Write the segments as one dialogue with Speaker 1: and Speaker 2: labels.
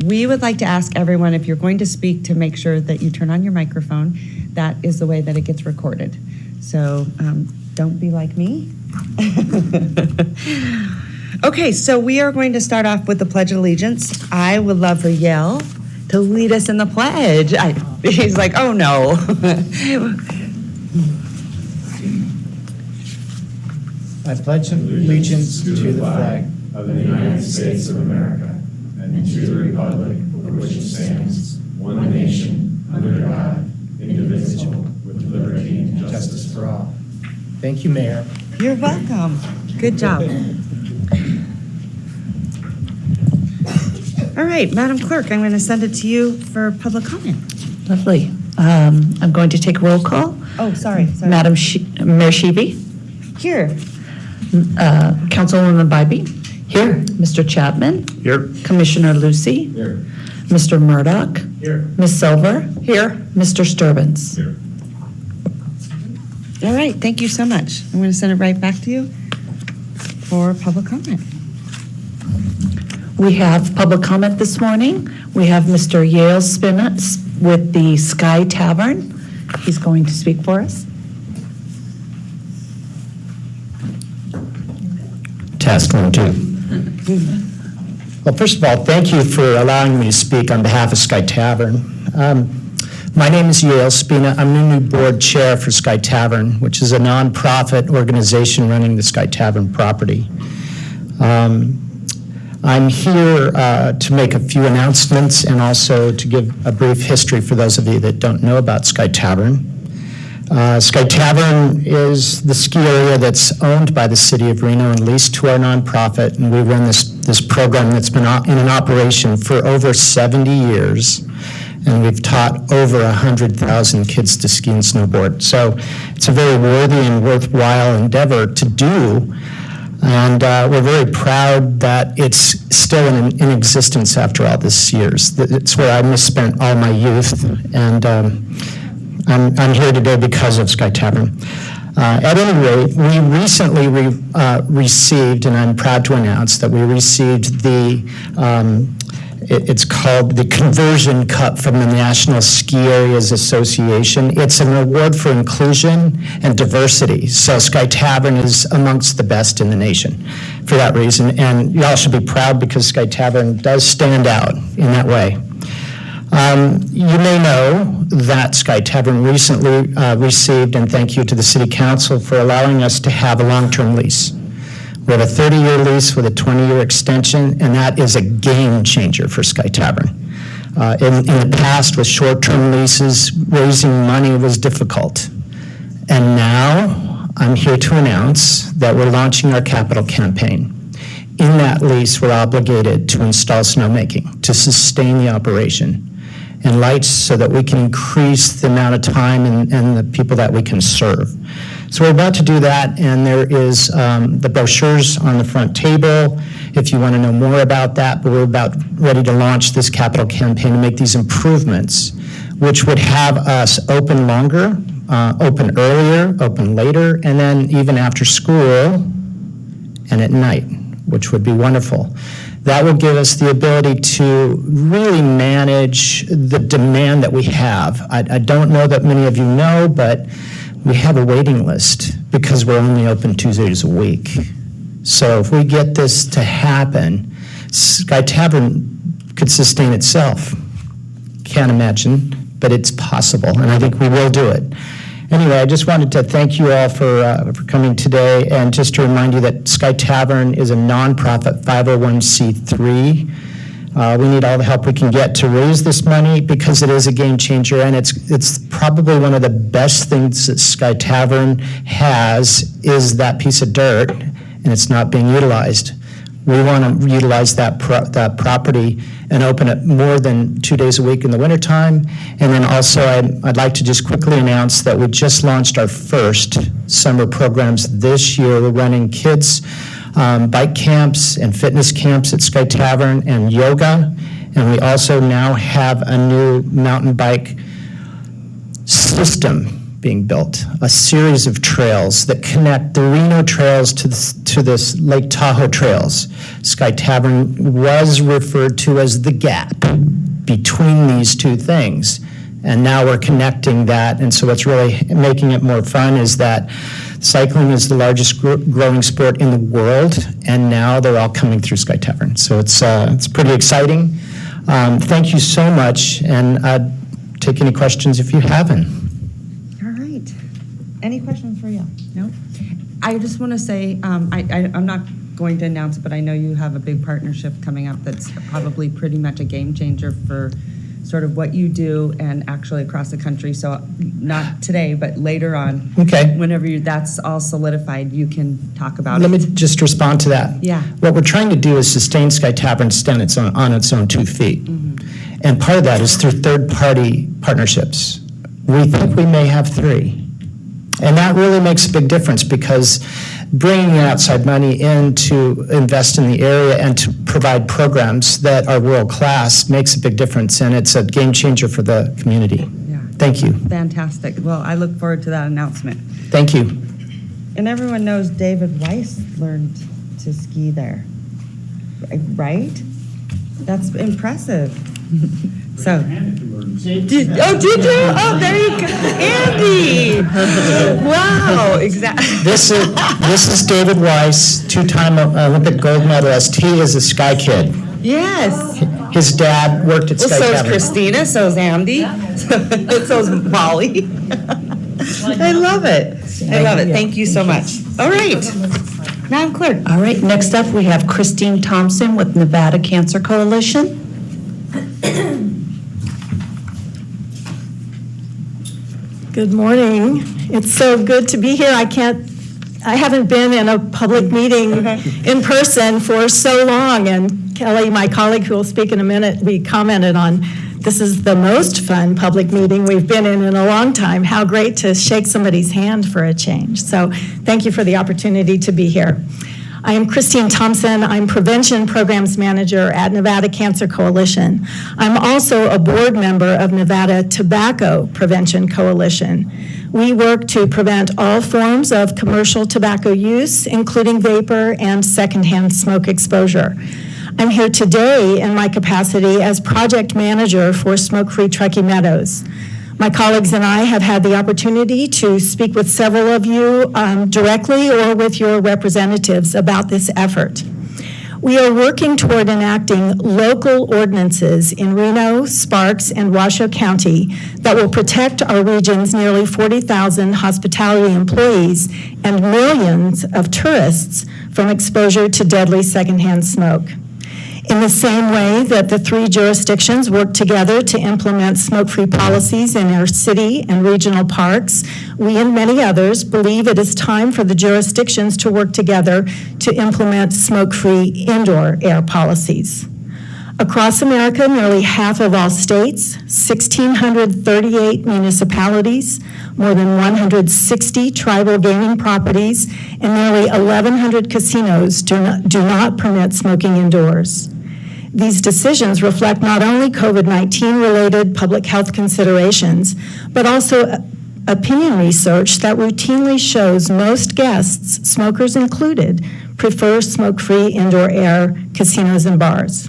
Speaker 1: we would like to ask everyone, if you're going to speak, to make sure that you turn on your microphone. That is the way that it gets recorded. So don't be like me. Okay, so we are going to start off with the Pledge of Allegiance. I would love for Yale to lead us in the pledge. He's like, oh no.
Speaker 2: I pledge allegiance to the flag of the United States of America and to the republic for which it stands, one nation, under God, indivisible, with liberty and justice for all. Thank you, Mayor.
Speaker 1: You're welcome. Good job. All right, Madam Clerk, I'm going to send it to you for public comment.
Speaker 3: Lovely. I'm going to take a roll call.
Speaker 1: Oh, sorry.
Speaker 3: Madam Mayor Sheevy.
Speaker 1: Here.
Speaker 3: Councilwoman Bybee. Here. Mr. Chapman.
Speaker 2: Here.
Speaker 3: Commissioner Lucy.
Speaker 2: Here.
Speaker 3: Mr. Murdoch.
Speaker 2: Here.
Speaker 3: Ms. Silver. Here. Mr. Sturbins.
Speaker 2: Here.
Speaker 1: All right, thank you so much. I'm going to send it right back to you for public comment.
Speaker 3: We have public comment this morning. We have Mr. Yale Spina with the Sky Tavern. He's going to speak for us.
Speaker 4: Test 1, 2. Well, first of all, thank you for allowing me to speak on behalf of Sky Tavern. My name is Yale Spina. I'm the new board chair for Sky Tavern, which is a nonprofit organization running the Sky Tavern property. I'm here to make a few announcements and also to give a brief history for those of you that don't know about Sky Tavern. Sky Tavern is the ski area that's owned by the city of Reno and leased to our nonprofit, and we run this program that's been in an operation for over 70 years, and we've taught over 100,000 kids to ski and snowboard. So it's a very worthy and worthwhile endeavor to do, and we're very proud that it's still in existence after all these years. It's where I misspent all my youth, and I'm here today because of Sky Tavern. At any rate, we recently received, and I'm proud to announce that we received it's called the Conversion Cup from the National Ski Areas Association. It's an award for inclusion and diversity. So Sky Tavern is amongst the best in the nation for that reason. And you all should be proud because Sky Tavern does stand out in that way. You may know that Sky Tavern recently received, and thank you to the City Council for allowing us to have a long-term lease. We have a 30-year lease with a 20-year extension, and that is a game changer for Sky Tavern. In the past, with short-term leases, raising money was difficult. And now, I'm here to announce that we're launching our capital campaign. In that lease, we're obligated to install snowmaking to sustain the operation, and lights so that we can increase the amount of time and the people that we can serve. So we're about to do that, and there is the brochures on the front table if you want to know more about that, but we're about ready to launch this capital campaign to make these improvements, which would have us open longer, open earlier, open later, and then even after school and at night, which would be wonderful. That will give us the ability to really manage the demand that we have. I don't know that many of you know, but we have a waiting list because we're only open Tuesdays a week. So if we get this to happen, Sky Tavern could sustain itself. Can't imagine, but it's possible, and I think we will do it. Anyway, I just wanted to thank you all for coming today, and just to remind you that Sky Tavern is a nonprofit 501c3. We need all the help we can get to raise this money because it is a game changer, and it's probably one of the best things that Sky Tavern has is that piece of dirt, and it's not being utilized. We want to utilize that property and open it more than 2 days a week in the wintertime. And then also, I'd like to just quickly announce that we just launched our first summer programs this year. We're running kids bike camps and fitness camps at Sky Tavern and yoga. And we also now have a new mountain bike system being built, a series of trails that connect the Reno trails to this Lake Tahoe trails. Sky Tavern was referred to as the gap between these two things. And now we're connecting that, and so what's really making it more fun is that cycling is the largest growing sport in the world, and now they're all coming through Sky Tavern. So it's pretty exciting. Thank you so much, and I'd take any questions if you haven't.
Speaker 1: All right. Any questions for you? No? I just want to say, I'm not going to announce it, but I know you have a big partnership coming up that's probably pretty much a game changer for sort of what you do and actually across the country. So not today, but later on.
Speaker 4: Okay.
Speaker 1: Whenever that's all solidified, you can talk about
Speaker 4: Let
Speaker 1: it.
Speaker 4: me just respond to that.
Speaker 1: Yeah.
Speaker 4: What we're trying to do is sustain Sky Tavern stand on its own 2 feet.
Speaker 1: Mm-hmm.
Speaker 4: And part of that is through third-party partnerships. We think we may have 3. And that really makes a big difference, because bringing outside money in to invest in the area and to provide programs that are world-class makes a big difference, and it's a game changer for the community.
Speaker 1: Yeah.
Speaker 4: Thank you.
Speaker 1: Fantastic. Well, I look forward to that announcement.
Speaker 4: Thank you.
Speaker 1: And everyone knows David Weiss learned to ski there, right? That's impressive. So, did you? Oh, there you go. Andy! Wow, exactly.
Speaker 4: This is David Weiss, 2-time Olympic gold medalist. He is a Sky kid.
Speaker 1: Yes.
Speaker 4: His dad worked at
Speaker 1: Well,
Speaker 4: Sky
Speaker 1: so is
Speaker 4: Tavern.
Speaker 1: Christina, so is Andy, so is Molly. I love it. I love it. Thank you so much. All right. Now I'm clear.
Speaker 3: All right, next up, we have Christine Thompson with Nevada Cancer Coalition.
Speaker 5: Good morning. It's so good to be here. I haven't been in a public meeting in person for so long, and Kelly, my colleague who will speak in a minute, we commented on this is the most fun public meeting we've been in a long time. How great to shake somebody's hand for a change. So thank you for the opportunity to be here. I am Christine Thompson. I'm Prevention Programs Manager at Nevada Cancer Coalition. I'm also a board member of Nevada Tobacco Prevention Coalition. We work to prevent all forms of commercial tobacco use, including vapor and secondhand smoke exposure. I'm here today in my capacity as project manager for Smoke-Free Truckee Meadows. My colleagues and I have had the opportunity to speak with several of you directly or with your representatives about this effort. We are working toward enacting local ordinances in Reno, Sparks, and Washoe County that will protect our region's nearly 40,000 hospitality employees and millions of tourists from exposure to deadly secondhand smoke. In the same way that the 3 jurisdictions work together to implement smoke-free policies in our city and regional parks, we and many others believe it is time for the jurisdictions to work together to implement smoke-free indoor air policies. Across America, nearly half of all states, 1,638 municipalities, more than 160 tribal gaming properties, and nearly 1,100 casinos do not permit smoking indoors. These decisions reflect not only COVID-19 related public health considerations, but also opinion research that routinely shows most guests, smokers included, prefer smoke-free indoor air casinos and bars.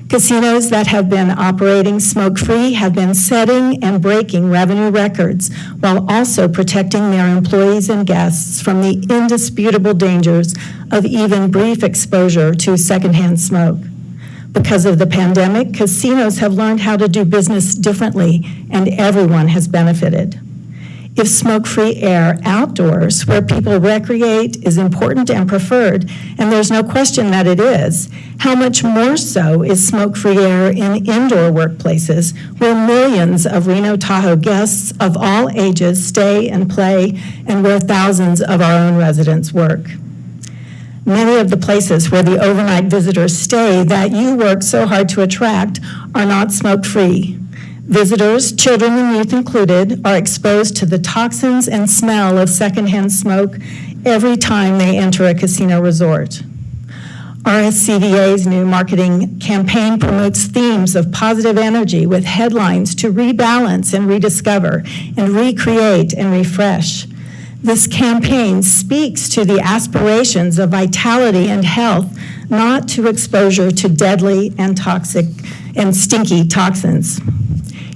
Speaker 5: Casinos that have been operating smoke-free have been setting and breaking revenue records while also protecting their employees and guests from the indisputable dangers of even brief exposure to secondhand smoke. Because of the pandemic, casinos have learned how to do business differently, and everyone has benefited. If smoke-free air outdoors, where people recreate, is important and preferred, and there's no question that it is, how much more so is smoke-free air in indoor workplaces, where millions of Reno Tahoe guests of all ages stay and play, and where thousands of our own residents work. Many of the places where the overnight visitors stay that you work so hard to attract are not smoke-free. Visitors, children and youth included, are exposed to the toxins and smell of secondhand smoke every time they enter a casino resort. RSCVA's new marketing campaign promotes themes of positive energy with headlines to rebalance and rediscover and recreate and refresh. This campaign speaks to the aspirations of vitality and health, not to exposure to deadly and toxic and stinky toxins.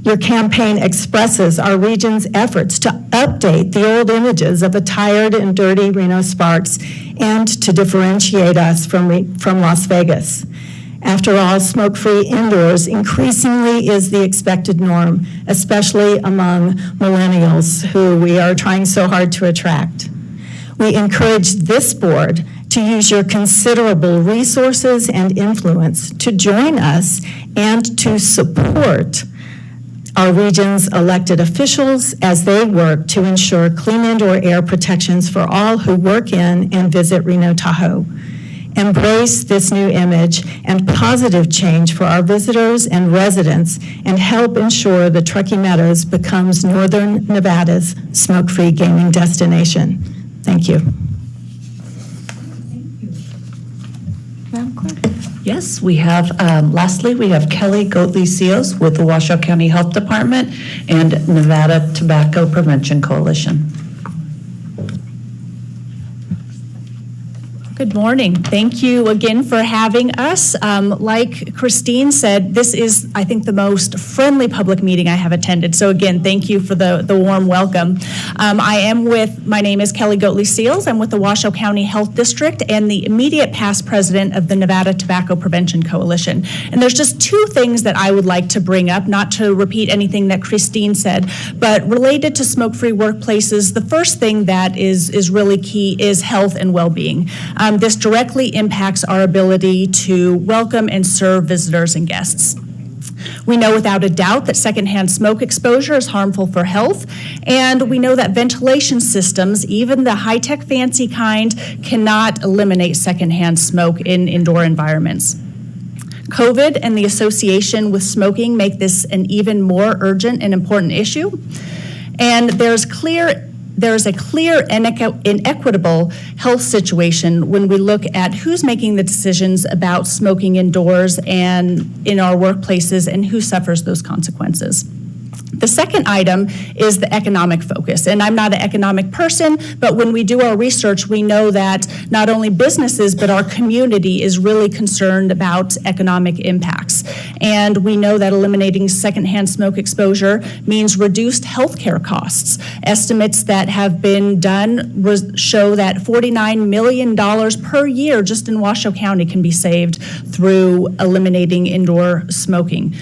Speaker 5: Your campaign expresses our region's efforts to update the old images of a tired and dirty Reno Sparks and to differentiate us from Las Vegas. After all, smoke-free indoors increasingly is the expected norm, especially among millennials who we are trying so hard to attract. We encourage this board to use your considerable resources and influence to join us and to support our region's elected officials as they work to ensure clean indoor air protections for all who work in and visit Reno Tahoe. Embrace this new image and positive change for our visitors and residents and help ensure the Truckee Meadows becomes Northern Nevada's smoke-free gaming destination. Thank you.
Speaker 3: Madam Clerk? Yes, we have, lastly, we have Kelly Goatley Seals with the Washoe County Health Department and Nevada Tobacco Prevention Coalition.
Speaker 6: Good morning. Thank you again for having us. Like Christine said, this is, I think, the most friendly public meeting I have attended. So again, thank you for the warm welcome. My name is Kelly Goatley Seals. I'm with the Washoe County Health District and the immediate past president of the Nevada Tobacco Prevention Coalition. And there's just two things that I would like to bring up, not to repeat anything that Christine said, but related to smoke-free workplaces. The first thing that is really key is health and well-being. This directly impacts our ability to welcome and serve visitors and guests. We know without a doubt that secondhand smoke exposure is harmful for health, and we know that ventilation systems, even the high-tech fancy kind, cannot eliminate secondhand smoke in indoor environments. COVID and the association with smoking make this an even more urgent and important issue, and there's a clear and inequitable health situation when we look at who's making the decisions about smoking indoors and in our workplaces and who suffers those consequences. The second item is the economic focus, and I'm not an economic person, but when we do our research, we know that not only businesses, but our community is really concerned about economic impacts. And we know that eliminating secondhand smoke exposure means reduced healthcare costs. Estimates that have been done show that $49 million per year just in Washoe County can be saved through eliminating indoor smoking.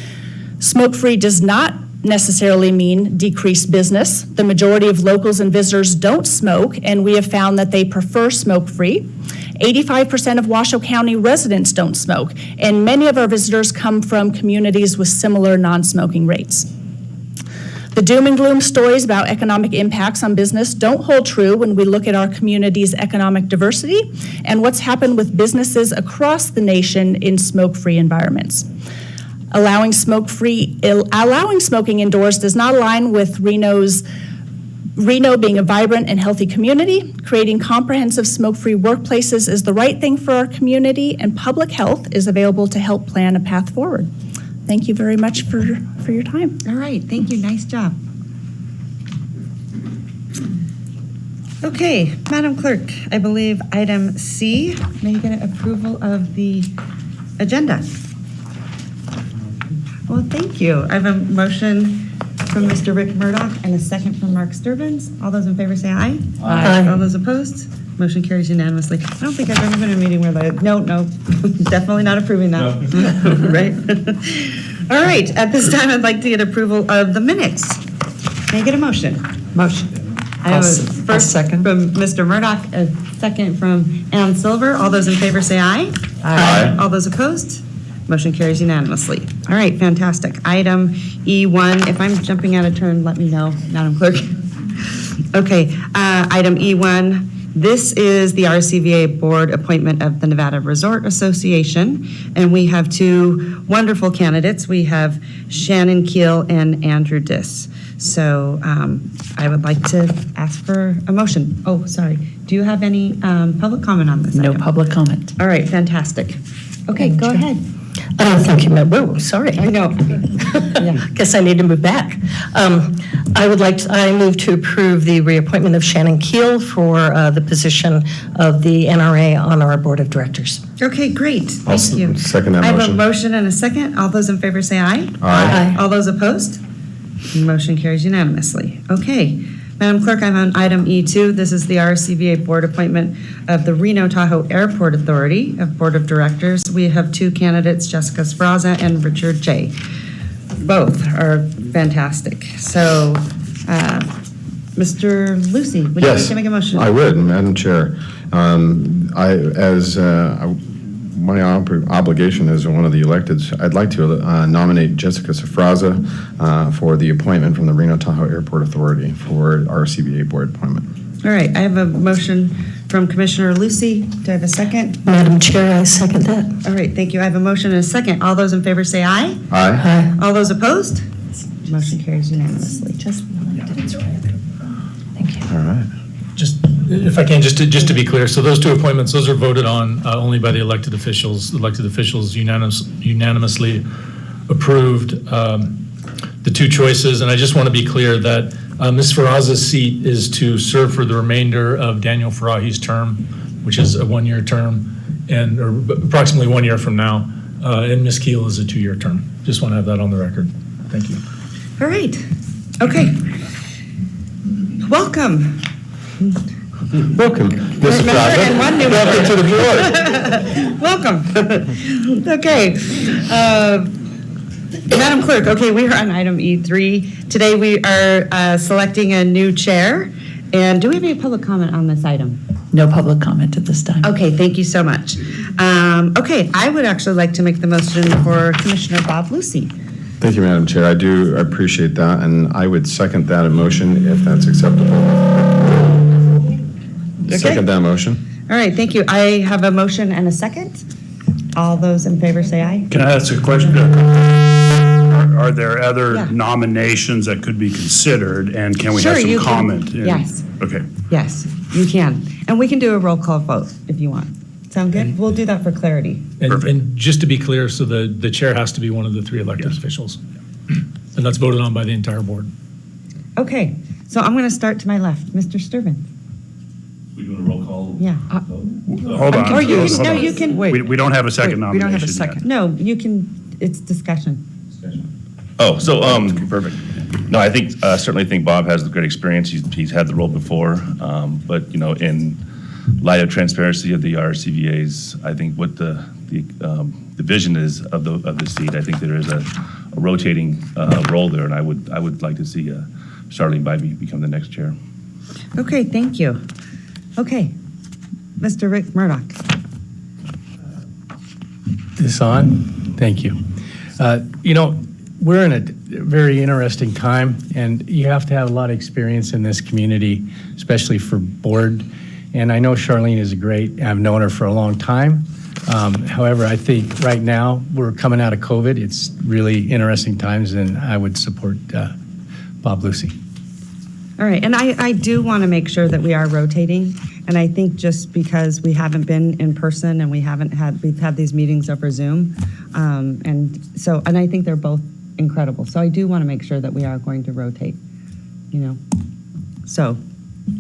Speaker 6: Smoke-free does not necessarily mean decreased business. The majority of locals and visitors don't smoke, and we have found that they prefer smoke-free. 85% of Washoe County residents don't smoke, and many of our visitors come from communities with similar non-smoking rates. The doom and gloom stories about economic impacts on business don't hold true when we look at our community's economic diversity and what's happened with businesses across the nation in smoke-free environments. Allowing smoking indoors does not align with Reno being a vibrant and healthy community. Creating comprehensive smoke-free workplaces is the right thing for our community, and public health is available to help plan a path forward. Thank you very much for your time.
Speaker 1: All right, thank you, nice job. Okay, Madam Clerk, I believe item C, may I get approval of the agenda? Well, thank you. I have a motion from Mr. Rick Murdoch and a second from Mark Sturbins. All those in favor say aye.
Speaker 3: Aye.
Speaker 1: All those opposed? Motion carries unanimously. I don't think I've ever been in a meeting where no, definitely not approving that. No. Right? All right, at this time, I'd like to get approval of the minutes. May I get a motion?
Speaker 3: Motion.
Speaker 1: I have a first
Speaker 3: second.
Speaker 1: from Mr. Murdoch, a second from Ann Silver. All those in favor say aye.
Speaker 3: Aye.
Speaker 1: All those opposed? Motion carries unanimously. All right, fantastic. Item E1, if I'm jumping out of turn, let me know, Madam Clerk. Okay, item E1, this is the RCVA Board appointment of the Nevada Resort Association, and we have two wonderful candidates. We have Shannon Keel and Andrew Diss. So I would like to ask for a motion. Oh, sorry. Do you have any public comment on this
Speaker 3: No
Speaker 1: item?
Speaker 3: public comment.
Speaker 1: All right, fantastic. Okay, go ahead.
Speaker 7: Thank you, Madam. Whoa, sorry.
Speaker 1: I know. Yeah.
Speaker 7: Guess I need to move back. I move to approve the reappointment of Shannon Keel for the position of the NRA on our Board of Directors.
Speaker 1: Okay, great.
Speaker 8: I'll
Speaker 1: Thank you.
Speaker 8: second that
Speaker 1: I have a
Speaker 8: motion.
Speaker 1: motion and a second. All those in favor say aye.
Speaker 8: Aye.
Speaker 1: All those opposed? Motion carries unanimously. Okay. Madam Clerk, I'm on item E2. This is the RCVA Board appointment of the Reno Tahoe Airport Authority of Board of Directors. We have two candidates, Jessica Sbraza and Richard J. Both are fantastic. So, Mr. Lucy, would you like
Speaker 8: Yes,
Speaker 1: to make a motion?
Speaker 8: I would, Madam Chair. My obligation as one of the electeds, I'd like to nominate Jessica Safraza for the appointment from the Reno Tahoe Airport Authority for our CBA board appointment.
Speaker 1: All right, I have a motion from Commissioner Lucy. Do I have a second?
Speaker 7: Madam Chair, I second that.
Speaker 1: All right, thank you. I have a motion and a second. All those in favor say aye.
Speaker 8: Aye.
Speaker 1: All those opposed? Motion carries unanimously.
Speaker 8: All right.
Speaker 9: Just, if I can, just to be clear, so those two appointments, those are voted on only by the elected officials. The elected officials unanimously approved the two choices. And I just want to be clear that Ms. Faraza's seat is to serve for the remainder of Daniel Farahi's term, which is a one-year term, and or approximately 1 year from now. And Ms. Keel is a 2-year term. Just want to have that on the record. Thank you.
Speaker 1: All right, okay. Welcome.
Speaker 8: Welcome, Mrs.
Speaker 1: Member and one new
Speaker 8: Welcome to the board.
Speaker 1: Welcome. Okay. Madam Clerk, okay, we are on item E3. Today we are selecting a new chair. And do we have any public comment on this item?
Speaker 3: No public comment at this time.
Speaker 1: Okay, thank you so much. Okay, I would actually like to make the motion for Commissioner Bob Lucy.
Speaker 8: Thank you, Madam Chair. I do appreciate that, and I would second that motion if that's acceptable. Second that motion.
Speaker 1: All right, thank you. I have a motion and a second. All those in favor say aye.
Speaker 10: Can I ask a question? Are there
Speaker 1: Yeah.
Speaker 10: other nominations that could be considered, and can we have
Speaker 1: Sure, you
Speaker 10: some
Speaker 1: can-
Speaker 10: comment?
Speaker 1: yes.
Speaker 10: Okay.
Speaker 1: Yes, you can. And we can do a roll call vote if you want. Sound good? We'll do that for clarity.
Speaker 9: And just to be clear, so the chair has to be one of the 3 elected officials. And that's voted on by the entire board.
Speaker 1: Okay, so I'm going to start to my left. Mr. Sturban.
Speaker 10: We doing a roll call?
Speaker 1: Yeah.
Speaker 10: Hold on.
Speaker 1: Or you can,
Speaker 10: Hold
Speaker 1: no,
Speaker 10: on.
Speaker 1: you can,
Speaker 10: We don't have a second
Speaker 1: Wait, we don't have a
Speaker 10: nomination yet.
Speaker 1: second. No, you can, it's discussion.
Speaker 11: Oh, so, perfect. No, I think, certainly think Bob has the great experience. He's had the role before. But, you know, in light of transparency of the RCVA's, I think what the vision is of the seat, I think there is a rotating role there, and I would like to see Charlene Bybee become the next chair.
Speaker 1: Okay, thank you. Okay, Mr. Rick Murdoch.
Speaker 12: This on? Thank you. You know, we're in a very interesting time, and you have to have a lot of experience in this community, especially for board. And I know Charlene is great. I've known her for a long time. However, I think right now we're coming out of COVID. It's really interesting times, and I would support Bob Lucy.
Speaker 1: All right, and I do want to make sure that we are rotating, and I think just because we haven't been in person and we've had these meetings over Zoom, and I think they're both incredible. So I do want to make sure that we are going to rotate, you know. So.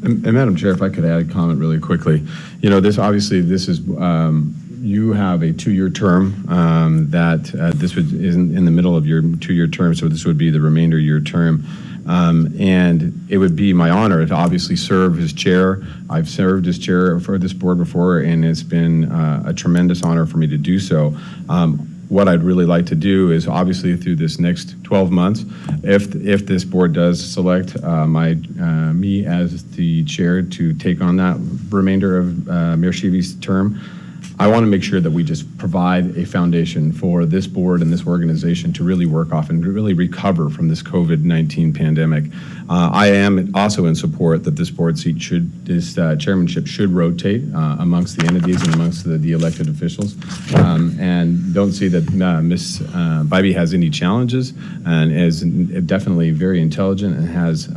Speaker 8: And Madam Chair, if I could add a comment really quickly. You know, this is, you have a 2-year term that this is in the middle of your 2-year term, so this would be the remainder of your term. And it would be my honor to obviously serve as chair. I've served as chair for this board before, and it's been a tremendous honor for me to do so. What I'd really like to do is obviously through this next 12 months, if this board does select me as the chair to take on that remainder of Mayor Sheevy's term, I want to make sure that we just provide a foundation for this board and this organization to really work off and really recover from this COVID-19 pandemic. I am also in support that this board seat this chairmanship should rotate amongst the entities and amongst the elected officials, and don't see that Ms. Bybee has any challenges and is definitely very intelligent and has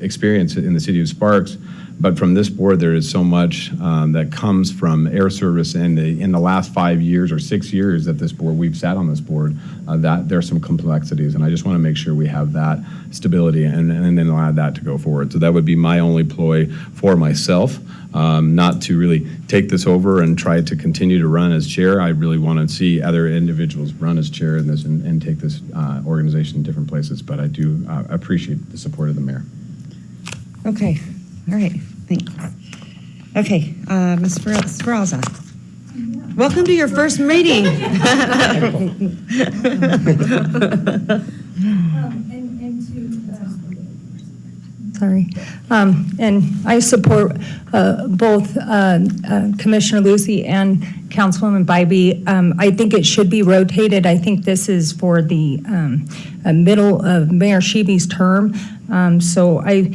Speaker 8: experience in the city of Sparks. But from this board, there is so much that comes from air service, and in the last 5 years or 6 years that this board, we've sat on this board, that there are some complexities, and I just want to make sure we have that stability and then allow that to go forward. So that would be my only ploy for myself, not to really take this over and try to continue to run as chair. I really want to see other individuals run as chair in this and take this organization in different places, but I do appreciate the support of the mayor.
Speaker 1: Okay, all right, thanks. Okay, Ms. Sferrazza. Welcome to your first meeting.
Speaker 5: Sorry. And I support both Commissioner Lucy and Councilwoman Bybee. I think it should be rotated. I think this is for the middle of Mayor Sheeby's term. So I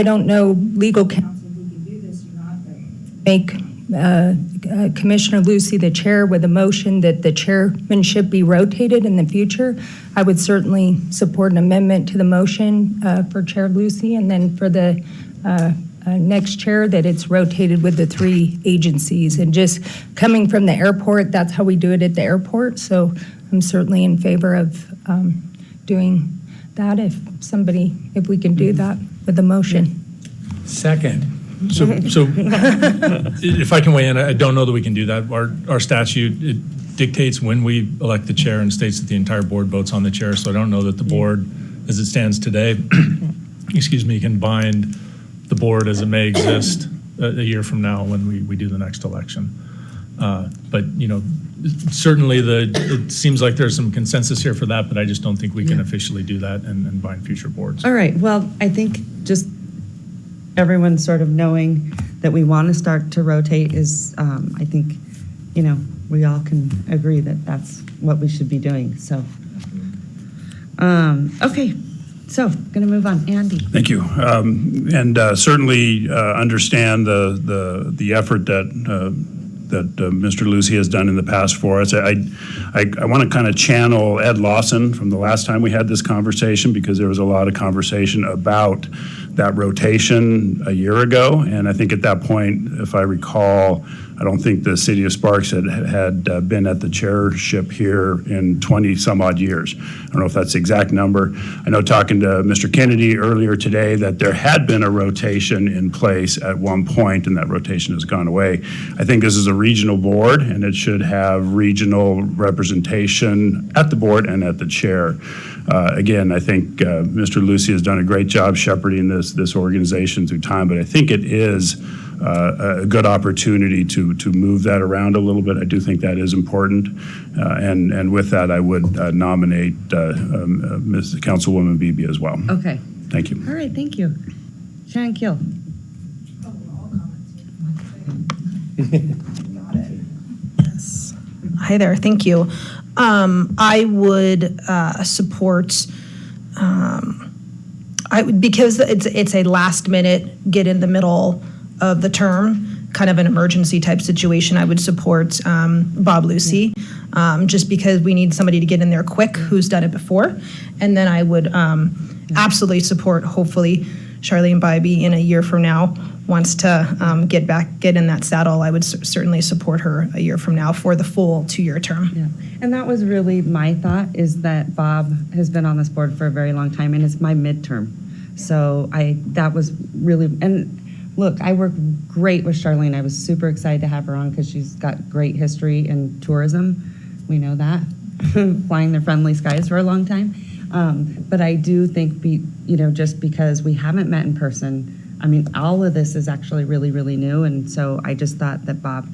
Speaker 5: don't know legal counsel who can do this or not, but make Commissioner Lucy the chair with a motion that the chairmanship be rotated in the future. I would certainly support an amendment to the motion for Chair Lucy, and then for the next chair that it's rotated with the 3 agencies. And just coming from the airport, that's how we do it at the airport. So I'm certainly in favor of doing that if we can do that with the motion.
Speaker 12: Second.
Speaker 9: So if I can weigh in, I don't know that we can do that. Our statute, it dictates when we elect the chair and states that the entire board votes on the chair. So I don't know that the board, as it stands today, can bind the board as it may exist a year from now when we do the next election. But, certainly it seems like there's some consensus here for that, but I just don't think we can officially do that and bind future boards.
Speaker 1: All right, well, I think just everyone sort of knowing that we want to start to rotate is, I think, we all can agree that that's what we should be doing, so. Okay, so going to move on. Andy.
Speaker 10: Thank you. And certainly understand the effort that Mr. Lucy has done in the past for us. I want to kind of channel Ed Lawson from the last time we had this conversation, because there was a lot of conversation about that rotation a year ago. And I think at that point, if I recall, I don't think the city of Sparks had been at the chairship here in 20 some odd years. I don't know if that's the exact number. I know talking to Mr. Kennedy earlier today that there had been a rotation in place at one point, and that rotation has gone away. I think this is a regional board, and it should have regional representation at the board and at the chair. Again, I think Mr. Lucy has done a great job shepherding this organization through time, but I think it is a good opportunity to move that around a little bit. I do think that is important. And with that, I would nominate Ms. Councilwoman Beebe as well.
Speaker 1: Okay.
Speaker 10: Thank you.
Speaker 1: All right, thank you. Shannon Keel.
Speaker 13: Hi there, thank you. I would support, because it's a last minute, get in the middle of the term, kind of an emergency type situation, I would support Bob Lucy, just because we need somebody to get in there quick who's done it before. And then I would absolutely support, hopefully, Charlene Bybee in a year from now wants to get in that saddle. I would certainly support her a year from now for the full 2-year term.
Speaker 1: Yeah, and that was really my thought, is that Bob has been on this board for a very long time, and it's my midterm. So that was really, and look, I work great with Charlene. I was super excited to have her on because she's got great history in tourism. We know that, flying the friendly skies for a long time. But I do think, just because we haven't met in person, I mean, all of this is actually really, really new. And so I just thought that Bob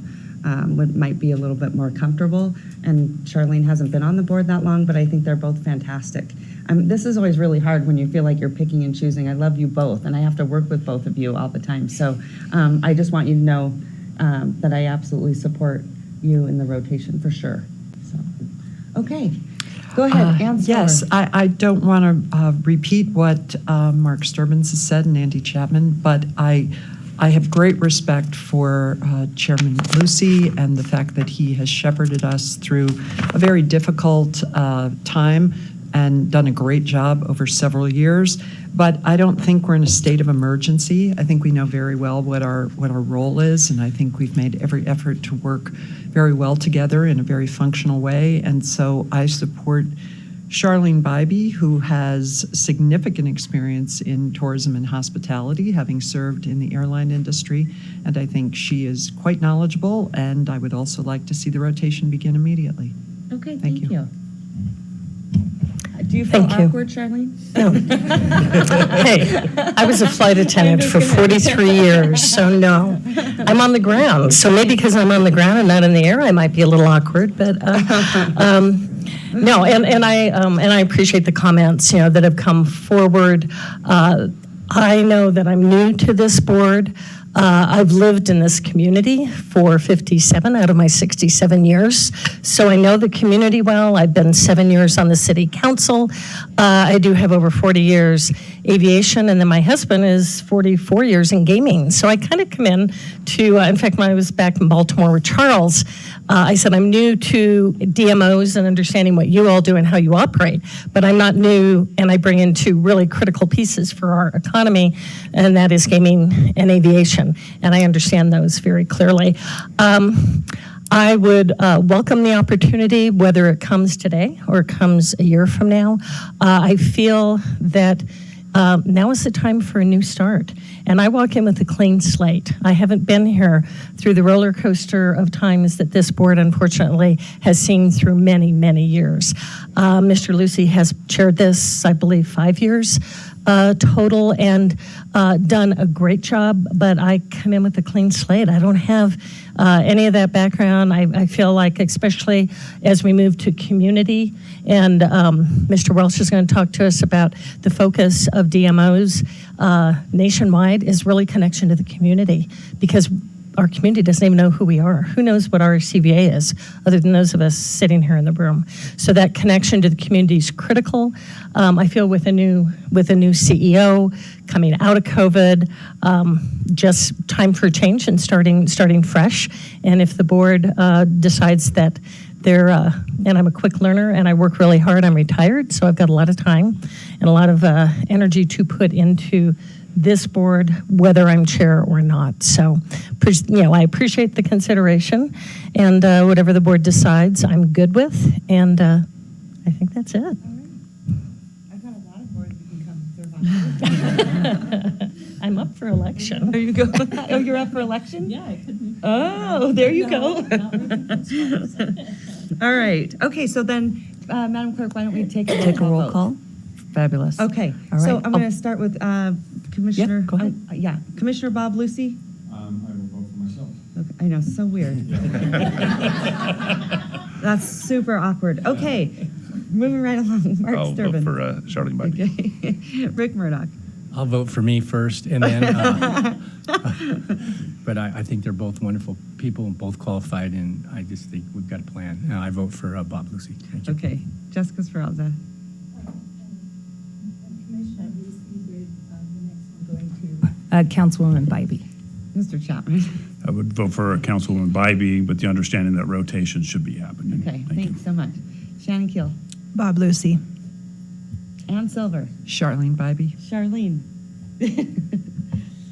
Speaker 1: might be a little bit more comfortable. And Charlene hasn't been on the board that long, but I think they're both fantastic. This is always really hard when you feel like you're picking and choosing. I love you both, and I have to work with both of you all the time. So I just want you to know that I absolutely support you in the rotation for sure. So, okay. Go ahead, Ann Stoller.
Speaker 14: Yes, I don't want to repeat what Mark Sturbins has said and Andy Chapman, but I have great respect for Chairman Lucy and the fact that he has shepherded us through a very difficult time and done a great job over several years. But I don't think we're in a state of emergency. I think we know very well what our role is, and I think we've made every effort to work very well together in a very functional way. And so I support Charlene Bybee, who has significant experience in tourism and hospitality, having served in the airline industry, and I think she is quite knowledgeable, and I would also like to see the rotation begin immediately.
Speaker 1: Okay,
Speaker 14: Thank
Speaker 1: thank
Speaker 14: you.
Speaker 1: you. Do you feel
Speaker 7: Thank you.
Speaker 1: awkward, Charlene?
Speaker 7: No. Hey, I was a flight attendant for 43 years, so no. I'm on the ground, so maybe because I'm on the ground and not in the air, I might be a little awkward, but no, and I appreciate the comments, that have come forward. I know that I'm new to this board. I've lived in this community for 57 out of my 67 years, so I know the community well. I've been 7 years on the city council. I do have over 40 years aviation, and then my husband is 44 years in gaming. So I kind of come in to, in fact, when I was back in Baltimore with Charles, I said I'm new to DMOs and understanding what you all do and how you operate, but I'm not new, and I bring in two really critical pieces for our economy, and that is gaming and aviation, and I understand those very clearly. I would welcome the opportunity, whether it comes today or it comes a year from now. I feel that now is the time for a new start. And I walk in with a clean slate. I haven't been here through the roller coaster of times that this board, unfortunately, has seen through many, many years. Mr. Lucey has chaired this, I believe, 5 years total, and done a great job, but I come in with a clean slate. I don't have any of that background. I feel like, especially as we move to community, and Mr. Welsh is going to talk to us about the focus of DMOs nationwide is really connection to the community, because our community doesn't even know who we are. Who knows what our CVA is, other than those of us sitting here in the room? So that connection to the community is critical. I feel with a new CEO coming out of COVID, just time for change and starting fresh. And if the board decides that they're, and I'm a quick learner and I work really hard, I'm retired, so I've got a lot of time and a lot of energy to put into this board, whether I'm chair or not. So, I appreciate the consideration, and whatever the board decides, I'm good with, and I think that's it.
Speaker 1: I've got a lot of boards you can come serve on.
Speaker 7: I'm up for election.
Speaker 1: There you go. Oh, you're up for election?
Speaker 7: Yeah, I could be.
Speaker 1: Oh, there you go. All right. Okay, so then, Madam Clerk, why don't we take a roll
Speaker 3: Roll
Speaker 1: vote?
Speaker 3: call. Fabulous.
Speaker 1: Okay,
Speaker 3: All
Speaker 1: so
Speaker 3: right.
Speaker 1: I'm going to start with Commissioner.
Speaker 3: go ahead.
Speaker 1: Yeah, Commissioner Bob Lucey.
Speaker 8: I will vote for myself.
Speaker 1: Okay, I know, so weird. That's super awkward. Okay, moving right along. Mark
Speaker 11: I'll vote
Speaker 1: Sturban.
Speaker 11: for Charlene Bybee.
Speaker 1: Okay. Rick Murdoch.
Speaker 12: I'll vote for me first, and then, but I think they're both wonderful people and both qualified, and I just think we've got a plan. I vote for Bob Lucey. Thank you.
Speaker 1: Okay, Jessica Sferalza.
Speaker 6: Councilwoman Bybee.
Speaker 1: Mr. Chapman.
Speaker 10: I would vote for Councilwoman Bybee with the understanding that rotation should be happening.
Speaker 1: Okay,
Speaker 10: Thank you.
Speaker 1: thanks so much. Shannon Keel.
Speaker 13: Bob Lucey.
Speaker 1: Ann Silver.
Speaker 14: Charlene Bybee.
Speaker 1: Charlene.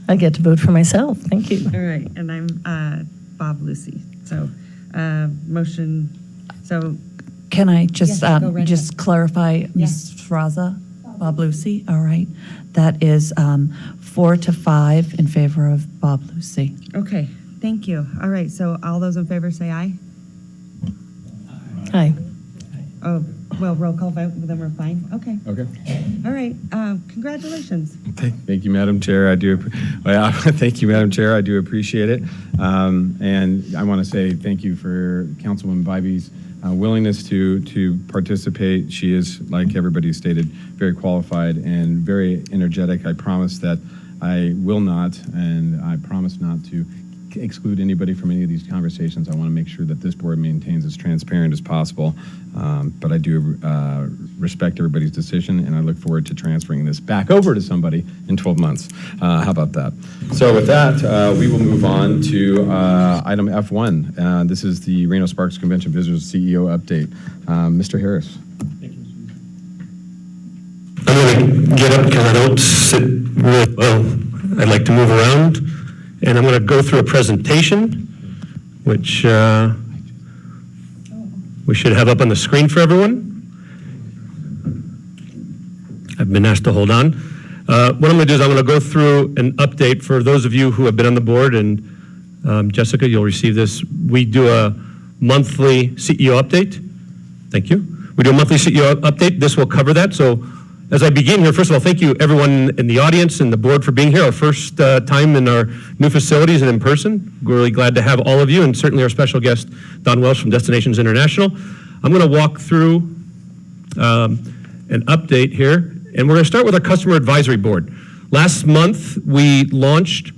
Speaker 7: I get to vote for myself. Thank you.
Speaker 1: All right, and I'm Bob Lucey. So, motion, so,
Speaker 3: Can I just,
Speaker 1: Yes, go right
Speaker 3: just
Speaker 1: ahead.
Speaker 3: clarify, Ms. Fraza, Bob Lucey? All right. That is 4-5 in favor of Bob Lucey.
Speaker 1: okay, thank you. All right, so all those in favor say aye?
Speaker 7: Hi.
Speaker 1: Oh, well, roll call vote, then we're fine? Okay,
Speaker 8: Okay.
Speaker 1: all right, congratulations.
Speaker 8: Thank you, Madam Chair. Thank you, Madam Chair. I do appreciate it. And I want to say thank you for Councilwoman Bybee's willingness to participate. She is, like everybody stated, very qualified and very energetic. I promise that I will not, and I promise not to exclude anybody from any of these conversations. I want to make sure that this board maintains as transparent as possible. But I do respect everybody's decision, and I look forward to transferring this back over to somebody in 12 months. How about that? So with that, we will move on to item F1. This is the Reno Sparks Convention Visitors CEO update. Mr. Harris.
Speaker 15: get up because I don't sit really well. I like to move around. And I'm going to go through a presentation, which we should have up on the screen for everyone. I've been asked to hold on. What I'm going to do is I'm going to go through an update for those of you who have been on the board, and Jessica, you'll receive this. We do a monthly CEO update. Thank you. We do a monthly CEO update. This will cover that. So as I begin here, first of all, thank you everyone in the audience and the board for being here. Our first time in our new facilities and in person. We're really glad to have all of you, and certainly our special guest, Don Welsh from Destinations International. I'm going to walk through an update here, and we're going to start with our Customer Advisory Board. Last month, we launched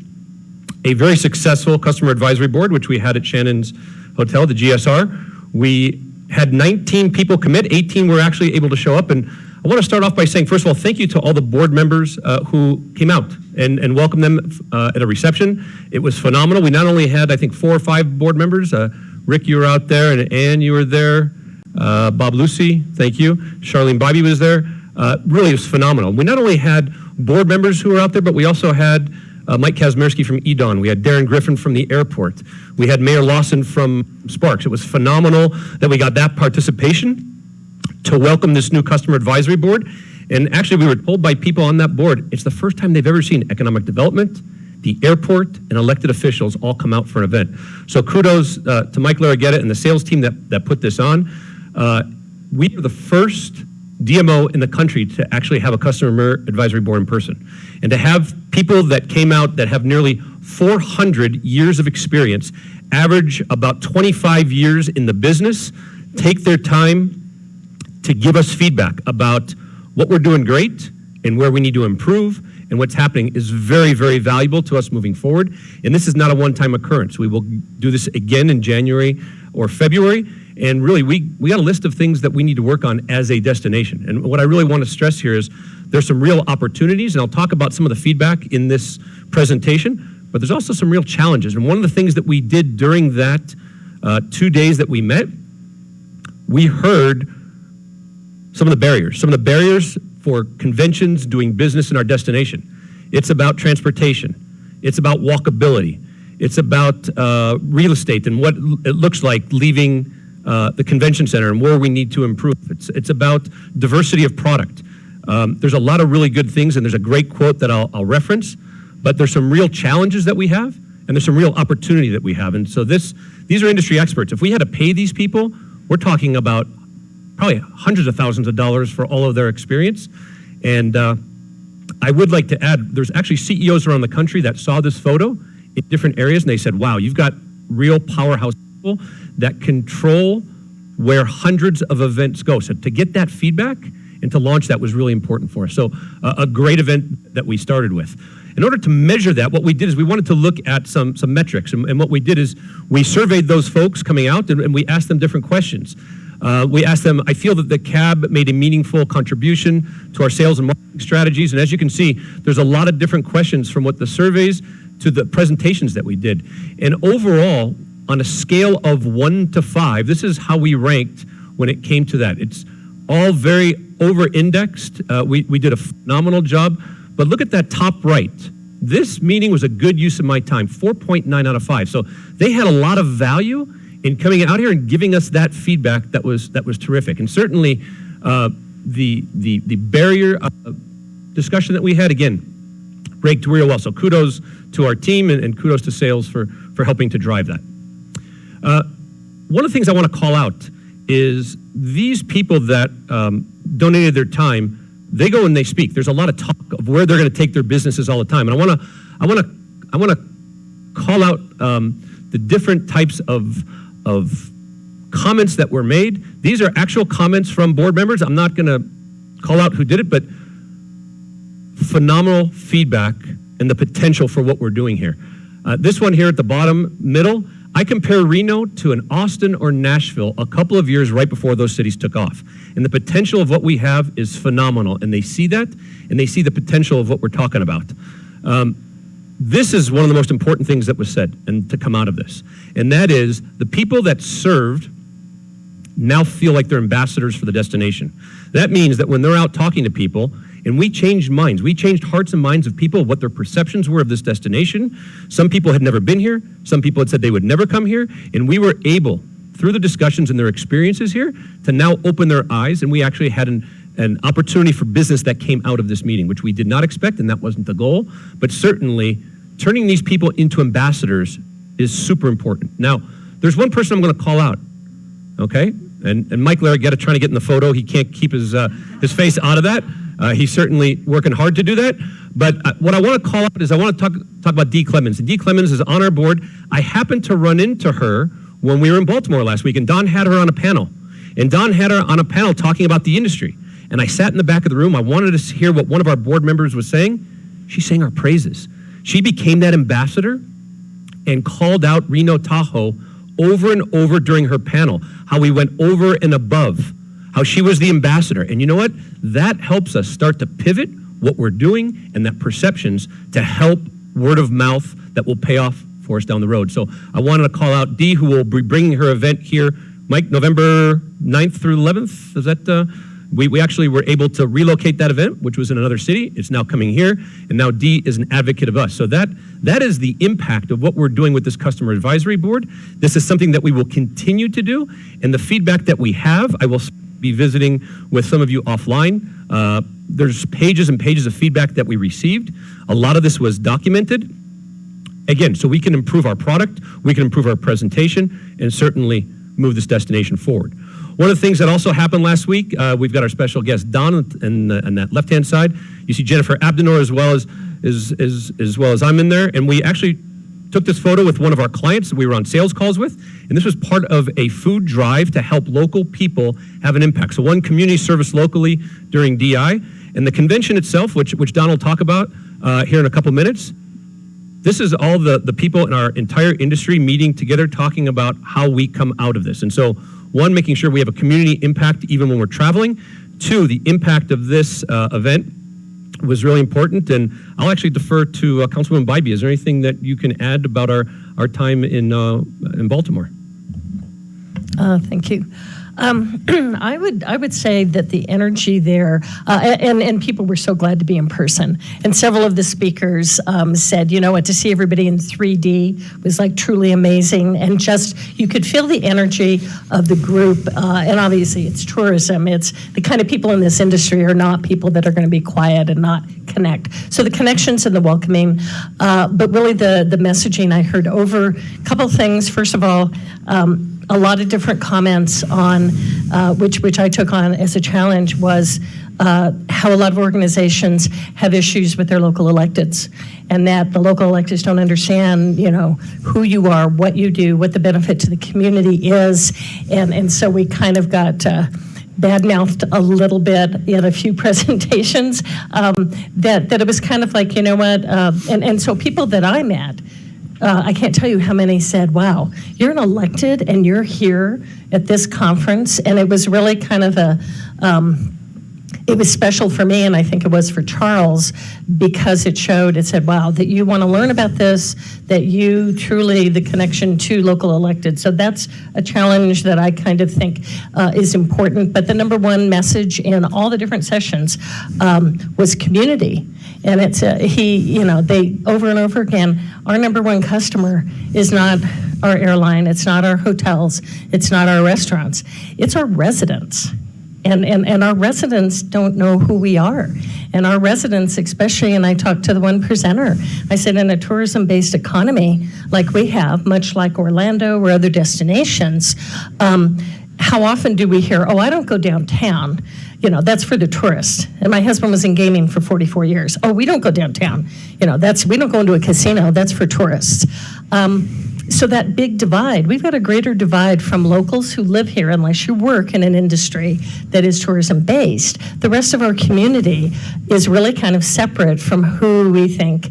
Speaker 15: a very successful Customer Advisory Board, which we had at Shannon's Hotel, the GSR. We had 19 people commit, 18 were actually able to show up, and I want to start off by saying, first of all, thank you to all the board members who came out and welcomed them at a reception. It was phenomenal. We not only had, I think, 4 or 5 board members. Rick, you were out there, and Ann, you were there. Bob Lucy, thank you. Charlene Bybee was there. Really, it was phenomenal. We not only had board members who were out there, but we also had Mike Kazmierski from EDON. We had Darren Griffin from the airport. We had Mayor Lawson from Sparks. It was phenomenal that we got that participation to welcome this new Customer Advisory Board. And actually, we were told by people on that board, it's the first time they've ever seen economic development, the airport, and elected officials all come out for an event. So kudos to Mike Larraguetta and the sales team that put this on. We are the first DMO in the country to actually have a Customer Advisory Board in person. And to have people that came out that have nearly 400 years of experience, average about 25 years in the business, take their time to give us feedback about what we're doing great and where we need to improve and what's happening is very, very valuable to us moving forward. And this is not a one-time occurrence. We will do this again in January or February. And really, we got a list of things that we need to work on as a destination. And what I really want to stress here is there's some real opportunities, and I'll talk about some of the feedback in this presentation, but there's also some real challenges. And one of the things that we did during that 2 days that we met, we heard some of the barriers for conventions doing business in our destination. It's about transportation. It's about walkability. It's about real estate and what it looks like leaving the convention center and where we need to improve. It's about diversity of product. There's a lot of really good things, and there's a great quote that I'll reference, but there's some real challenges that we have, and there's some real opportunity that we have. And so these are industry experts. If we had to pay these people, we're talking about probably hundreds of thousands of dollars for all of their experience. And I would like to add, there's actually CEOs around the country that saw this photo in different areas, and they said, wow, you've got real powerhouse people that control where hundreds of events go. So to get that feedback and to launch that was really important for us. So a great event that we started with. In order to measure that, what we did is we wanted to look at some metrics. And what we did is we surveyed those folks coming out, and we asked them different questions. We asked them, I feel that the CAB made a meaningful contribution to our sales and marketing strategies. And as you can see, there's a lot of different questions from what the surveys to the presentations that we did. And overall, on a scale of 1 to 5, this is how we ranked when it came to that. It's all very over-indexed. We did a phenomenal job. But look at that top right. This meeting was a good use of my time, 4.9 out of 5. So they had a lot of value in coming out here and giving us that feedback that was terrific. And certainly the barrier discussion that we had, again, ranked real well. So kudos to our team and kudos to sales for helping to drive that. One of the things I want to call out is these people that donated their time, they go and they speak. There's a lot of talk of where they're going to take their businesses all the time. And I want to call out the different types of comments that were made. These are actual comments from board members. I'm not going to call out who did it, but phenomenal feedback and the potential for what we're doing here. This one here at the bottom middle, I compare Reno to an Austin or Nashville a couple of years right before those cities took off. And the potential of what we have is phenomenal. And they see that, and they see the potential of what we're talking about. This is one of the most important things that was said and to come out of this. And that is the people that served now feel like they're ambassadors for the destination. That means that when they're out talking to people, and we changed minds. We changed hearts and minds of people, what their perceptions were of this destination. Some people had never been here. Some people had said they would never come here. And we were able, through the discussions and their experiences here, to now open their eyes. And we actually had an opportunity for business that came out of this meeting, which we did not expect, and that wasn't the goal. But certainly, turning these people into ambassadors is super important. Now, there's one person I'm going to call out, okay? And Mike Larraguetta trying to get in the photo. He can't keep his face out of that. He's certainly working hard to do that. But what I want to call out is I want to talk about Dee Clemens. And Dee Clemens is on our board. I happened to run into her when we were in Baltimore last week, and Don had her on a panel. And Don had her on a panel talking about the industry. And I sat in the back of the room. I wanted to hear what one of our board members was saying. She sang our praises. She became that ambassador and called out Reno Tahoe over and over during her panel, how we went over and above, how she was the ambassador. And you know what? That helps us start to pivot what we're doing and that perceptions to help word of mouth that will pay off for us down the road. So I wanted to call out Dee, who will be bringing her event here, Mike, November 9th through 11th. Is that, we actually were able to relocate that event, which was in another city. It's now coming here, and now Dee is an advocate of us. So that is the impact of what we're doing with this customer advisory board. This is something that we will continue to do, and the feedback that we have, I will be visiting with some of you offline. There's pages and pages of feedback that we received. A lot of this was documented. Again, so we can improve our product, we can improve our presentation, and certainly move this destination forward. One of the things that also happened last week, we've got our special guest, Don, on that left-hand side. You see Jennifer Abdenor as well as I'm in there. And we actually took this photo with one of our clients that we were on sales calls with. And this was part of a food drive to help local people have an impact. So one community service locally during DI. And the convention itself, which Don will talk about here in a couple minutes, this is all the people in our entire industry meeting together talking about how we come out of this. And so, one, making sure we have a community impact even when we're traveling. Two, the impact of this event was really important. And I'll actually defer to Councilwoman Bybee. Is there anything that you can add about our time in Baltimore?
Speaker 7: Thank you. I would say that the energy there, and people were so glad to be in person. And several of the speakers said, you know what, to see everybody in 3D was like truly amazing. And just, you could feel the energy of the group. And obviously it's tourism. It's the kind of people in this industry are not people that are going to be quiet and not connect. So the connections and the welcoming, but really the messaging I heard over a couple things. First of all, a lot of different comments on, which I took on as a challenge, was how a lot of organizations have issues with their local electeds, and that the local electeds don't understand, who you are, what you do, what the benefit to the community is, and so we kind of got bad-mouthed a little bit in a few presentations, that it was kind of like, you know what, and so people that I met, I can't tell you how many said, wow, you're an elected and you're here at this conference. And it was really kind of it was special for me, and I think it was for Charles, because it said, wow, that you want to learn about this, that you truly, the connection to local elected. So that's a challenge that I kind of think is important. But the number one message in all the different sessions was community. And it's they over and over again, our number one customer is not our airline, it's not our hotels, it's not our restaurants, it's our residents. And our residents don't know who we are. And our residents, especially, and I talked to the one presenter, I said, in a tourism-based economy like we have, much like Orlando or other destinations, how often do we hear, oh, I don't go downtown, that's for the tourists. And my husband was in gaming for 44 years. Oh, we don't go downtown. We don't go into a casino, that's for tourists. So that big divide, we've got a greater divide from locals who live here, unless you work in an industry that is tourism-based. The rest of our community is really kind of separate from who we think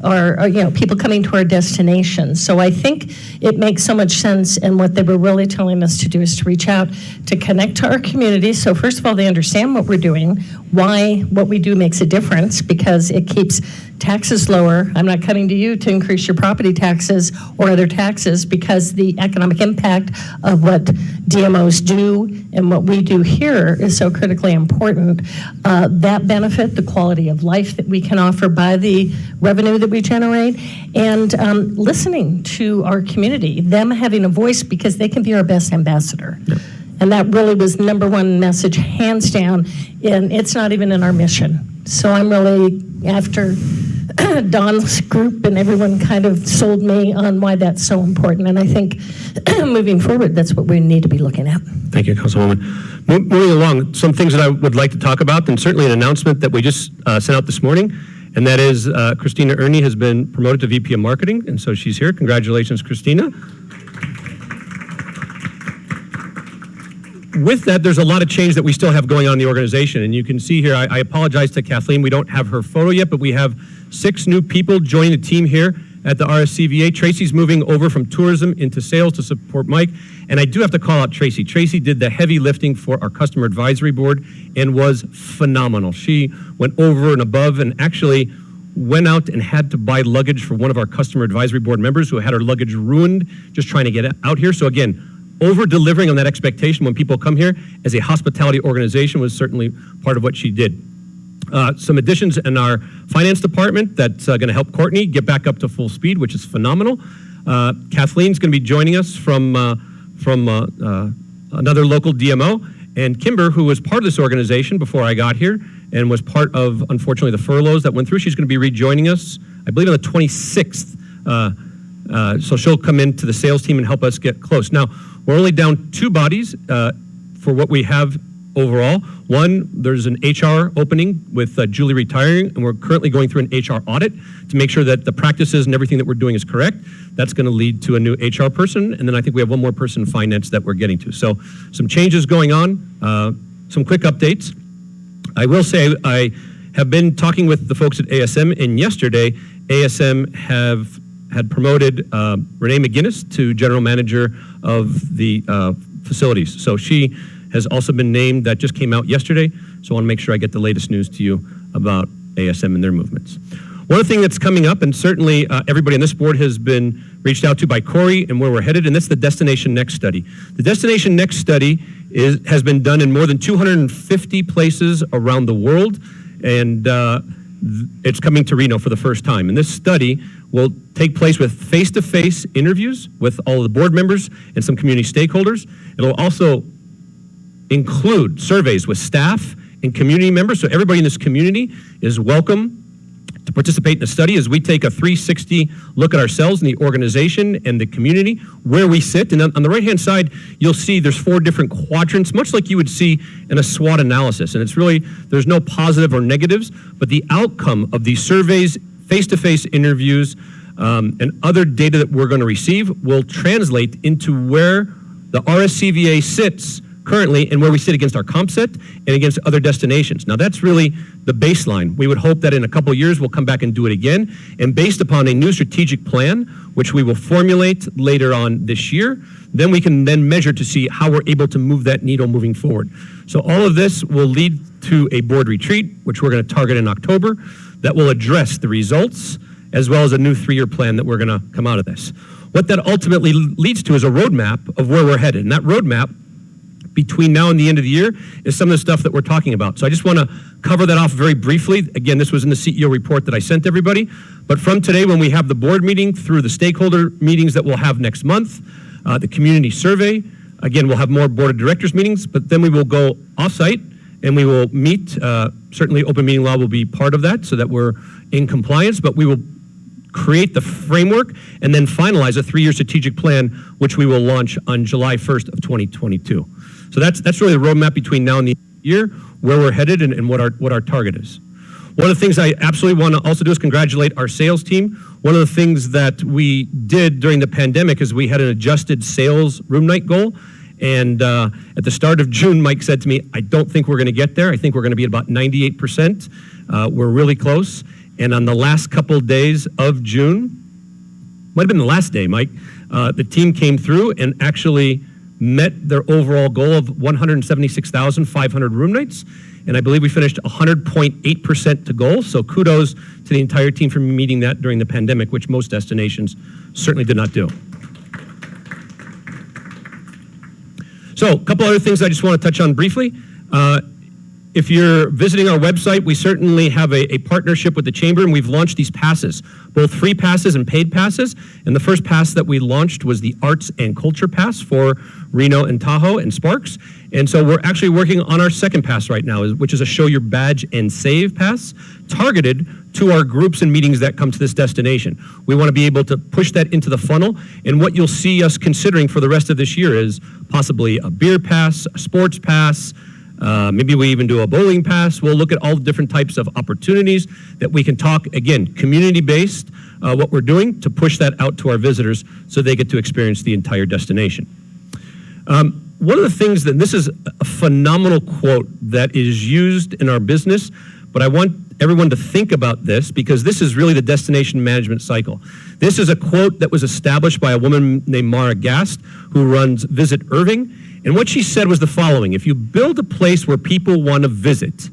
Speaker 7: are people coming to our destinations. So I think it makes so much sense, and what they were really telling us to do is to reach out, to connect to our community. So first of all, they understand what we're doing, why what we do makes a difference, because it keeps taxes lower. I'm not coming to you to increase your property taxes or other taxes, because the economic impact of what DMOs do and what we do here is so critically important. That benefit, the quality of life that we can offer by the revenue that we generate, and listening to our community, them having a voice, because they can be our best ambassador. And that really was number one message, hands down, and it's not even in our mission. So I'm really, after Don's group and everyone kind of sold me on why that's so important, and I think moving forward, that's what we need to be looking at.
Speaker 15: Thank you, Councilwoman. Moving along, some things that I would like to talk about, and certainly an announcement that we just sent out this morning, and that is Christina Ernie has been promoted to VP of Marketing, and so she's here. Congratulations, Christina. With that, there's a lot of change that we still have going on in the organization, and you can see here, I apologize to Kathleen, we don't have her photo yet, but we have 6 new people joining the team here at the RSCVA. Tracy's moving over from tourism into sales to support Mike, and I do have to call out Tracy. Tracy did the heavy lifting for our customer advisory board and was phenomenal. She went over and above and actually went out and had to buy luggage for one of our customer advisory board members who had her luggage ruined just trying to get out here. So again, over-delivering on that expectation when people come here as a hospitality organization was certainly part of what she did. Some additions in our finance department that's going to help Courtney get back up to full speed, which is phenomenal. Kathleen's going to be joining us from another local DMO, and Kimber, who was part of this organization before I got here and was part of, unfortunately, the furloughs that went through, she's going to be rejoining us, I believe, on the 26th. So she'll come into the sales team and help us get close. Now, we're only down 2 bodies for what we have overall. One, there's an HR opening with Julie retiring, and we're currently going through an HR audit to make sure that the practices and everything that we're doing is correct. That's going to lead to a new HR person, and then I think we have one more person in finance that we're getting to. So some changes going on, some quick updates. I will say I have been talking with the folks at ASM, and yesterday ASM had promoted Renee McGinnis to general manager of the facilities. So she has also been named, that just came out yesterday. So I want to make sure I get the latest news to you about ASM and their movements. One other thing that's coming up, and certainly everybody on this board has been reached out to by Corey and where we're headed, and that's the Destination Next study. The Destination Next study has been done in more than 250 places around the world, and it's coming to Reno for the first time. And this study will take place with face-to-face interviews with all of the board members and some community stakeholders. It'll also include surveys with staff and community members, so everybody in this community is welcome to participate in the study as we take a 360 look at ourselves and the organization and the community, where we sit. And on the right-hand side, you'll see there's 4 different quadrants, much like you would see in a SWOT analysis. And it's really, there's no positive or negatives, but the outcome of these surveys, face-to-face interviews, and other data that we're going to receive will translate into where the RSCVA sits currently and where we sit against our comp set and against other destinations. Now that's really the baseline. We would hope that in a couple of years we'll come back and do it again, and based upon a new strategic plan, which we will formulate later on this year, then we can then measure to see how we're able to move that needle moving forward. So all of this will lead to a board retreat, which we're going to target in October, that will address the results as well as a new 3-year plan that we're going to come out of this. What that ultimately leads to is a roadmap of where we're headed, and that roadmap between now and the end of the year is some of the stuff that we're talking about. So I just want to cover that off very briefly. Again, this was in the CEO report that I sent everybody, but from today when we have the board meeting through the stakeholder meetings that we'll have next month, the community survey, again, we'll have more board of directors meetings, but then we will go offsite and we will meet, certainly open meeting law will be part of that so that we're in compliance, but we will create the framework and then finalize a 3-year strategic plan, which we will launch on July 1st of 2022. So that's really the roadmap between now and the year, where we're headed and what our target is. One of the things I absolutely want to also do is congratulate our sales team. One of the things that we did during the pandemic is we had an adjusted sales room night goal. And at the start of June, Mike said to me, I don't think we're going to get there. I think we're going to be at about 98%. We're really close. And on the last couple of days of June, might have been the last day, Mike, the team came through and actually met their overall goal of 176,500 room nights. And I believe we finished 100.8% to goal. So kudos to the entire team for meeting that during the pandemic, which most destinations certainly did not do. So a couple other things I just want to touch on briefly. If you're visiting our website, we certainly have a partnership with the Chamber, and we've launched these passes, both free passes and paid passes. And the first pass that we launched was the Arts and Culture Pass for Reno and Tahoe and Sparks. And so we're actually working on our second pass right now, which is a Show Your Badge and Save pass, targeted to our groups and meetings that come to this destination. We want to be able to push that into the funnel, and what you'll see us considering for the rest of this year is possibly a beer pass, a sports pass, maybe we even do a bowling pass. We'll look at all the different types of opportunities that we can talk, again, community-based, what we're doing to push that out to our visitors so they get to experience the entire destination. One of the things that, this is a phenomenal quote that is used in our business, but I want everyone to think about this because this is really the destination management cycle. This is a quote that was established by a woman named Mara Gast, who runs Visit Irving. And what she said was the following: if you build a place where people want to visit,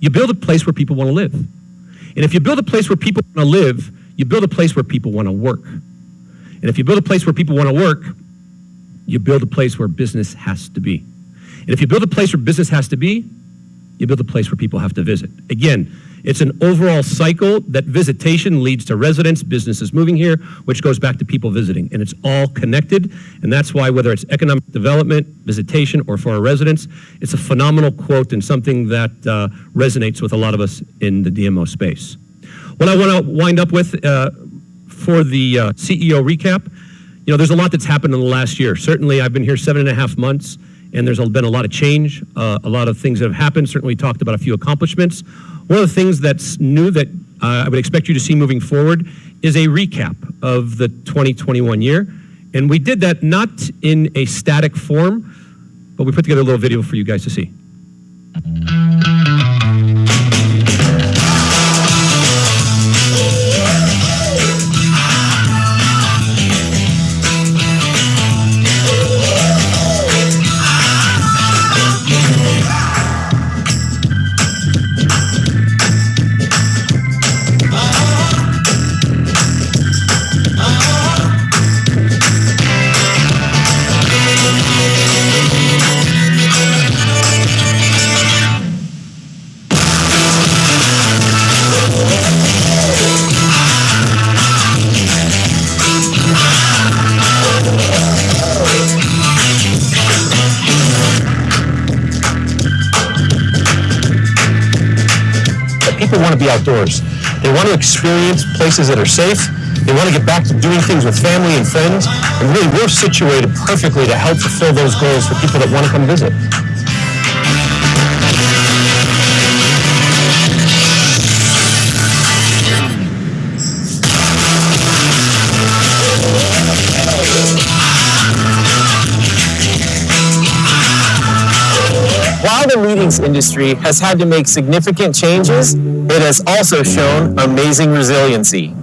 Speaker 15: you build a place where people want to live. And if you build a place where people want to live, you build a place where people want to work. And if you build a place where people want to work, you build a place where business has to be. And if you build a place where business has to be, you build a place where people have to visit. Again, it's an overall cycle that visitation leads to residents, businesses moving here, which goes back to people visiting. And it's all connected. And that's why whether it's economic development, visitation, or for our residents, it's a phenomenal quote and something that resonates with a lot of us in the DMO space. What I want to wind up with for the CEO recap, there's a lot that's happened in the last year. Certainly, I've been here 7.5 months, and there's been a lot of change, a lot of things that have happened. Certainly, we talked about a few accomplishments. One of the things that's new that I would expect you to see moving forward is a recap of the 2021 year. And we did that not in a static form, but we put together a little video for you guys to see.
Speaker 4: People want to be outdoors. They want to experience places that are safe. They want to get back to doing things with family and friends. And really, we're situated perfectly to help fulfill those goals for people that want to come visit. While the meetings industry has had to make significant changes, it has also shown amazing resiliency.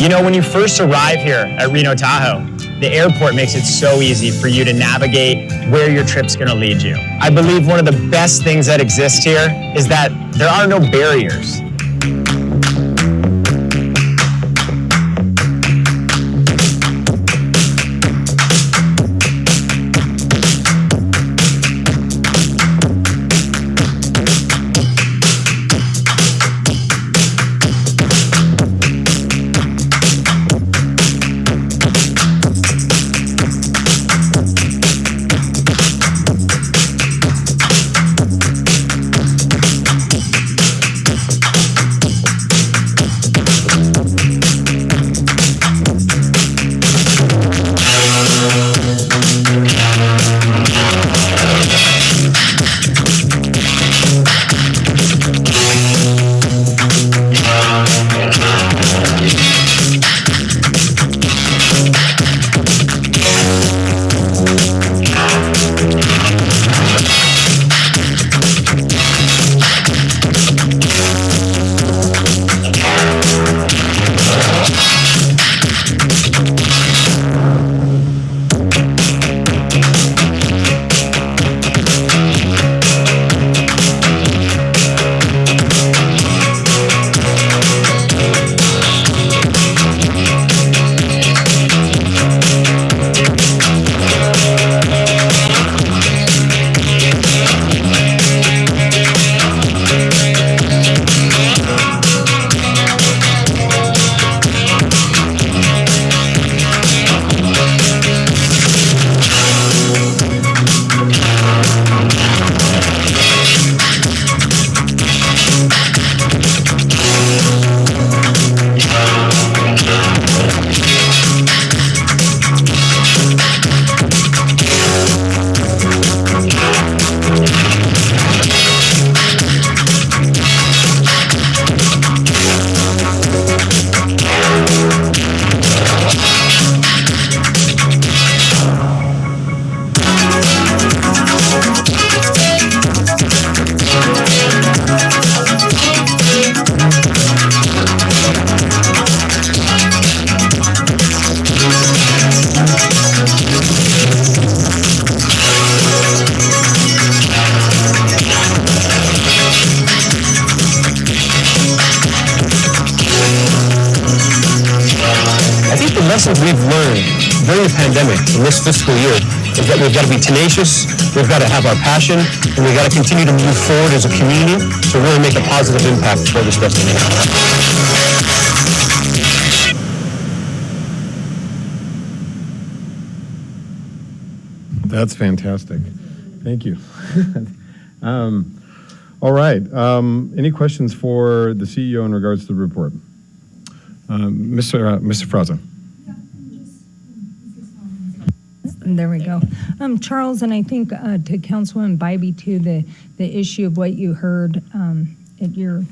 Speaker 16: You know, when you first arrive here at Reno Tahoe, the airport makes it so easy for you to navigate where your trip's going to lead you. I believe one of the best things that exist here is that there are no barriers.
Speaker 15: Lessons we've learned during the pandemic in this fiscal year is that we've got to be tenacious, we've got to have our passion, and we've got to continue to move forward as a community to really make a positive impact for this destination.
Speaker 8: That's fantastic. Thank you. All right. Any questions for the CEO in regards to the report? Mr. Fraza.
Speaker 17: There we go. Charles, and I think to Councilwoman Bybee too, the issue of what you heard at your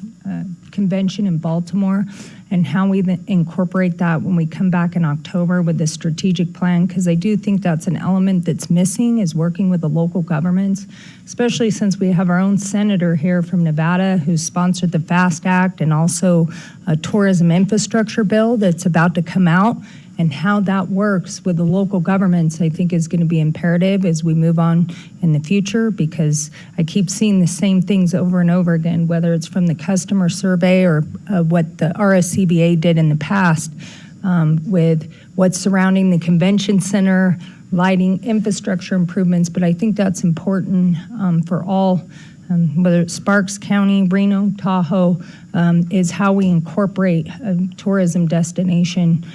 Speaker 17: convention in Baltimore and how we incorporate that when we come back in October with the strategic plan, because I do think that's an element that's missing, is working with the local governments, especially since we have our own senator here from Nevada who sponsored the FAST Act and also a tourism infrastructure bill that's about to come out. And how that works with the local governments, I think, is going to be imperative as we move on in the future, because I keep seeing the same things over and over again, whether it's from the customer survey or what the RSCBA did in the past with what's surrounding the convention center, lighting, infrastructure improvements. But I think that's important for all, whether it's Sparks County, Reno, Tahoe, is how we incorporate a tourism destination,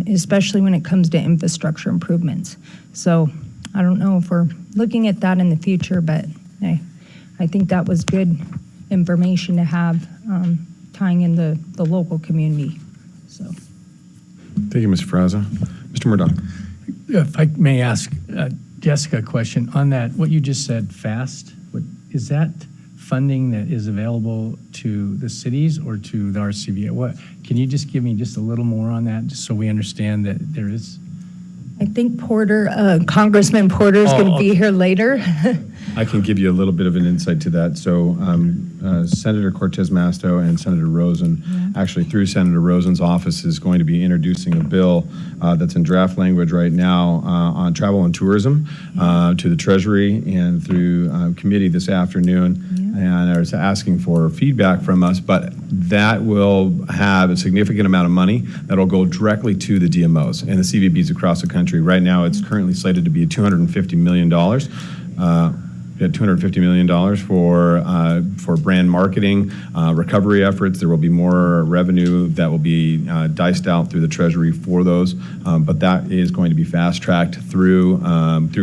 Speaker 17: especially when it comes to infrastructure improvements. So I don't know if we're looking at that in the future, but I think that was good information to have tying in the local community. So.
Speaker 8: Thank you, Mr. Fraza. Mr. Murdoch.
Speaker 12: If I may ask Jessica a question on that, what you just said, FAST, is that funding that is available to the cities or to the RCBA? What, can you just give me just a little more on that, just so we understand that there is?
Speaker 17: I think Porter, Congressman Porter is going to be here later.
Speaker 8: I can give you a little bit of an insight to that. So Senator Cortez Masto and Senator Rosen, actually through Senator Rosen's office, is going to be introducing a bill that's in draft language right now on travel and tourism to the Treasury and through committee this afternoon. And I was asking for feedback from us, but that will have a significant amount of money that'll go directly to the DMOs and the CVBs across the country. Right now, it's currently slated to be $250 million. $250 million for brand marketing, recovery efforts. There will be more revenue that will be diced out through the Treasury for those, but that is going to be fast-tracked through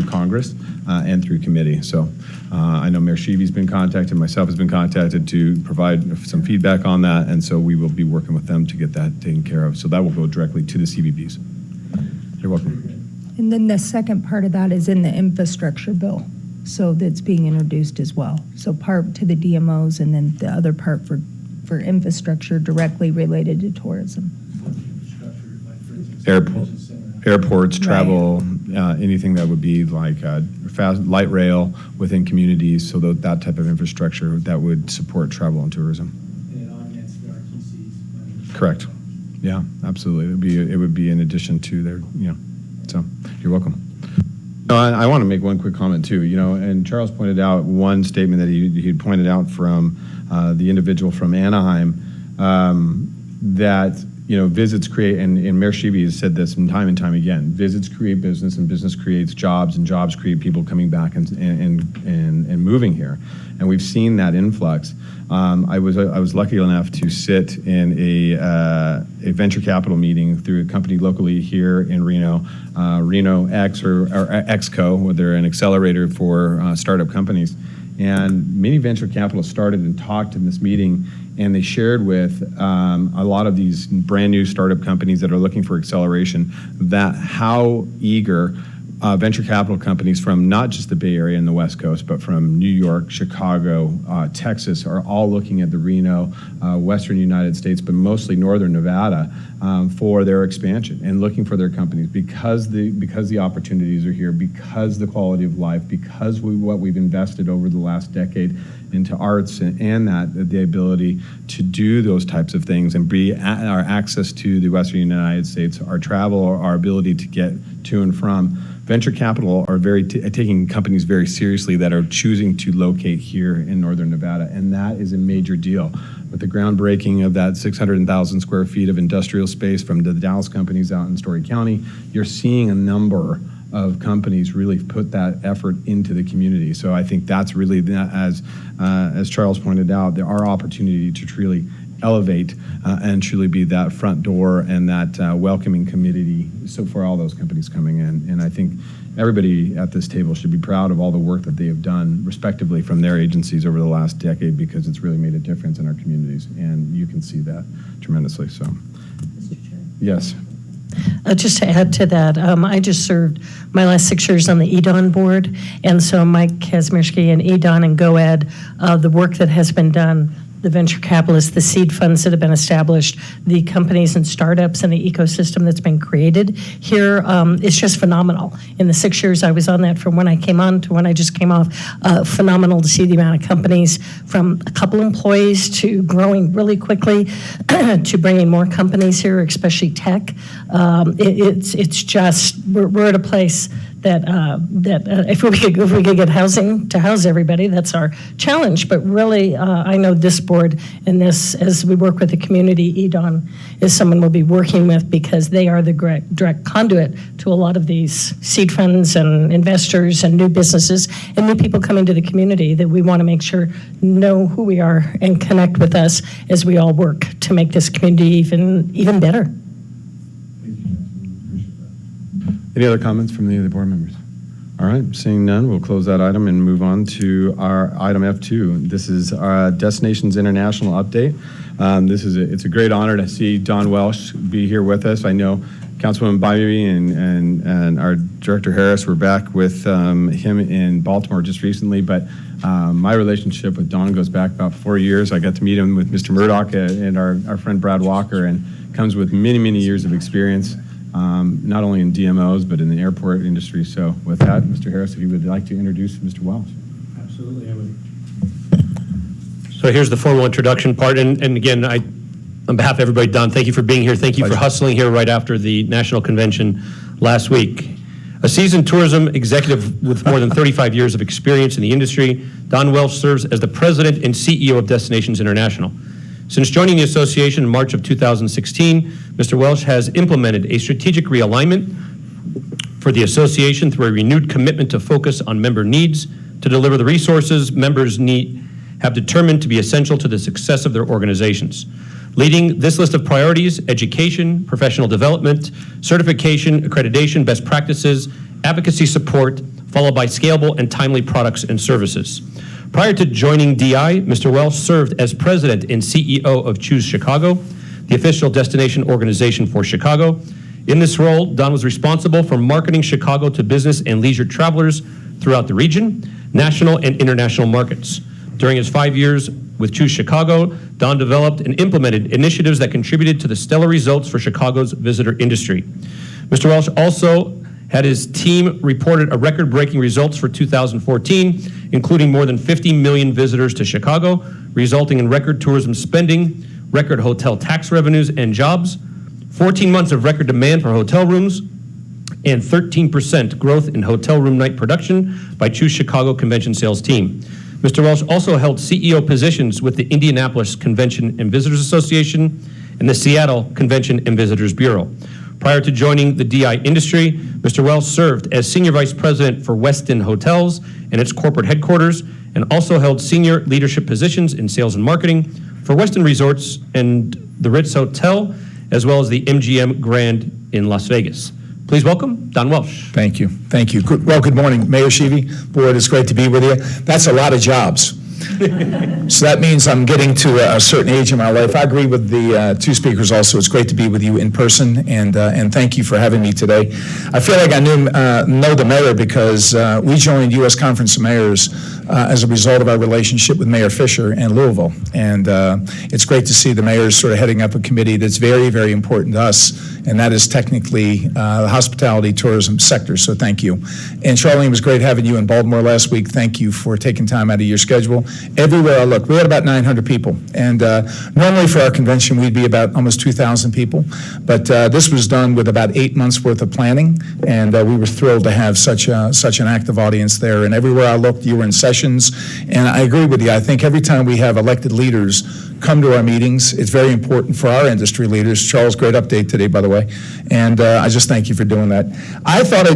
Speaker 8: Congress and through committee. So I know Mayor Sheevy's been contacted, myself has been contacted to provide some feedback on that, and so we will be working with them to get that taken care of. So that will go directly to the CVBs. You're welcome.
Speaker 17: And then the second part of that is in the infrastructure bill. So that's being introduced as well. So part to the DMOs and then the other part for infrastructure directly related to tourism.
Speaker 8: Airports, travel, anything that would be like light rail within communities, so that type of infrastructure that would support travel and tourism. Correct. Yeah, absolutely. It would be in addition to their, so you're welcome. I want to make one quick comment too, and Charles pointed out one statement that he had pointed out from the individual from Anaheim, that, visits create, and Mayor Sheevy has said this time and time again, visits create business and business creates jobs and jobs create people coming back and moving here. And we've seen that influx. I was lucky enough to sit in a venture capital meeting through a company locally here in Reno, Reno X or XCO, where they're an accelerator for startup companies. And many venture capitalists started and talked in this meeting, and they shared with a lot of these brand new startup companies that are looking for acceleration that how eager venture capital companies from not just the Bay Area and the West Coast, but from New York, Chicago, Texas, are all looking at the Reno, Western United States, but mostly Northern Nevada for their expansion and looking for their companies because the opportunities are here, because the quality of life, because what we've invested over the last decade into arts and the ability to do those types of things and our access to the Western United States, our travel, our ability to get to and from. Venture capital are taking companies very seriously that are choosing to locate here in Northern Nevada, and that is a major deal. With the groundbreaking of that 600,000 square feet of industrial space from the Dallas companies out in Story County, you're seeing a number of companies really put that effort into the community. So I think that's really, as Charles pointed out, there are opportunity to truly elevate and truly be that front door and that welcoming community so for all those companies coming in. And I think everybody at this table should be proud of all the work that they have done respectively from their agencies over the last decade, because it's really made a difference in our communities, and you can see that tremendously. So, yes.
Speaker 7: Just to add to that, I just served my last 6 years on the EDON board, and so Mike Kazmierski and EDON and GoEd, the work that has been done, the venture capitalists, the seed funds that have been established, the companies and startups and the ecosystem that's been created here is just phenomenal. In the 6 years I was on that, from when I came on to when I just came off, phenomenal to see the amount of companies from a couple employees to growing really quickly to bringing more companies here, especially tech. It's just, we're at a place that if we could get housing to house everybody, that's our challenge. But really, I know this board and this, as we work with the community, EDON is someone we'll be working with, because they are the direct conduit to a lot of these seed funds and investors and new businesses and new people coming to the community that we want to make sure know who we are and connect with us as we all work to make this community even better.
Speaker 8: Any other comments from any of the board members? All right, seeing none, we'll close that item and move on to our item F2. This is our Destinations International update. It's a great honor to see Don Welsh be here with us. I know Councilwoman Bybee and our Director Harris were back with him in Baltimore just recently, but my relationship with Don goes back about 4 years. I got to meet him with Mr. Murdoch and our friend Brad Walker, and comes with many, many years of experience. Not only in DMOs, but in the airport industry. So with that, Mr. Harris, if you would like to introduce Mr. Welsh.
Speaker 9: Absolutely, I would.
Speaker 15: So here's the formal introduction part, and again, on behalf of everybody, Don, thank you for being here. Thank you for hustling here right after the national convention last week. A seasoned tourism executive with more than 35 years of experience in the industry, Don Welsh serves as the president and CEO of Destinations International. Since joining the association in March of 2016, Mr. Welsh has implemented a strategic realignment for the association through a renewed commitment to focus on member needs to deliver the resources members have determined to be essential to the success of their organizations. Leading this list of priorities: education, professional development, certification, accreditation, best practices, advocacy support, followed by scalable and timely products and services. Prior to joining DI, Mr. Welsh served as president and CEO of Choose Chicago, the official destination organization for Chicago. In this role, Don was responsible for marketing Chicago to business and leisure travelers throughout the region, national and international markets. During his 5 years with Choose Chicago, Don developed and implemented initiatives that contributed to the stellar results for Chicago's visitor industry. Mr. Welsh also had his team reported a record-breaking results for 2014, including more than 50 million visitors to Chicago, resulting in record tourism spending, record hotel tax revenues and jobs, 14 months of record demand for hotel rooms, and 13% growth in hotel room night production by Choose Chicago convention sales team. Mr. Welsh also held CEO positions with the Indianapolis Convention and Visitors Association and the Seattle Convention and Visitors Bureau. Prior to joining the DI industry, Mr. Welsh served as Senior Vice President for Westin Hotels and its corporate headquarters, and also held senior leadership positions in sales and marketing for Westin Resorts and the Ritz Hotel, as well as the MGM Grand in Las Vegas. Please welcome Don Welsh.
Speaker 18: Thank you. Thank you. Well, good morning, Mayor Sheevy. Board, it's great to be with you. That's a lot of jobs. So that means I'm getting to a certain age in my life. I agree with the two speakers also. It's great to be with you in person, and thank you for having me today. I feel like I know the mayor because we joined U.S. Conference of Mayors as a result of our relationship with Mayor Fisher in Louisville. And it's great to see the mayors sort of heading up a committee that's very, very important to us, and that is technically the hospitality tourism sector, so thank you. And Charlene, it was great having you in Baltimore last week. Thank you for taking time out of your schedule. Everywhere I look, we had about 900 people, and normally for our convention we'd be about almost 2,000 people, but this was done with about 8 months worth of planning, and we were thrilled to have such an active audience there. And everywhere I looked, you were in sessions, and I agree with you. I think every time we have elected leaders come to our meetings, it's very important for our industry leaders. Charles, great update today, by the way, and I just thank you for doing that. I thought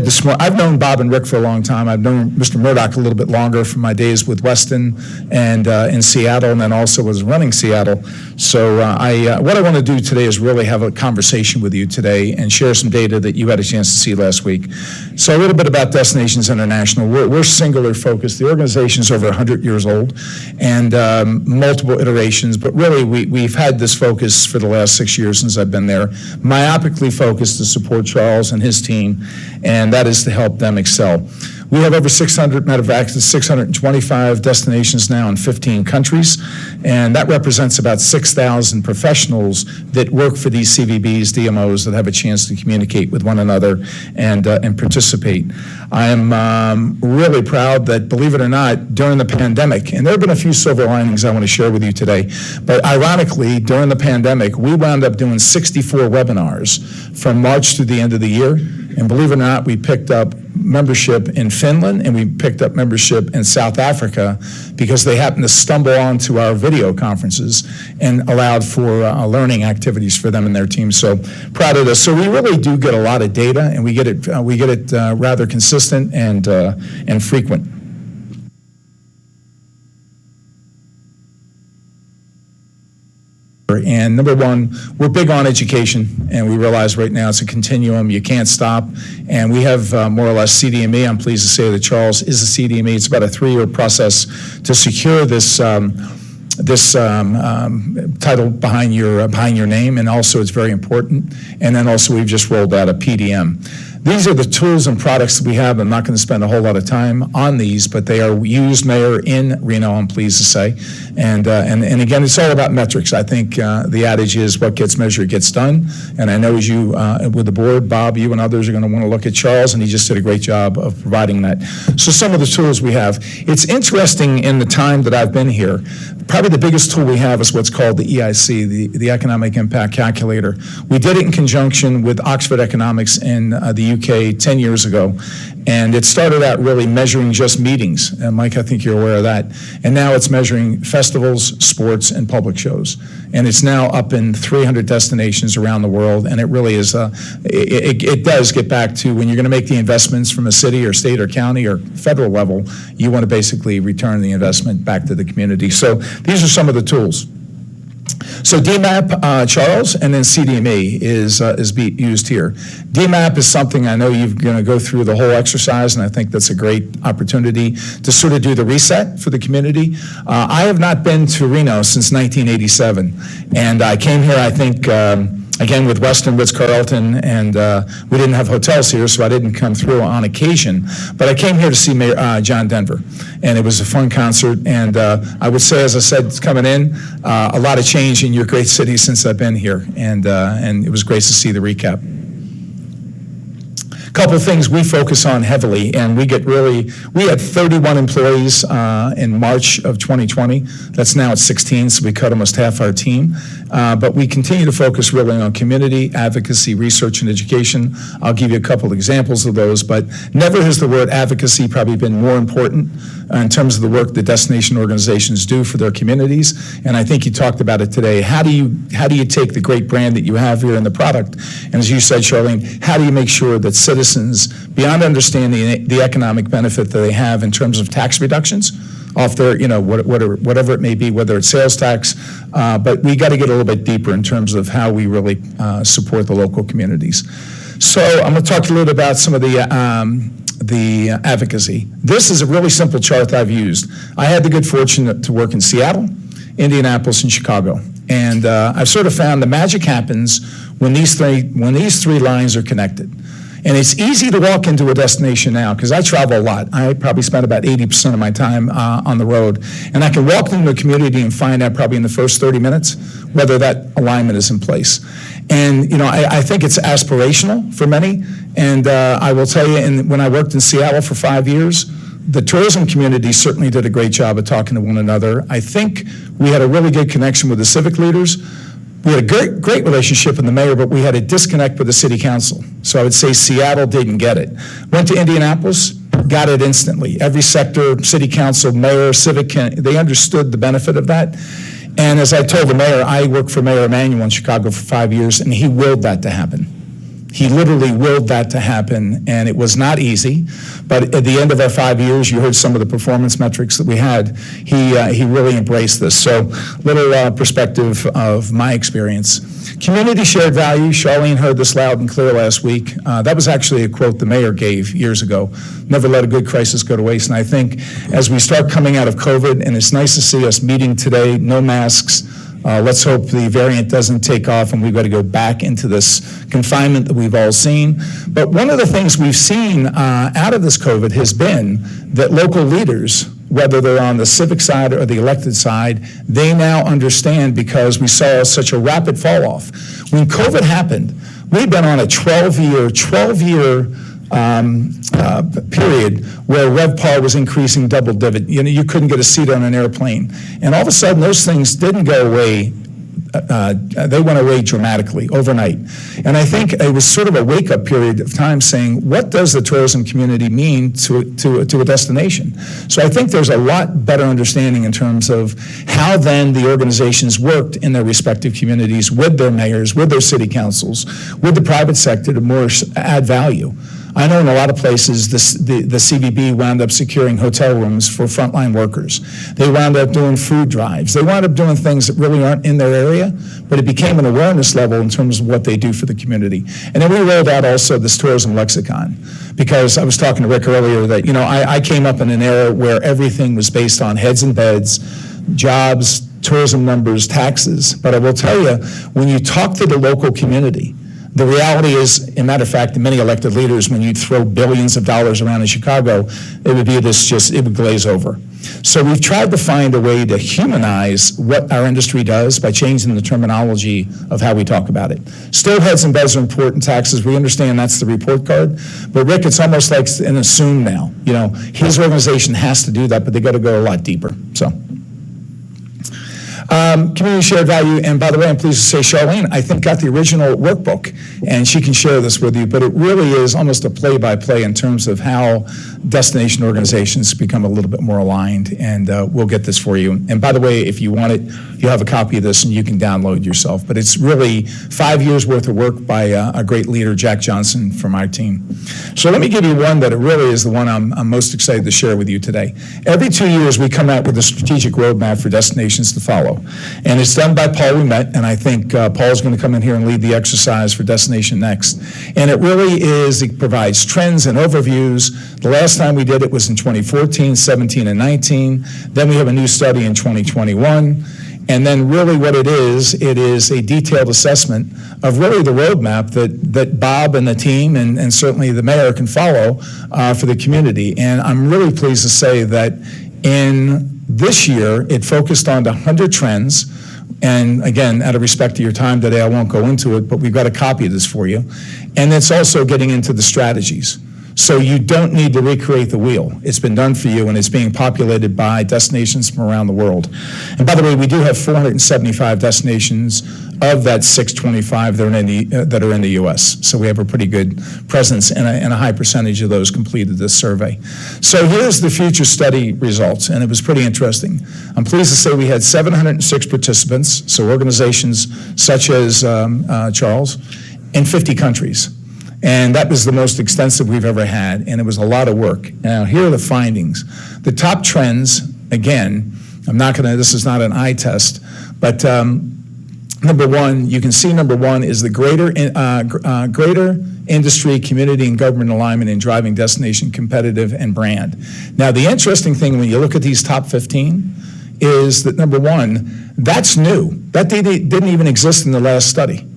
Speaker 18: I've known Bob and Rick for a long time. I've known Mr. Murdoch a little bit longer from my days with Westin and in Seattle, and then also was running Seattle. So what I want to do today is really have a conversation with you today and share some data that you had a chance to see last week. So a little bit about Destinations International. We're singular focused. The organization's over 100 years old and multiple iterations, but really we've had this focus for the last 6 years since I've been there, myopically focused to support Charles and his team, and that is to help them excel. We have over 600, matter of fact, 625 destinations now in 15 countries, and that represents about 6,000 professionals that work for these CVBs, DMOs, that have a chance to communicate with one another and participate. I am really proud that, believe it or not, during the pandemic, and there have been a few silver linings I want to share with you today, but ironically, during the pandemic, we wound up doing 64 webinars from March to the end of the year, and believe it or not, we picked up membership in Finland and we picked up membership in South Africa because they happened to stumble onto our video conferences and allowed for learning activities for them and their team. So proud of this. So we really do get a lot of data, and we get it rather consistent and frequent. And number one, we're big on education, and we realize right now it's a continuum. You can't stop. And we have more or less CDME. I'm pleased to say that Charles is a CDME. It's about a 3-year process to secure this title behind your name, and also it's very important. And then also we've just rolled out a PDM. These are the tools and products that we have. I'm not going to spend a whole lot of time on these, but they are used, Mayor, in Reno, I'm pleased to say. And again, it's all about metrics. I think the adage is what gets measured gets done. And I know as you, with the board, Bob, you and others are going to want to look at Charles, and he just did a great job of providing that. So some of the tools we have. It's interesting in the time that I've been here, probably the biggest tool we have is what's called the EIC, the Economic Impact Calculator. We did it in conjunction with Oxford Economics in the UK 10 years ago. And it started out really measuring just meetings. And Mike, I think you're aware of that. And now it's measuring festivals, sports, and public shows. And it's now up in 300 destinations around the world. And it really is, it does get back to when you're going to make the investments from a city or state or county or federal level, you want to basically return the investment back to the community. So these are some of the tools. So DMAP, Charles, and then CDME is used here. DMAP is something I know you're going to go through the whole exercise, and I think that's a great opportunity to sort of do the reset for the community. I have not been to Reno since 1987, and I came here, I think, again, with Westin, Ritz-Carlton, and we didn't have hotels here, so I didn't come through on occasion. But I came here to see Mayor John Denver, and it was a fun concert. And I would say, as I said, coming in, a lot of change in your great city since I've been here, and it was great to see the recap. Couple of things we focus on heavily, and we had 31 employees in March of 2020. That's now at 16, so we cut almost half our team. But we continue to focus really on community, advocacy, research, and education. I'll give you a couple examples of those, but never has the word advocacy probably been more important in terms of the work that destination organizations do for their communities. And I think you talked about it today. How do you take the great brand that you have here in the product? And as you said, Charlene, how do you make sure that citizens, beyond understanding the economic benefit that they have in terms of tax reductions off their, whatever it may be, whether it's sales tax, but we got to get a little bit deeper in terms of how we really support the local communities. So I'm going to talk a little bit about some of the advocacy. This is a really simple chart that I've used. I had the good fortune to work in Seattle, Indianapolis, and Chicago. And I've sort of found the magic happens when these three lines are connected. And it's easy to walk into a destination now because I travel a lot. I probably spend about 80% of my time on the road. And I can walk into a community and find out probably in the first 30 minutes whether that alignment is in place. And, I think it's aspirational for many. And I will tell you, when I worked in Seattle for 5 years, the tourism community certainly did a great job of talking to one another. I think we had a really good connection with the civic leaders. We had a great relationship with the mayor, but we had a disconnect with the city council. So I would say Seattle didn't get it. Went to Indianapolis, got it instantly. Every sector, city council, mayor, civic, they understood the benefit of that. And as I told the mayor, I worked for Mayor Emanuel in Chicago for 5 years, and he willed that to happen. He literally willed that to happen, and it was not easy. But at the end of our 5 years, you heard some of the performance metrics that we had. He really embraced this. So little perspective of my experience. Community shared value. Charlene heard this loud and clear last week. That was actually a quote the mayor gave years ago. Never let a good crisis go to waste. And I think as we start coming out of COVID, and it's nice to see us meeting today, no masks, let's hope the variant doesn't take off and we've got to go back into this confinement that we've all seen. But one of the things we've seen out of this COVID has been that local leaders, whether they're on the civic side or the elected side, they now understand because we saw such a rapid fall off. When COVID happened, we've been on a 12-year period where RevPAR was increasing double-digit. You couldn't get a seat on an airplane. And all of a sudden, those things didn't go away. They went away dramatically overnight. And I think it was sort of a wake-up period of time saying, what does the tourism community mean to a destination? So I think there's a lot better understanding in terms of how then the organizations worked in their respective communities with their mayors, with their city councils, with the private sector to more add value. I know in a lot of places, the CVB wound up securing hotel rooms for frontline workers. They wound up doing food drives. They wound up doing things that really aren't in their area, but it became an awareness level in terms of what they do for the community. And then we rolled out also this tourism lexicon, because I was talking to Rick earlier that, I came up in an era where everything was based on heads and beds, jobs, tourism numbers, taxes. But I will tell you, when you talk to the local community, The reality is, in matter of fact, many elected leaders, when you throw billions of dollars around in Chicago, it would be it would glaze over. So we've tried to find a way to humanize what our industry does by changing the terminology of how we talk about it. Still, heads and bells are important taxes. We understand that's the report card. But Rick, it's almost like an assume now. You know, his organization has to do that, but they got to go a lot deeper. So. Community shared value, and by the way, I'm pleased to say Charlene, I think, got the original workbook, and she can share this with you, but it really is almost a play-by-play in terms of how destination organizations become a little bit more aligned, and we'll get this for you. And by the way, if you want it, you have a copy of this, and you can download yourself, but it's really 5 years' worth of work by a great leader, Jack Johnson, from our team. So let me give you one that really is the one I'm most excited to share with you today. Every 2 years, we come out with a strategic roadmap for destinations to follow. And it's done by Paul Ouimet, and I think Paul's going to come in here and lead the exercise for Destination Next. And it really is, it provides trends and overviews. The last time we did it was in 2014, 17, and 19. Then we have a new study in 2021. And then really what it is a detailed assessment of really the roadmap that Bob and the team and certainly the mayor can follow for the community. And I'm really pleased to say that in this year, it focused on the 100 trends, and again, out of respect to your time today, I won't go into it, but we've got a copy of this for you. And it's also getting into the strategies. So you don't need to recreate the wheel. It's been done for you, and it's being populated by destinations from around the world. And by the way, we do have 475 destinations of that 625 that are in the U.S. So we have a pretty good presence, and a high percentage of those completed this survey. So here's the future study results, and it was pretty interesting. I'm pleased to say we had 706 participants, so organizations such as Charles, in 50 countries. And that was the most extensive we've ever had, and it was a lot of work. Now, here are the findings. The top trends, again, this is not an eye test, but number one, you can see number one is the greater industry, community, and government alignment in driving destination competitive and brand. Now, the interesting thing when you look at these top 15 is that number one, that's new. That didn't even exist in the last study.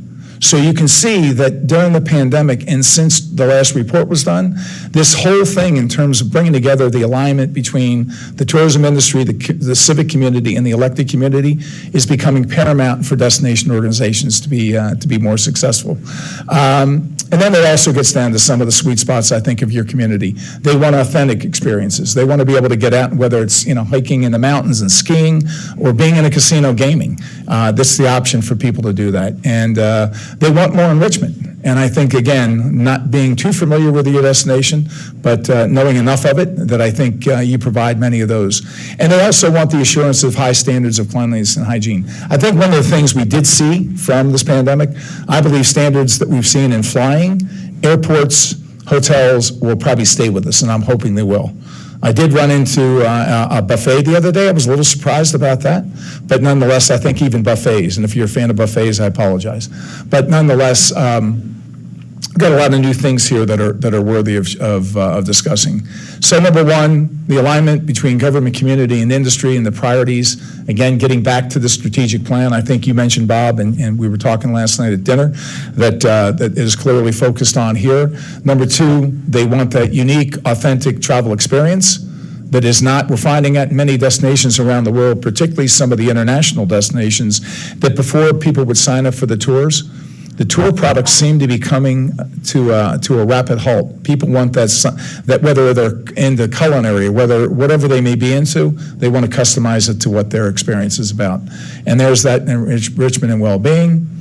Speaker 18: So you can see that during the pandemic and since the last report was done, this whole thing in terms of bringing together the alignment between the tourism industry, the civic community, and the elected community is becoming paramount for destination organizations to be more successful. And then it also gets down to some of the sweet spots, I think, of your community. They want authentic experiences. They want to be able to get out, whether it's hiking in the mountains and skiing or being in a casino gaming. This is the option for people to do that. And they want more enrichment. And I think, again, not being too familiar with your destination, but knowing enough of it that I think you provide many of those. And they also want the assurance of high standards of cleanliness and hygiene. I think one of the things we did see from this pandemic, I believe standards that we've seen in flying, airports, hotels will probably stay with us, and I'm hoping they will. I did run into a buffet the other day. I was a little surprised about that. But nonetheless, I think even buffets, and if you're a fan of buffets, I apologize. But nonetheless, got a lot of new things here that are worthy of discussing. So number one, the alignment between government, community, and industry and the priorities. Again, getting back to the strategic plan. I think you mentioned, Bob, and we were talking last night at dinner, that is clearly focused on here. Number two, they want that unique, authentic travel experience that is not, we're finding at many destinations around the world, particularly some of the international destinations, that before people would sign up for the tours, the tour products seem to be coming to a rapid halt. People want that whether they're into culinary, whatever they may be into, they want to customize it to what their experience is about. And there's that enrichment and well-being.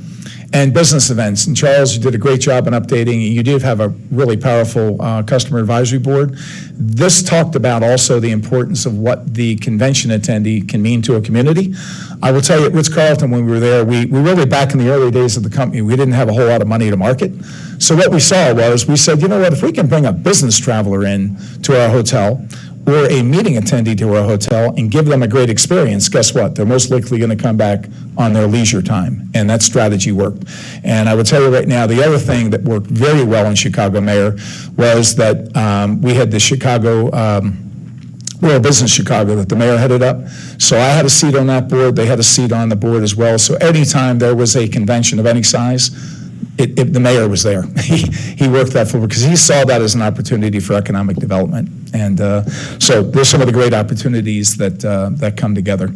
Speaker 18: And business events. And Charles, you did a great job in updating. You did have a really powerful customer advisory board. This talked about also the importance of what the convention attendee can mean to a community. I will tell you, at Ritz-Carlton, when we were there, we really, back in the early days of the company, we didn't have a whole lot of money to market. So what we saw was, we said, you know what, if we can bring a business traveler in to our hotel, or a meeting attendee to our hotel and give them a great experience, guess what? They're most likely going to come back on their leisure time, and that strategy worked. And I will tell you right now, the other thing that worked very well in Chicago, Mayor, was that we had the Chicago World Business Chicago that the mayor headed up. So I had a seat on that board. They had a seat on the board as well. So anytime there was a convention of any size, the mayor was there. He worked that forward because he saw that as an opportunity for economic development. And so there's some of the great opportunities that come together.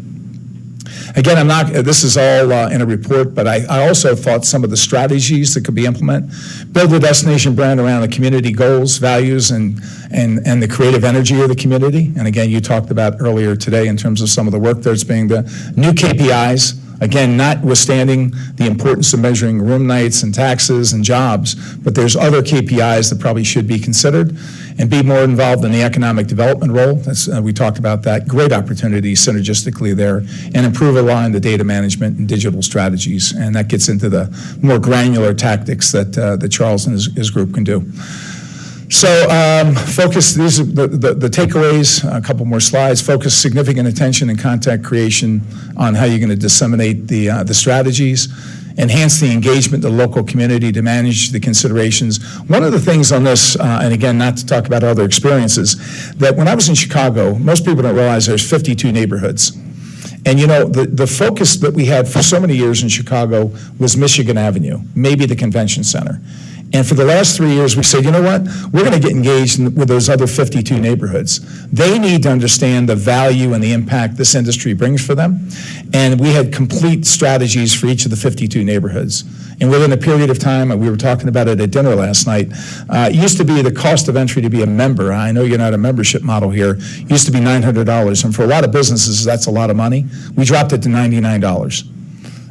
Speaker 18: Again, this is all in a report, but I also thought some of the strategies that could be implemented. Build a destination brand around the community goals, values, and the creative energy of the community. And again, you talked about earlier today in terms of some of the work that's being done. New KPIs, again, notwithstanding the importance of measuring room nights and taxes and jobs, but there's other KPIs that probably should be considered, and be more involved in the economic development role. We talked about that. Great opportunities synergistically there, and improve align the data management and digital strategies. And that gets into the more granular tactics that Charles and his group can do. So focus, these are the takeaways, a couple more slides. Focus significant attention and content creation on how you're going to disseminate the strategies. Enhance the engagement of the local community to manage the considerations. One of the things on this, and again, not to talk about other experiences, that when I was in Chicago, most people don't realize there's 52 neighborhoods. And you know, the focus that we had for so many years in Chicago was Michigan Avenue, maybe the convention center. And for the last 3 years, we said, you know what? We're going to get engaged with those other 52 neighborhoods. They need to understand the value and the impact this industry brings for them. And we had complete strategies for each of the 52 neighborhoods. And within a period of time, and we were talking about it at dinner last night, it used to be the cost of entry to be a member. I know you're not a membership model here. It used to be $900. And for a lot of businesses, that's a lot of money. We dropped it to $99.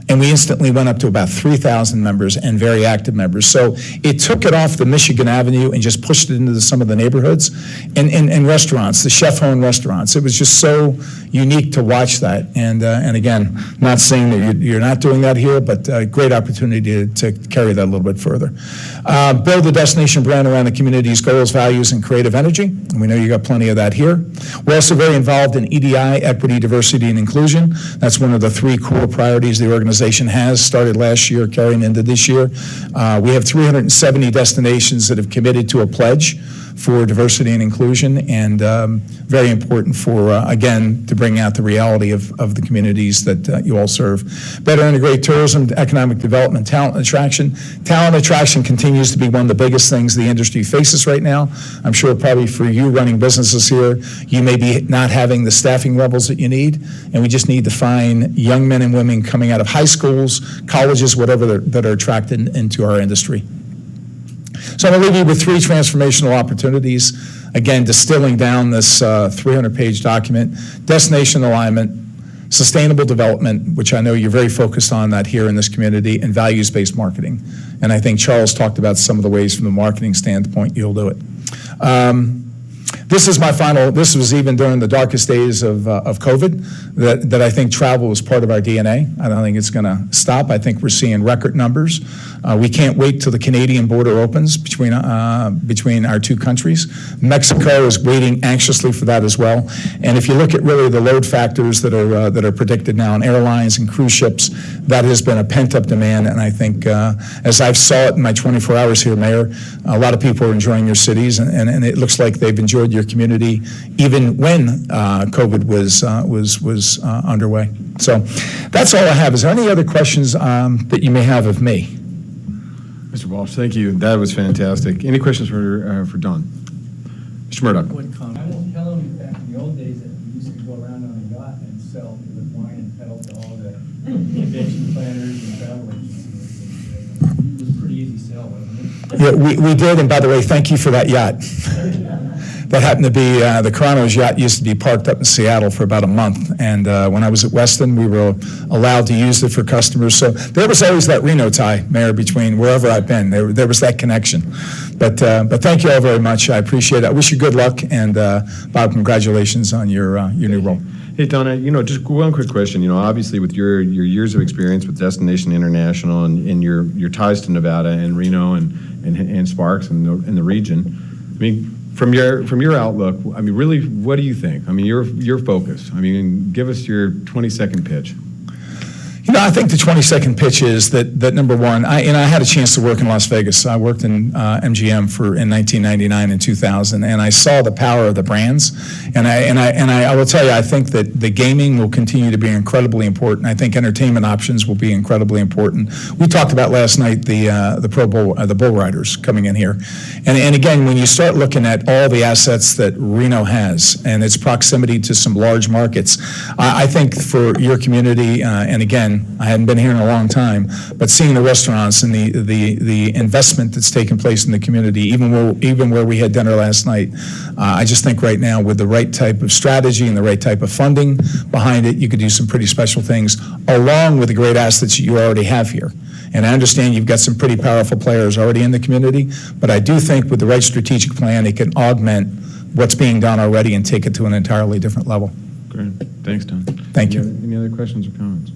Speaker 18: And we instantly went up to about 3,000 members and very active members. So it took it off the Michigan Avenue and just pushed it into some of the neighborhoods and restaurants, the chef-owned restaurants. It was just so unique to watch that. And again, not saying that you're not doing that here, but a great opportunity to carry that a little bit further. Build a destination brand around the community's goals, values, and creative energy. And we know you got plenty of that here. We're also very involved in EDI, equity, diversity, and inclusion. That's one of the 3 core priorities the organization has started last year, carrying into this year. We have 370 destinations that have committed to a pledge for diversity and inclusion, and very important for, again, to bring out the reality of the communities that you all serve. Better integrate tourism, economic development, talent attraction. Talent attraction continues to be one of the biggest things the industry faces right now. I'm sure probably for you running businesses here, you may be not having the staffing levels that you need, and we just need to find young men and women coming out of high schools, colleges, whatever, that are attracted into our industry. So I'm going to leave you with 3 transformational opportunities. Again, distilling down this 300-page document. Destination alignment, sustainable development, which I know you're very focused on that here in this community, and values-based marketing. And I think Charles talked about some of the ways from the marketing standpoint you'll do it. This is my final, this was even during the darkest days of COVID, that I think travel was part of our DNA. I don't think it's going to stop. I think we're seeing record numbers. We can't wait till the Canadian border opens between our 2 countries. Mexico is waiting anxiously for that as well. And if you look at really the load factors that are predicted now in airlines and cruise ships, that has been a pent-up demand. And I think, as I've saw it in my 24 hours here, Mayor, a lot of people are enjoying your cities, and it looks like they've enjoyed your community even when COVID was underway. So that's all I have. Is there any other questions that you may have of me?
Speaker 8: Mr. Walsh, thank you. That was fantastic. Any questions for Don? Mr. Murdoch.
Speaker 12: One comment. I will tell him back in the old days that we used to go around on a yacht and sell with wine and pedal to all the convention planners and travel agencies. It was a pretty easy sell, wasn't it?
Speaker 18: Yeah, we did, and by the way, thank you for that yacht. That happened to be, the Cronos yacht used to be parked up in Seattle for about a month, and when I was at Weston, we were allowed to use it for customers. So there was always that Reno tie, Mayor, between wherever I've been. There was that connection. But thank you all very much. I appreciate it. I wish you good luck, and Bob, congratulations on your new role.
Speaker 8: Hey, Donna, just one quick question. Obviously with your years of experience with Destination International and your ties to Nevada and Reno and Sparks and the region, I mean, from your outlook, I mean, really, what do you think? I mean, your focus. I mean, give us your 20-second pitch.
Speaker 18: I think the 20-second pitch is that number one, I had a chance to work in Las Vegas. I worked in MGM in 1999 and 2000, and I saw the power of the brands. And I will tell you, I think that the gaming will continue to be incredibly important. I think entertainment options will be incredibly important. We talked about last night the Pro Bowl, the Bull Riders coming in here, and again, when you start looking at all the assets that Reno has and its proximity to some large markets, I think for your community, and again, I hadn't been here in a long time, but seeing the restaurants and the investment that's taken place in the community, even where we had dinner last night, I just think right now with the right type of strategy and the right type of funding behind it, you could do some pretty special things along with the great assets you already have here. And I understand you've got some pretty powerful players already in the community, but I do think with the right strategic plan, it can augment what's being done already and take it to an entirely different level.
Speaker 8: Great. Thanks, Don.
Speaker 18: Thank you.
Speaker 8: Any other questions or comments?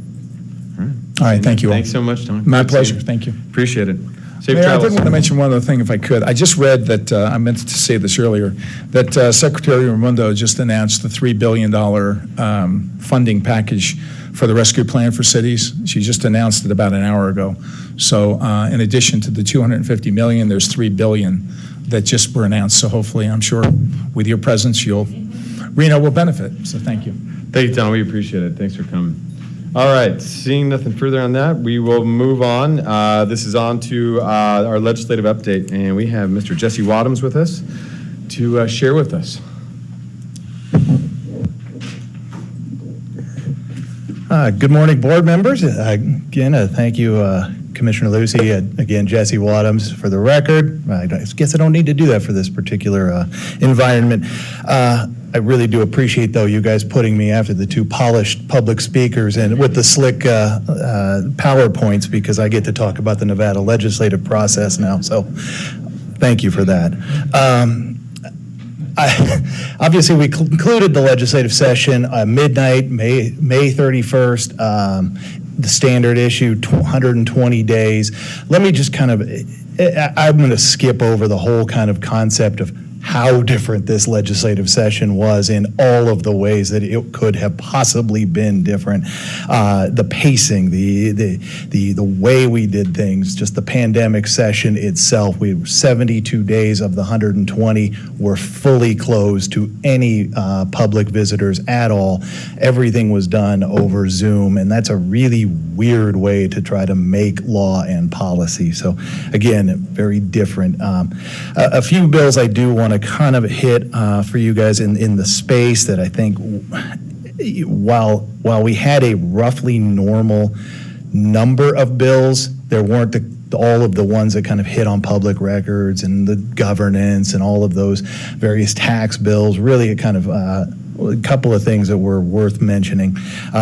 Speaker 18: All right, thank you all.
Speaker 8: Thanks so much, Don.
Speaker 18: My
Speaker 8: Good seeing
Speaker 18: pleasure,
Speaker 8: you.
Speaker 18: thank you.
Speaker 8: Appreciate it. Safe
Speaker 18: Mayor, I
Speaker 8: travels.
Speaker 18: did want to mention one other thing, if I could. I just read that, I meant to say this earlier, that Secretary Raimondo just announced the $3 billion funding package for the rescue plan for cities. She just announced it about an hour ago. So in addition to the $250 million, there's $3 billion that just were announced. So hopefully, I'm sure with your presence, Reno will benefit. So thank you.
Speaker 8: Thank you, Don. We appreciate it. Thanks for coming. All right, seeing nothing further on that, we will move on. This is on to our legislative update, and we have Mr. Jesse Wadhams with us to share with us.
Speaker 19: Good morning, board members. Again, thank you, Commissioner Lucy. Again, Jesse Wadhams for the record. I guess I don't need to do that for this particular environment. I really do appreciate, though, you guys putting me after the two polished public speakers and with the slick PowerPoints, because I get to talk about the Nevada legislative process now. So thank you for that. Obviously, we concluded the legislative session midnight, May 31st. The standard issue, 120 days. Let me just I'm going to skip over the whole kind of concept of how different this legislative session was in all of the ways that it could have possibly been different. The pacing, the way we did things, just the pandemic session itself. 72 days of the 120 were fully closed to any public visitors at all. Everything was done over Zoom, and that's a really weird way to try to make law and policy. So again, very different. A few bills I do want to kind of hit for you guys in the space that I think while we had a roughly normal number of bills, there weren't all of the ones that kind of hit on public records and the governance and all of those various tax bills. Really a kind of a couple of things that were worth mentioning.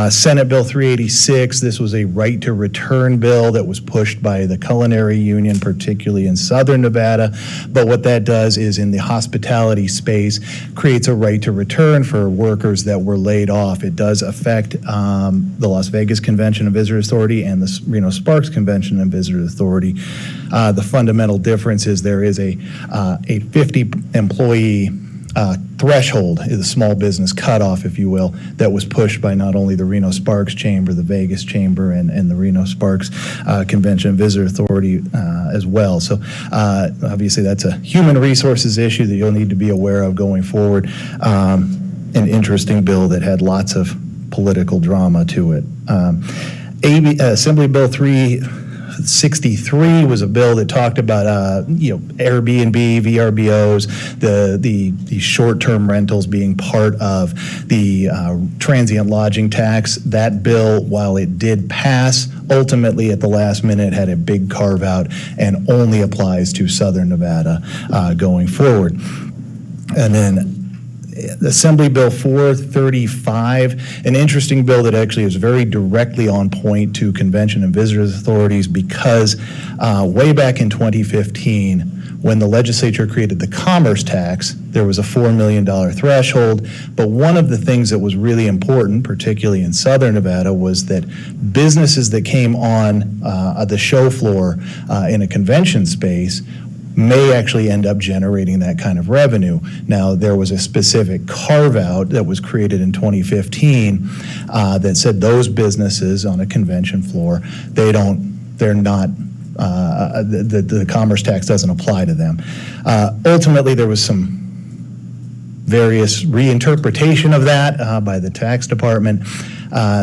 Speaker 19: Senate Bill 386, this was a right to return bill that was pushed by the Culinary Union, particularly in Southern Nevada. But what that does is in the hospitality space, creates a right to return for workers that were laid off. It does affect the Las Vegas Convention and Visitor Authority and the Reno Sparks Convention and Visitor Authority. The fundamental difference is there is a 50 employee threshold, is a small business cutoff, if you will, that was pushed by not only the Reno Sparks Chamber, the Vegas Chamber, and the Reno Sparks Convention and Visitor Authority as well. So obviously that's a human resources issue that you'll need to be aware of going forward. An interesting bill that had lots of political drama to it. Assembly Bill 363 was a bill that talked about Airbnb, VRBOs, the short-term rentals being part of the transient lodging tax. That bill, while it did pass, ultimately at the last minute had a big carve out and only applies to Southern Nevada going forward. And then Assembly Bill 435, an interesting bill that actually is very directly on point to convention and visitors authorities, because way back in 2015, when the legislature created the commerce tax, there was a $4 million threshold. But one of the things that was really important, particularly in Southern Nevada, was that businesses that came on the show floor in a convention space may actually end up generating that kind of revenue. Now, there was a specific carve-out that was created in 2015 that said those businesses on a convention floor, they're not, the commerce tax doesn't apply to them. Ultimately, there was some various reinterpretation of that by the tax department.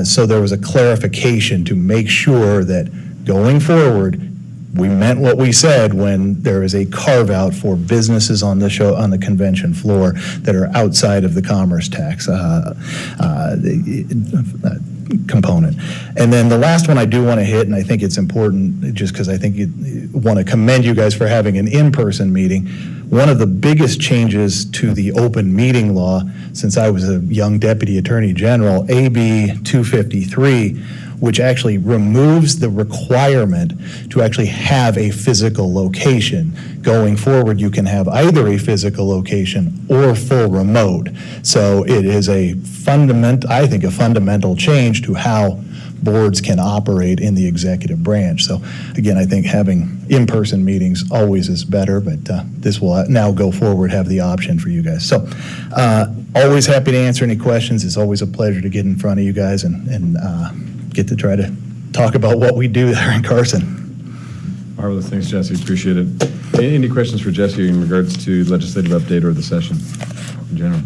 Speaker 19: So there was a clarification to make sure that going forward, we meant what we said when there is a carve-out for businesses on the convention floor that are outside of the commerce tax component. And then the last one I do want to hit, and I think it's important just because I think you want to commend you guys for having an in-person meeting. One of the biggest changes to the open meeting law since I was a young deputy attorney general, AB 253, which actually removes the requirement to actually have a physical location. Going forward, you can have either a physical location or full remote. So it is I think a fundamental change to how boards can operate in the executive branch. So again, I think having in-person meetings always is better, but this will now go forward have the option for you guys. So always happy to answer any questions. It's always a pleasure to get in front of you guys and get to try to talk about what we do there in Carson.
Speaker 8: Marvelous. Thanks, Jesse. Appreciate it. Any questions for Jesse in regards to legislative update or the session in general?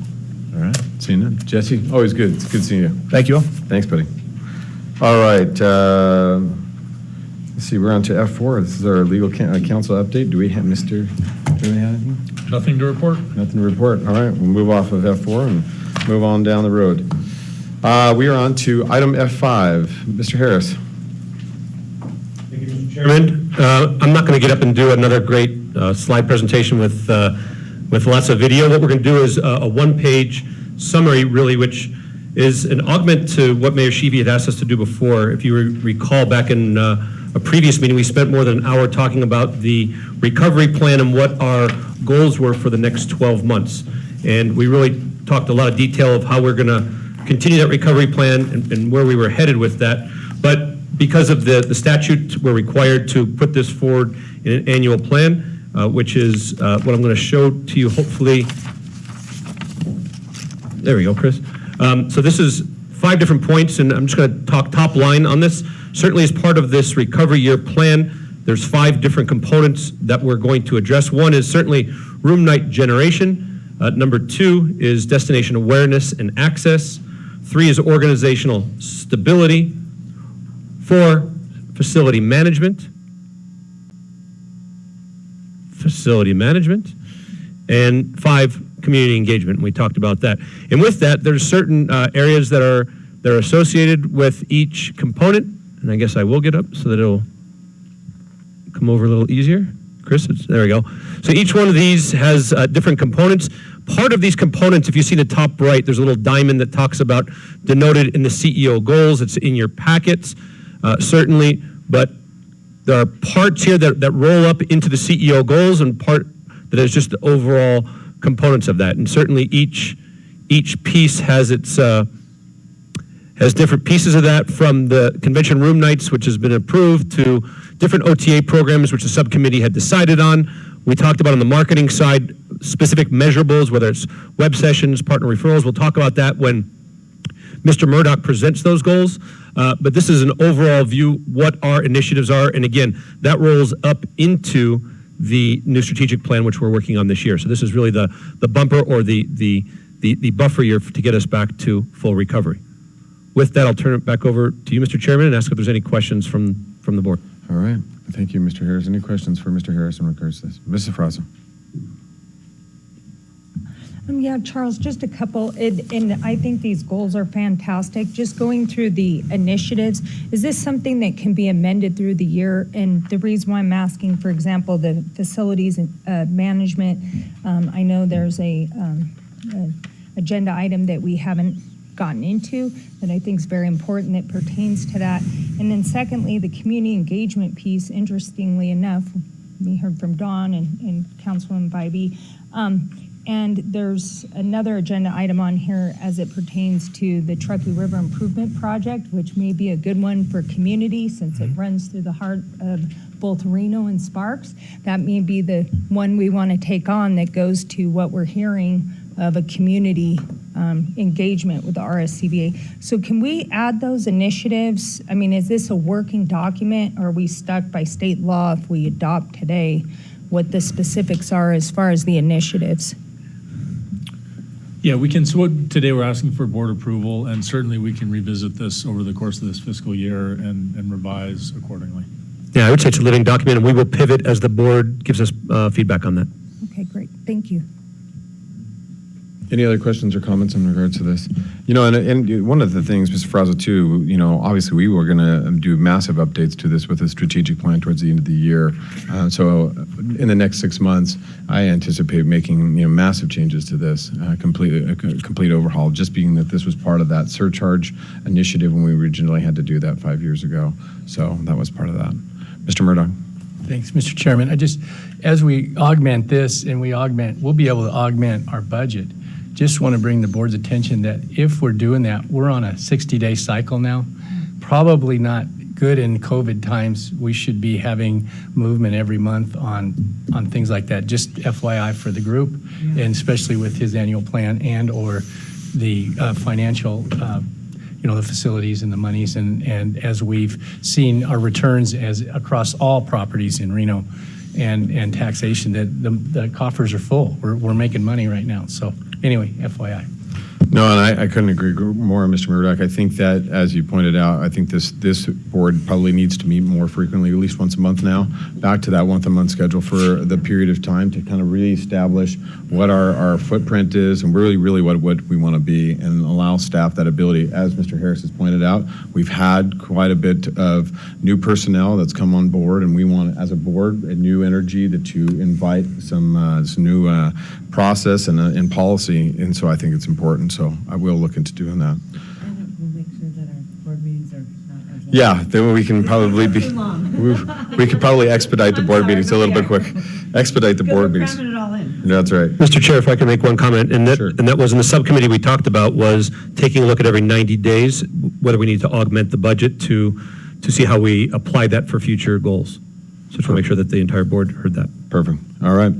Speaker 8: All right. Seeing none. Jesse, always good. It's good seeing you.
Speaker 19: Thank you all.
Speaker 8: Thanks, buddy. All right. Let's see. We're on to F4. This is our legal counsel update. Do we have anything?
Speaker 9: Nothing to report.
Speaker 8: Nothing to report. All right. We'll move off of F4 and move on down the road. We are on to item F5. Mr. Harris.
Speaker 15: Thank you, Mr. Chairman. I'm not going to get up and do another great slide presentation with lots of video. What we're going to do is a one-page summary, really, which is an augment to what Mayor Sheevy had asked us to do before. If you recall, back in a previous meeting, we spent more than an hour talking about the recovery plan and what our goals were for the next 12 months. And we really talked a lot of detail of how we're going to continue that recovery plan and where we were headed with that. But because of the statute, we're required to put this forward in an annual plan, which is what I'm going to show to you, hopefully. There we go, Chris. So this is 5 different points, and I'm just going to talk top line on this. Certainly as part of this recovery year plan, there's 5 different components that we're going to address. One is certainly room night generation. Number 2 is destination awareness and access. 3 is organizational stability. 4, facility management. And 5, community engagement. We talked about that. And with that, there's certain areas that are associated with each component. And I guess I will get up so that it'll come over a little easier. Chris, there we go. So each one of these has different components. Part of these components, if you see the top right, there's a little diamond that talks about denoted in the CEO goals. It's in your packets, certainly. But there are parts here that roll up into the CEO goals and part that is just the overall components of that. And certainly each piece has its has different pieces of that, from the convention room nights, which has been approved, to different OTA programs, which the subcommittee had decided on. We talked about on the marketing side, specific measurables, whether it's web sessions, partner referrals. We'll talk about that when Mr. Murdoch presents those goals. But this is an overall view, what our initiatives are. And again, that rolls up into the new strategic plan, which we're working on this year. So this is really the bumper or the buffer year to get us back to full recovery. With that, I'll turn it back over to you, Mr. Chairman, and ask if there's any questions from the board.
Speaker 8: All right. Thank you, Mr. Harris. Any questions for Mr. Harris in regards to this? Mrs. Fraza.
Speaker 17: Yeah, Charles, just a couple, and I think these goals are fantastic. Just going through the initiatives, is this something that can be amended through the year? And the reason why I'm asking, for example, the facilities management, I know there's a agenda item that we haven't gotten into that I think is very important that pertains to that. And then secondly, the community engagement piece, interestingly enough, we heard from Dawn and Councilwoman Bybee, And there's another agenda item on here as it pertains to the Truckee River Improvement Project, which may be a good one for community since it runs through the heart of both Reno and Sparks. That may be the one we want to take on that goes to what we're hearing of a community engagement with the RSCBA. So can we add those initiatives? I mean, is this a working document, or are we stuck by state law if we adopt today what the specifics are as far as the initiatives?
Speaker 9: Yeah, we can, so today we're asking for board approval, and certainly we can revisit this over the course of this fiscal year and revise accordingly.
Speaker 15: Yeah, I would say it's a living document, and we will pivot as the board gives us feedback on that.
Speaker 17: Okay, great. Thank you.
Speaker 8: Any other questions or comments in regards to this? You know, and one of the things, Mr. Fraza, too, you know, obviously we were going to do massive updates to this with a strategic plan towards the end of the year. So in the next 6 months, I anticipate making, you know, massive changes to this, a complete overhaul, just being that this was part of that surcharge initiative when we originally had to do that 5 years ago. So that was part of that. Mr. Murdoch.
Speaker 12: Thanks, Mr. Chairman. As we augment this and we'll be able to augment our budget. Just want to bring the board's attention that if we're doing that, we're on a 60-day cycle now. Probably not good in COVID times. We should be having movement every month on things like that. Just FYI for the group, and especially with his annual plan and or the financial, the facilities and the monies. And as we've seen our returns as across all properties in Reno and taxation, that the coffers are full. We're making money right now. So anyway, FYI.
Speaker 8: No, and I couldn't agree more, Mr. Murdoch. I think that, as you pointed out, I think this board probably needs to meet more frequently, at least once a month now, back to that once-a-month schedule for the period of time to kind of reestablish what our footprint is and really what we want to be, and allow staff that ability. As Mr. Harris has pointed out, we've had quite a bit of new personnel that's come on board, and we want, as a board, a new energy to invite some new process and policy, and so I think it's important. So I will look into doing that.
Speaker 1: And we'll make sure that our board meetings are not as long.
Speaker 8: Yeah, then we can probably be, we could probably expedite the board meetings a little bit quick. Expedite the board meetings.
Speaker 1: Cramming it all in.
Speaker 8: That's right.
Speaker 15: Mr. Chair, if I can make one comment, and that was in the subcommittee we talked about, was taking a look at every 90 days, whether we need to augment the budget to see how we apply that for future goals. So just want to make sure that the entire board heard that.
Speaker 8: Perfect. All right.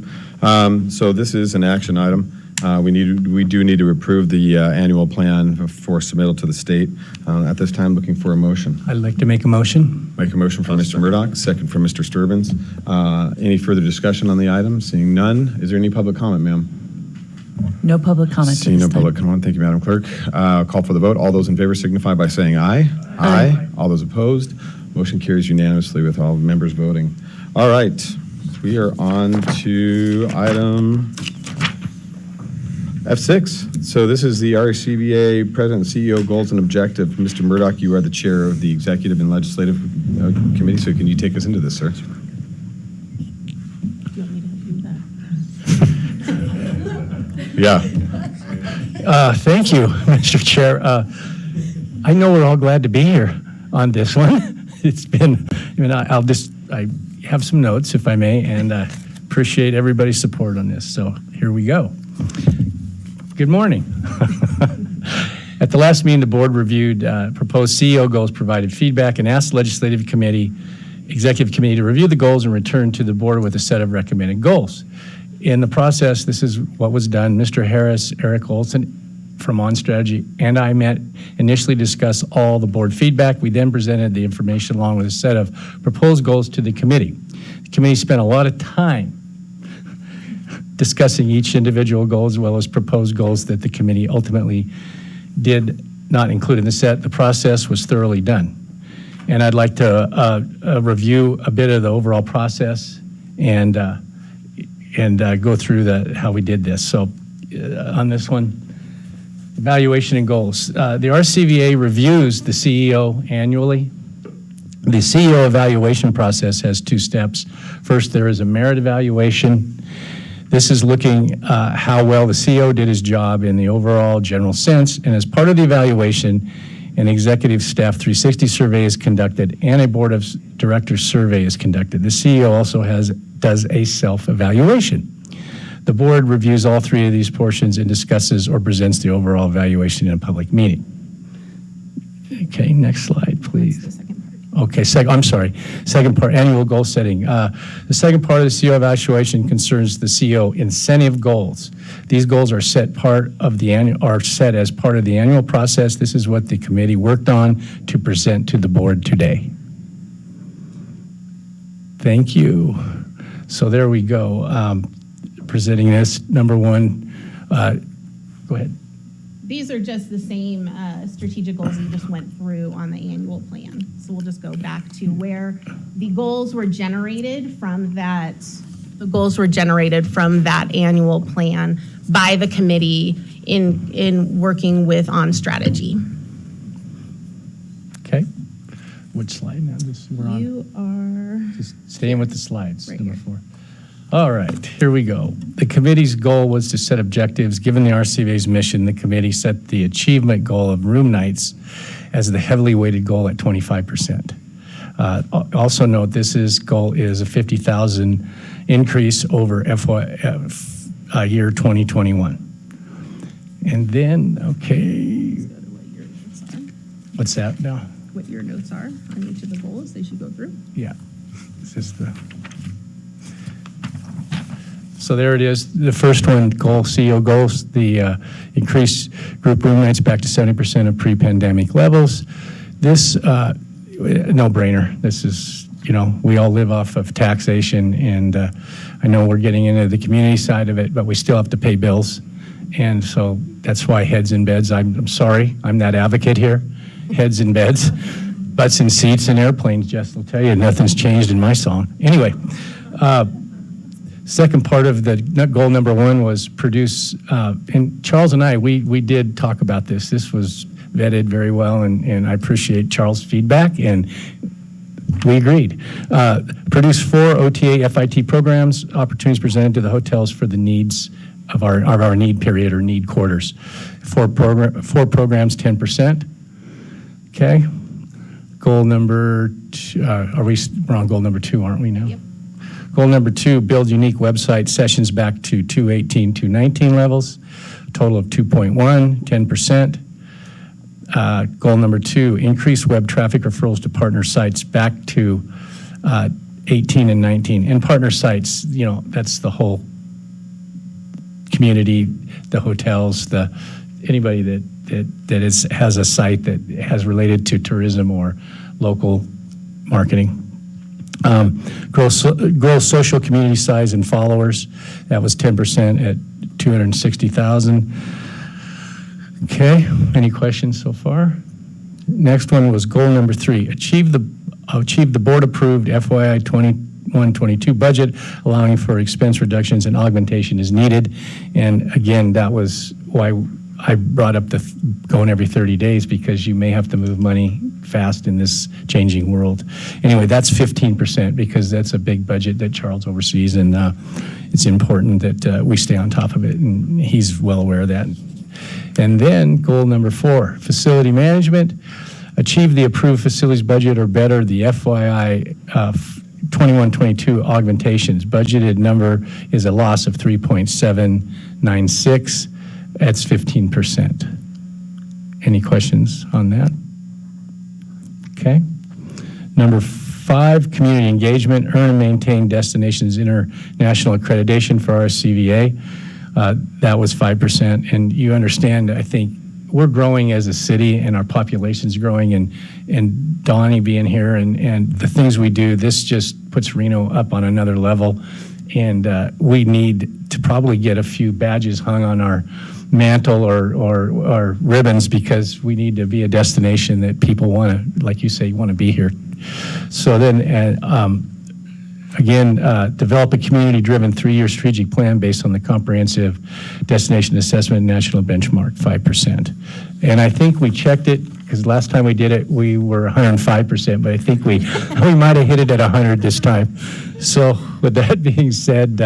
Speaker 8: So this is an action item. We do need to approve the annual plan for submittal to the state. At this time, looking for a motion.
Speaker 12: I'd like to make a motion.
Speaker 8: Make a motion from Mr. Murdoch, second from Mr. Sturbins. Any further discussion on the item? Seeing none. Is there any public comment, ma'am?
Speaker 3: No public comment.
Speaker 8: Seeing no public comment. Thank you, Madam Clerk. Call for the vote. All those in favor signify by saying aye. Aye. All those opposed. Motion carries unanimously with all members voting. All right. We are on to item F6. So this is the RCVA President and CEO Goals and Objective. Mr. Murdoch, you are the chair of the Executive and Legislative Committee, so can you take us into this, sir?
Speaker 3: Do you want me to do that?
Speaker 8: Yeah.
Speaker 12: Thank you, Mr. Chair. I know we're all glad to be here on this one. It's been, I have some notes, if I may, and appreciate everybody's support on this. So here we go. Good morning. At the last meeting, the board reviewed proposed CEO goals, provided feedback, and asked the Executive Committee to review the goals and return to the board with a set of recommended goals. In the process, this is what was done. Mr. Harris, Eric Olson from On Strategy, and I met, initially discussed all the board feedback. We then presented the information along with a set of proposed goals to the committee. The committee spent a lot of time discussing each individual goal as well as proposed goals that the committee ultimately did not include in the set. The process was thoroughly done. And I'd like to review a bit of the overall process and go through how we did this. So on this one, evaluation and goals. The RCVA reviews the CEO annually. The CEO evaluation process has two steps. First, there is a merit evaluation. This is looking how well the CEO did his job in the overall general sense, and as part of the evaluation, an executive staff 360 survey is conducted and a board of directors survey is conducted. The CEO also does a self-evaluation. The board reviews all three of these portions and discusses or presents the overall evaluation in a public meeting. Okay, next slide, please. Okay, I'm sorry. Second part, annual goal setting. The second part of the CO evaluation concerns the CO incentive goals. These goals are set as part of the annual process. This is what the committee worked on to present to the board today. Thank you. So there we go. Presenting this, number one, go ahead.
Speaker 20: These are just the same strategic goals you just went through on the annual plan. So we'll just go back to where the goals were generated from that. The goals were generated from that annual plan by the committee in working with on strategy.
Speaker 12: Okay. Which slide now? We're on.
Speaker 20: You are
Speaker 12: just staying with the slides.
Speaker 20: Right
Speaker 12: number
Speaker 20: here.
Speaker 12: 4. All right, here we go. The committee's goal was to set objectives. Given the RCVA's mission, the committee set the achievement goal of room nights as the heavily weighted goal at 25%. Also note, this goal is a 50,000 increase over year 2021. And then, okay. What's that now?
Speaker 20: What your notes are on each of the goals they should go through.
Speaker 12: Yeah. This is So there it is. The first one, CEO goals, the increase group room nights back to 70% of pre-pandemic levels. This, no brainer. This is, we all live off of taxation, and I know we're getting into the community side of it, but we still have to pay bills. And so that's why heads in beds. I'm sorry, I'm that advocate here. Heads in beds, butts in seats and airplanes. Jess will tell you nothing's changed in my song. Anyway, second part of the goal number one was produce, and Charles and I, we did talk about this. This was vetted very well, and I appreciate Charles' feedback, and we agreed. Produce 4 OTA FIT programs, opportunities presented to the hotels for the needs of our need period or need quarters. 4 programs, 10%. Okay. Goal number 2, we're on goal number 2, aren't we now?
Speaker 20: Yep.
Speaker 12: Goal number 2, build unique website sessions back to 2018, 2019 levels, total of 2.1, 10%. Goal number 2, increase web traffic referrals to partner sites back to 18 and 19. And partner sites, that's the whole community, the hotels, anybody that has a site that has related to tourism or local marketing. Grow social community size and followers. That was 10% at 260,000. Okay, any questions so far? Next one was goal number 3, achieve the board-approved FYI 21-22 budget, allowing for expense reductions and augmentation as needed. And again, that was why I brought up the going every 30 days, because you may have to move money fast in this changing world. Anyway, that's 15%, because that's a big budget that Charles oversees, and it's important that we stay on top of it, and he's well aware of that. And then goal number 4, facility management, achieve the approved facilities budget or better the FYI 21-22 augmentations. Budgeted number is a loss of 3.796. That's 15%. Any questions on that? Okay. Number 5, community engagement, earn and maintain destinations international accreditation for RCVA. That was 5%. And you understand, I think, we're growing as a city and our population's growing, and Donnie being here and the things we do, this just puts Reno up on another level. And we need to probably get a few badges hung on our mantle or ribbons, because we need to be a destination that people want to, like you say, want to be here. So then, again, develop a community-driven 3-year strategic plan based on the comprehensive destination assessment and national benchmark, 5%. And I think we checked it, because last time we did it, we were 105%, but I think we might have hit it at 100 this time. So with that being said,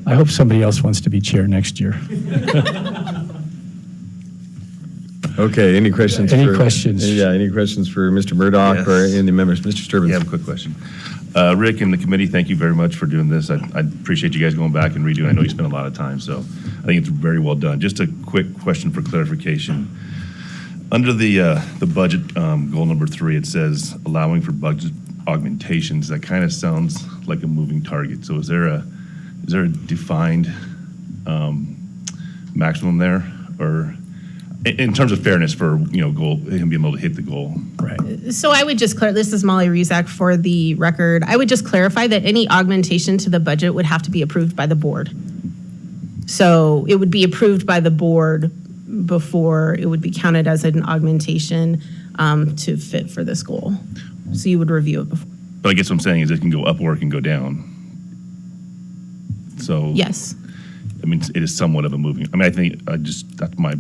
Speaker 12: I hope somebody else wants to be chair next year.
Speaker 8: Okay, any questions?
Speaker 12: Any questions?
Speaker 8: Yeah, any questions for Mr. Murdoch or any of the members? Mr. Sturbins?
Speaker 11: Yeah, I have a quick question. Rick and the committee, thank you very much for doing this. I appreciate you guys going back and redoing. I know you spent a lot of time, so I think it's very well done. Just a quick question for clarification. Under the budget goal number 3, it says allowing for budget augmentations. That kind of sounds like a moving target. So is there a defined maximum there, or in terms of fairness for goal, him being able to hit the goal?
Speaker 12: Right.
Speaker 20: So I would just this is Molly Rezac for the record. I would just clarify that any augmentation to the budget would have to be approved by the board. So it would be approved by the board before it would be counted as an augmentation to fit for this goal. So you would review it before.
Speaker 11: But I guess what I'm saying is it can go up or it can go down. So
Speaker 20: Yes.
Speaker 11: I mean, it is somewhat of a moving. I mean, I think that's my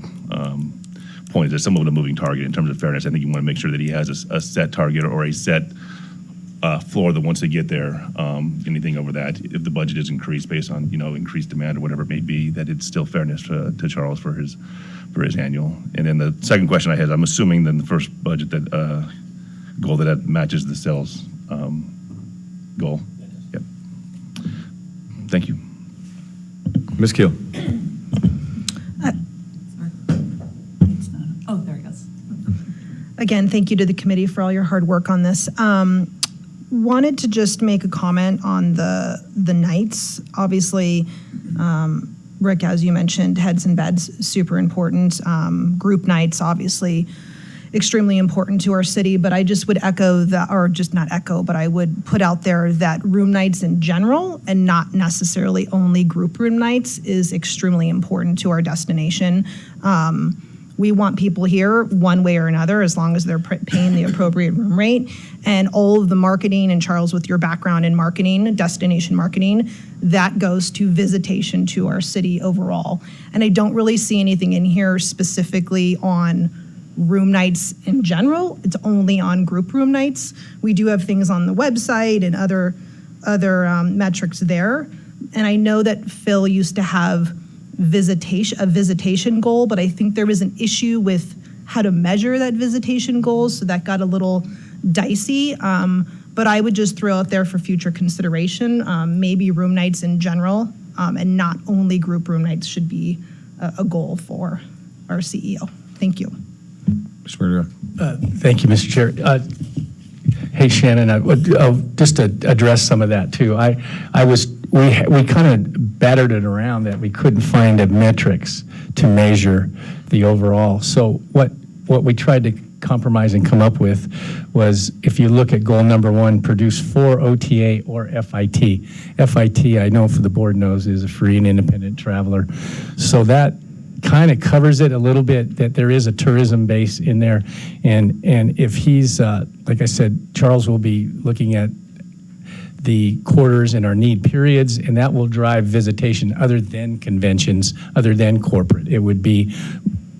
Speaker 11: point. Is it's somewhat of a moving target in terms of fairness. I think you want to make sure that he has a set target or a set floor that once they get there, anything over that, if the budget is increased based on increased demand or whatever it may be, that it's still fairness to Charles for his annual. And then the second question I had, I'm assuming then the first budget that goal that matches the sales goal. Yep. Thank you.
Speaker 8: Ms. Keel.
Speaker 13: Oh, there he goes. Again, thank you to the committee for all your hard work on this. Wanted to just make a comment on the nights. Obviously, Rick, as you mentioned, heads and beds, super important. Group nights, obviously, extremely important to our city, but I just would echo that, or just not echo, but I would put out there that room nights in general, and not necessarily only group room nights, is extremely important to our destination. We want people here one way or another, as long as they're paying the appropriate room rate. And all of the marketing, and Charles, with your background in marketing, destination marketing, that goes to visitation to our city overall. And I don't really see anything in here specifically on room nights in general. It's only on group room nights. We do have things on the website and other metrics there. And I know that Phil used to have a visitation goal, but I think there was an issue with how to measure that visitation goal, so that got a little dicey. But I would just throw out there for future consideration, maybe room nights in general, and not only group room nights should be a goal for our CEO. Thank you.
Speaker 8: Mr. Murdoch.
Speaker 12: Thank you, Mr. Chair. Hey, Shannon, just to address some of that too. We kind of battered it around that we couldn't find a metrics to measure the overall. So what we tried to compromise and come up with was, if you look at goal number 1, produce 4 OTA or FIT. FIT, I know for the board knows, is a free and independent traveler. So that kind of covers it a little bit, that there is a tourism base in there. And if he's, like I said, Charles will be looking at the quarters and our need periods, and that will drive visitation other than conventions, other than corporate. It would be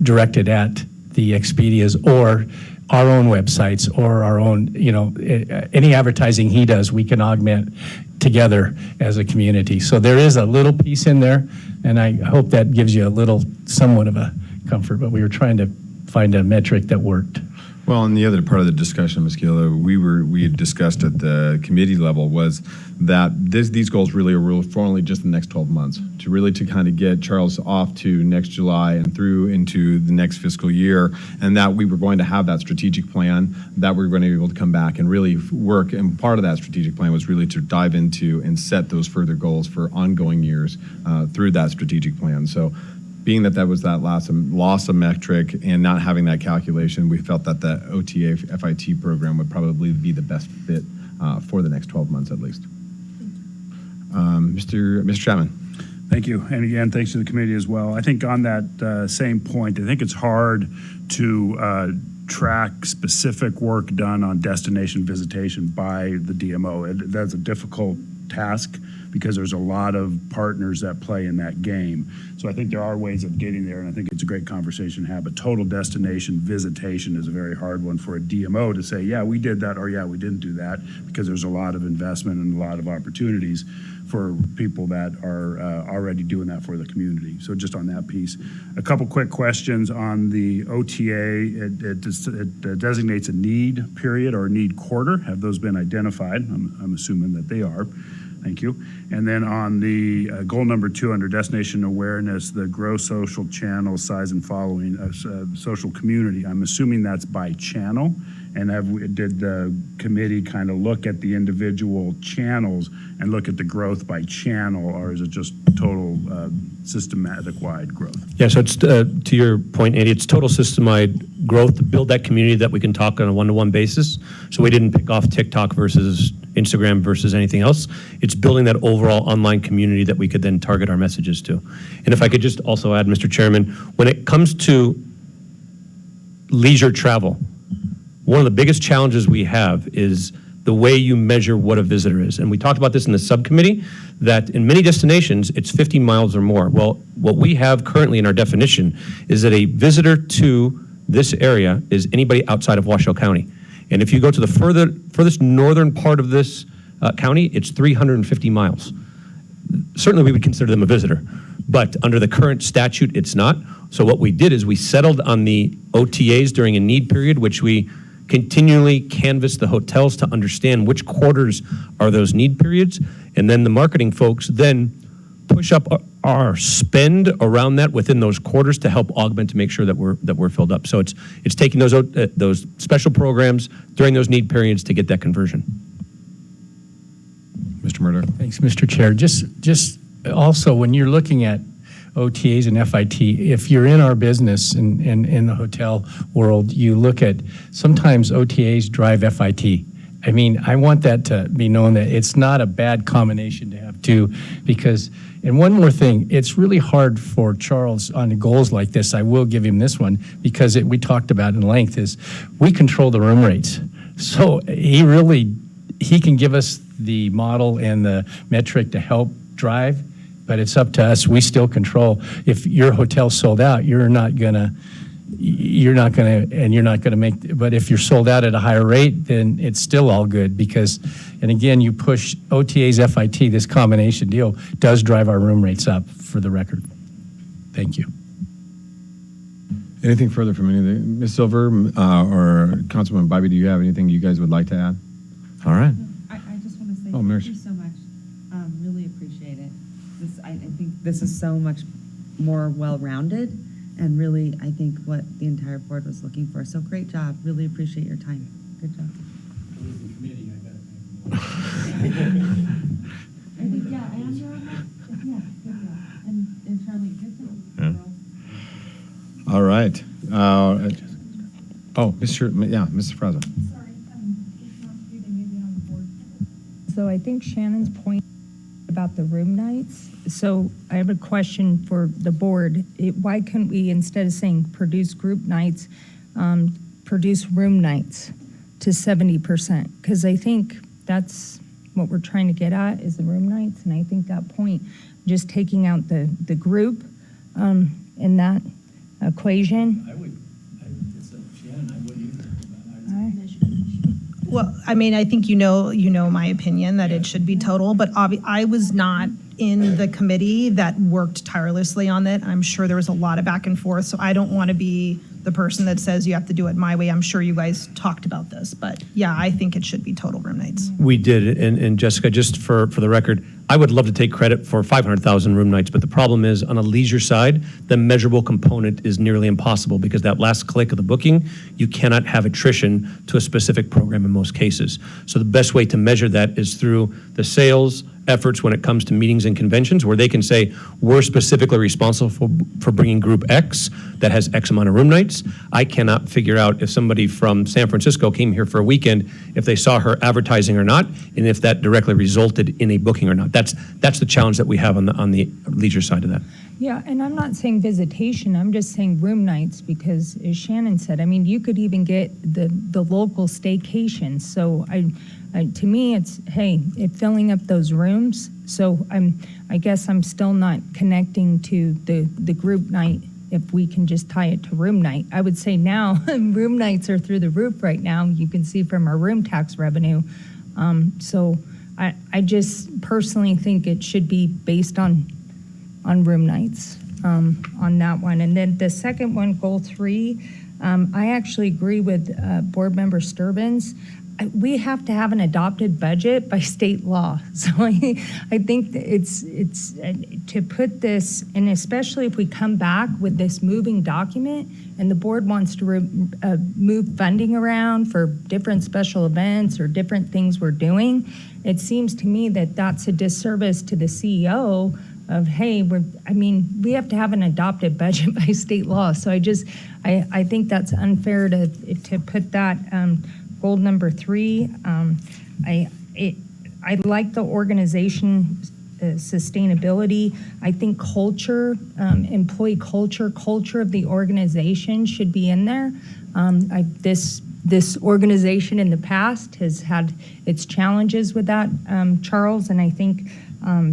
Speaker 12: directed at the Expedias or our own websites or our own, any advertising he does, we can augment together as a community. So there is a little piece in there, and I hope that gives you somewhat of a comfort, but we were trying to find a metric that worked.
Speaker 8: Well, and the other part of the discussion, Ms. Keeler, we had discussed at the committee level was that these goals really are for only just the next 12 months, to kind of get Charles off to next July and through into the next fiscal year, and that we were going to have that strategic plan, that we were going to be able to come back and really work. And part of that strategic plan was really to dive into and set those further goals for ongoing years through that strategic plan. So being that was that loss of metric and not having that calculation, we felt that the OTA FIT program would probably be the best fit for the next 12 months at least. Mr. Chapman.
Speaker 10: Thank you. And again, thanks to the committee as well. I think on that same point, I think it's hard to track specific work done on destination visitation by the DMO. That's a difficult task because there's a lot of partners that play in that game. So I think there are ways of getting there, and I think it's a great conversation to have. But total destination visitation is a very hard one for a DMO to say, yeah, we did that, or yeah, we didn't do that, because there's a lot of investment and a lot of opportunities. for people that are already doing that for the community. So just on that piece. A couple quick questions on the OTA. It designates a need period or need quarter. Have those been identified? I'm assuming that they are. Thank you. And then on the goal number 2 under destination awareness, the grow social channel size and following social community, I'm assuming that's by channel. And did the committee kind of look at the individual channels and look at the growth by channel, or is it just total systematic-wide growth?
Speaker 15: Yeah, so it's, to your point, Andy, it's total system-wide growth to build that community that we can talk on a one-to-one basis. So we didn't pick off TikTok versus Instagram versus anything else. It's building that overall online community that we could then target our messages to. And if I could just also add, Mr. Chairman, when it comes to leisure travel, one of the biggest challenges we have is the way you measure what a visitor is. And we talked about this in the subcommittee, that in many destinations, it's 50 miles or more. Well, what we have currently in our definition is that a visitor to this area is anybody outside of Washoe County. And if you go to the furthest northern part of this county, it's 350 miles. Certainly, we would consider them a visitor, but under the current statute, it's not. So what we did is we settled on the OTAs during a need period, which we continually canvass the hotels to understand which quarters are those need periods, and then the marketing folks then push up our spend around that within those quarters to help augment to make sure that we're filled up. So it's taking those special programs during those need periods to get that conversion.
Speaker 8: Mr. Murdoch.
Speaker 12: Thanks, Mr. Chair. Just also, when you're looking at OTAs and FIT, if you're in our business and in the hotel world, you look at sometimes OTAs drive FIT. I mean, I want that to be known that it's not a bad combination to have two, because, and one more thing, it's really hard for Charles on goals like this. I will give him this one, because we talked about in length, is we control the room rates. So he can give us the model and the metric to help drive, but it's up to us. We still control. If your hotel's sold out, you're not gonna make, but if you're sold out at a higher rate, then it's still all good, because, and again, you push OTAs, FIT, this combination deal does drive our room rates up, for the record. Thank you.
Speaker 8: Anything further from any of the, Ms. Silver or Councilman Bybee, do you have anything you guys would like to add? All right.
Speaker 1: I just want to say
Speaker 8: Oh,
Speaker 1: thank
Speaker 8: Mayor.
Speaker 1: you so much. Really appreciate it. I think this is so much more well-rounded, and really, I think what the entire board was looking for. So great job. Really appreciate your time. Good job. And Charlie, good job.
Speaker 8: All right. Mr. Fraser.
Speaker 17: So I think Shannon's point about the room nights. So I have a question for the board. Why couldn't we, instead of saying produce group nights, produce room nights to 70%? Because I think that's what we're trying to get at, is the room nights. And I think that point, just taking out the group in that equation.
Speaker 13: Well, I mean, I think you know my opinion that it should be total, but I was not in the committee that worked tirelessly on that. I'm sure there was a lot of back and forth, so I don't want to be the person that says you have to do it my way. I'm sure you guys talked about this, but yeah, I think it should be total room nights.
Speaker 15: We did, and Jessica, just for the record, I would love to take credit for 500,000 room nights, but the problem is, on a leisure side, the measurable component is nearly impossible, because that last click of the booking, you cannot have attrition to a specific program in most cases. So the best way to measure that is through the sales efforts when it comes to meetings and conventions, where they can say, we're specifically responsible for bringing group X that has X amount of room nights. I cannot figure out if somebody from San Francisco came here for a weekend, if they saw her advertising or not, and if that directly resulted in a booking or not. That's the challenge that we have on the leisure side of that.
Speaker 17: Yeah, and I'm not saying visitation, I'm just saying room nights, because as Shannon said, I mean, you could even get the local staycations. So to me, it's, hey, filling up those rooms. So I guess I'm still not connecting to the group night, if we can just tie it to room night. I would say now, room nights are through the roof right now. You can see from our room tax revenue. So I just personally think it should be based on room nights, on that one. And then the second one, goal 3, I actually agree with Board Member Sturbins. We have to have an adopted budget by state law. So I think that it's to put this, and especially if we come back with this moving document and the board wants to move funding around for different special events or different things we're doing, it seems to me that that's a disservice to the CEO of, hey, we have to have an adopted budget by state law. So I think that's unfair to put that, goal number 3. I like the organization sustainability. I think culture, employee culture of the organization should be in there. This organization in the past has had its challenges with that, Charles, and I think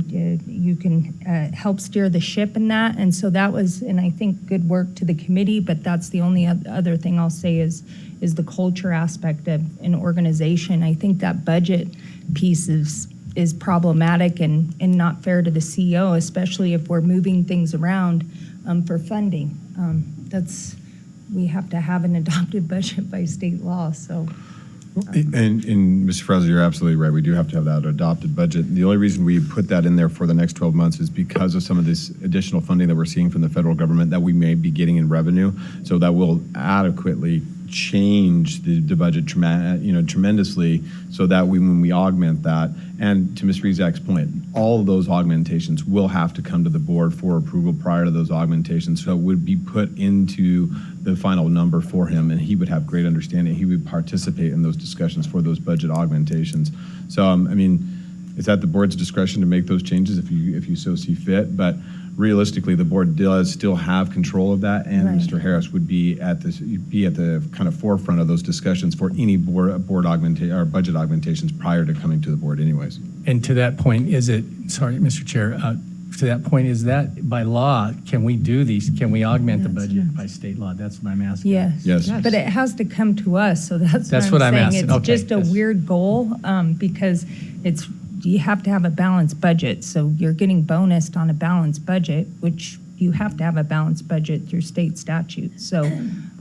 Speaker 17: you can help steer the ship in that. And so that was, and I think, good work to the committee, but that's the only other thing I'll say is the culture aspect of an organization. I think that budget piece is problematic and not fair to the CEO, especially if we're moving things around for funding. We have to have an adopted budget by state law, so.
Speaker 8: And Mr. Fraser, you're absolutely right. We do have to have that adopted budget. The only reason we put that in there for the next 12 months is because of some of this additional funding that we're seeing from the federal government that we may be getting in revenue. So that will adequately change the budget tremendously, so that when we augment that, and to Ms. Rezak's point, all of those augmentations will have to come to the board for approval prior to those augmentations. So it would be put into the final number for him, and he would have great understanding. He would participate in those discussions for those budget augmentations. So, it's at the board's discretion to make those changes if you so see fit, but realistically, the board does still have control of that, and
Speaker 17: Right.
Speaker 8: Mr. Harris would be at the kind of forefront of those discussions for any board augmentation or budget augmentations prior to coming to the board anyways.
Speaker 12: And to that point, Mr. Chair, to that point, is that by law, can we do these? Can we augment the budget by state law? That's what I'm asking.
Speaker 17: Yes. But it has to come to us, so that's what I'm saying.
Speaker 12: asking.
Speaker 17: It's
Speaker 12: Okay.
Speaker 17: just a weird goal, because you have to have a balanced budget, so you're getting bonused on a balanced budget, which you have to have a balanced budget through state statute. So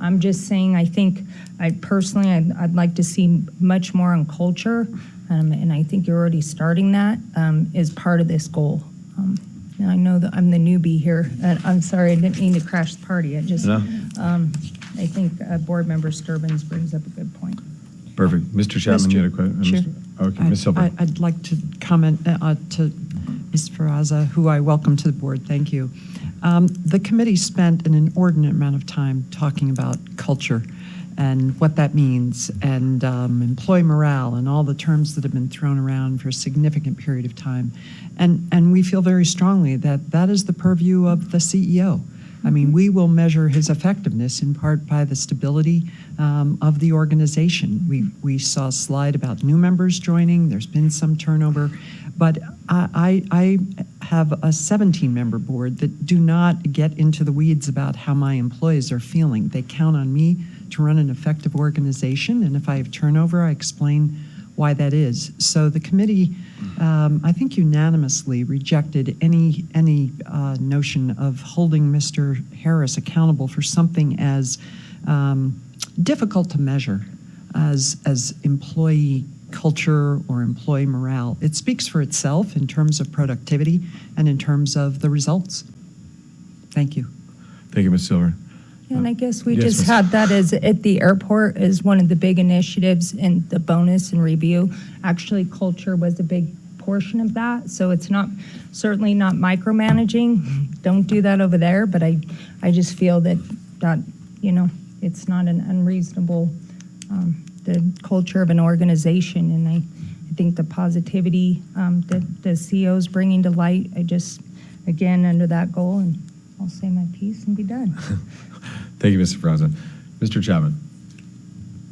Speaker 17: I'm just saying, I think, I'd like to see much more on culture, and I think you're already starting that, as part of this goal. And I know that I'm the newbie here, and I'm sorry, I didn't mean to crash the party. I think Board Member Sturbins brings up a good point.
Speaker 8: Perfect. Mr. Chapman, you had a question?
Speaker 14: Sure.
Speaker 8: Okay, Ms. Silver.
Speaker 14: I'd like to comment to Ms. Ferraza, who I welcome to the board. Thank you. The committee spent an inordinate amount of time talking about culture and what that means, and employee morale, and all the terms that have been thrown around for a significant period of time. And we feel very strongly that that is the purview of the CEO. I mean, we will measure his effectiveness in part by the stability of the organization. We saw a slide about new members joining. There's been some turnover. But I have a 17-member board that do not get into the weeds about how my employees are feeling. They count on me to run an effective organization, and if I have turnover, I explain why that is. So the committee, I think, unanimously rejected any notion of holding Mr. Harris accountable for something as difficult to measure as employee culture or employee morale. It speaks for itself in terms of productivity and in terms of the results. Thank you.
Speaker 8: Thank you, Ms. Silver.
Speaker 17: Yeah, and I guess we
Speaker 8: Yes,
Speaker 17: just
Speaker 8: Ms.
Speaker 17: had that as at the airport as one of the big initiatives in the bonus and review. Actually, culture was a big portion of that, so it's certainly not micromanaging. Don't do that over there, but I just feel that it's not an unreasonable, the culture of an organization, and I think the positivity that the CEO's bringing to light, again, under that goal, and I'll say my piece and be done.
Speaker 8: Thank you, Mr. Fraza. Mr. Chapman.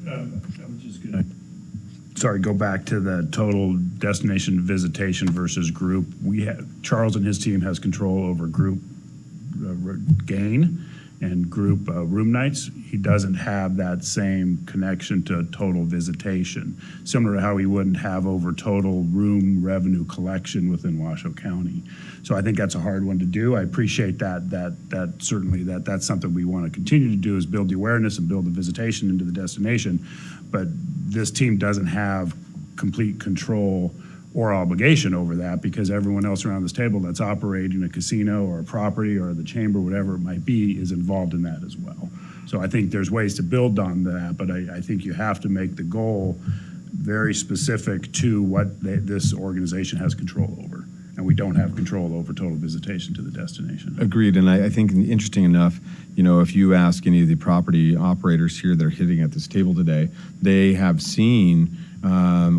Speaker 10: I'm just going to, go back to the total destination visitation versus group. Charles and his team has control over group gain, and group room nights, he doesn't have that same connection to total visitation, similar to how he wouldn't have over total room revenue collection within Washoe County. So I think that's a hard one to do. I appreciate that certainly that's something we want to continue to do, is build the awareness and build the visitation into the destination. But this team doesn't have complete control or obligation over that, because everyone else around this table that's operating a casino or a property or the chamber, whatever it might be, is involved in that as well. So I think there's ways to build on that, but I think you have to make the goal very specific to what this organization has control over. And we don't have control over total visitation to the destination.
Speaker 8: Agreed, and I think interesting enough, if you ask any of the property operators here that are hitting at this table today, they have seen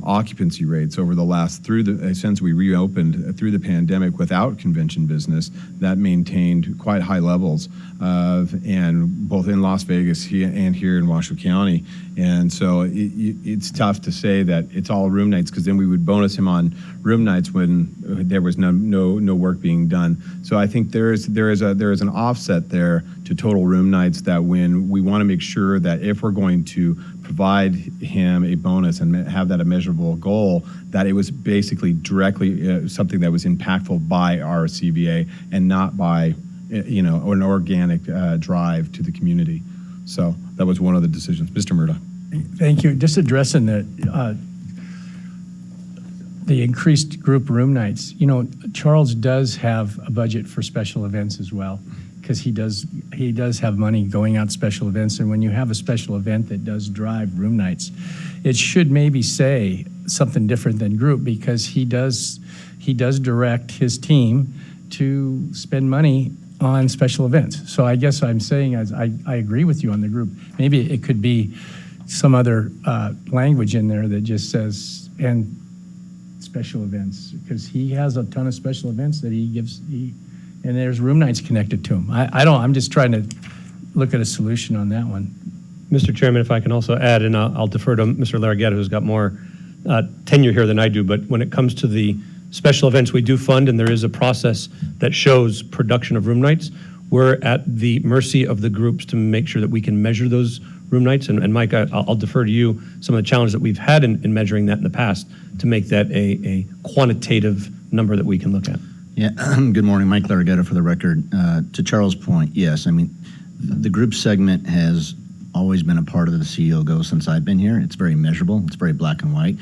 Speaker 8: occupancy rates over the last, since we reopened through the pandemic without convention business, that maintained quite high levels and both in Las Vegas and here in Washoe County. And so it's tough to say that it's all room nights, because then we would bonus him on room nights when there was no work being done. So I think there is an offset there to total room nights, that when we want to make sure that if we're going to provide him a bonus and have that a measurable goal, that it was basically directly something that was impactful by our CBA and not by an organic drive to the community. So that was one of the decisions. Mr. Murdoch.
Speaker 12: Thank you. Just addressing the increased group room nights. Charles does have a budget for special events as well, because he does have money going out special events. And when you have a special event that does drive room nights, it should maybe say something different than group, because he does direct his team to spend money on special events. So I guess I'm saying, as I agree with you on the group, maybe it could be some other language in there that just says, and special events, because he has a ton of special events that he gives, and there's room nights connected to them. I'm just trying to look at a solution on that one.
Speaker 15: Mr. Chairman, if I can also add, and I'll defer to Mr. Larragueta, who's got more tenure here than I do, but when it comes to the special events we do fund, and there is a process that shows production of room nights, we're at the mercy of the groups to make sure that we can measure those room nights. And Mike, I'll defer to you some of the challenges that we've had in measuring that in the past to make that a quantitative number that we can look at.
Speaker 21: Yeah, good morning, Mike Larragueta for the record. To Charles' point, yes, I mean, the group segment has always been a part of the CEO Go since I've been here. It's very measurable, it's very black and white.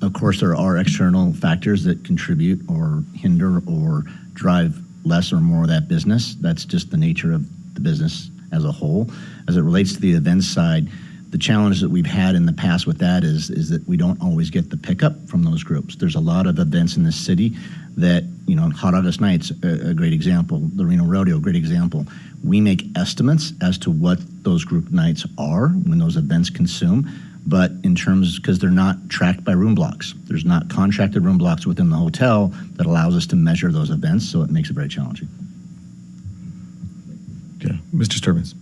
Speaker 21: Of course, there are external factors that contribute or hinder or drive less or more of that business. That's just the nature of the business as a whole. As it relates to the events side, the challenge that we've had in the past with that is that we don't always get the pickup from those groups. There's a lot of events in this city that, Hot August Nights, a great example, the Reno Rodeo, great example. We make estimates as to what those group nights are when those events consume, but in terms, because they're not tracked by room blocks. There's not contracted room blocks within the hotel that allows us to measure those events, so it makes it very challenging.
Speaker 8: Okay, Mr. Sturbins.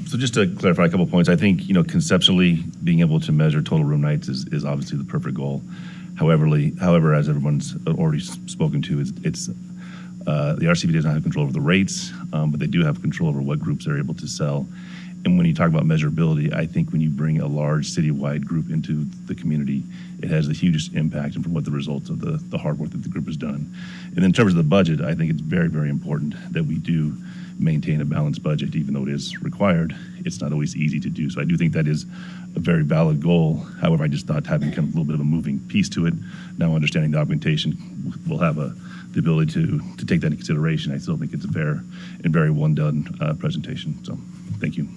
Speaker 11: So just to clarify a couple points, I think, conceptually being able to measure total room nights is obviously the perfect goal. However, as everyone's already spoken to, it's the RCV does not have control over the rates, but they do have control over what groups they're able to sell. And when you talk about measurability, I think when you bring a large citywide group into the community, it has the hugest impact and from what the results of the hard work that the group has done. And in terms of the budget, I think it's very, very important that we do maintain a balanced budget, even though it is required. It's not always easy to do. So I do think that is a very valid goal. However, I just thought having kind of a little bit of a moving piece to it, now understanding the augmentation, we'll have the ability to take that into consideration. I still think it's a fair and very well done presentation. So thank you.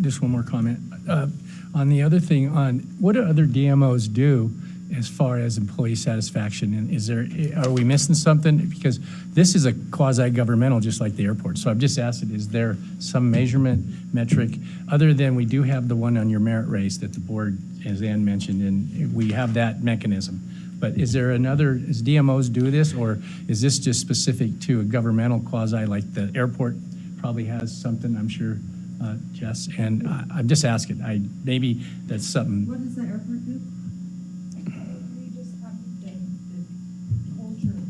Speaker 12: Just one more comment. On the other thing, on what do other DMOs do as far as employee satisfaction? And are we missing something? Because this is a quasi-governmental, just like the airport. So I've just asked it, is there some measurement metric other than we do have the one on your merit race that the board, as Ann mentioned, and we have that mechanism. But is there another, does DMOs do this, or is this just specific to a governmental quasi, like the airport probably has something, I'm sure, Jess, and I'm just asking, maybe that's something.
Speaker 1: What does the airport do?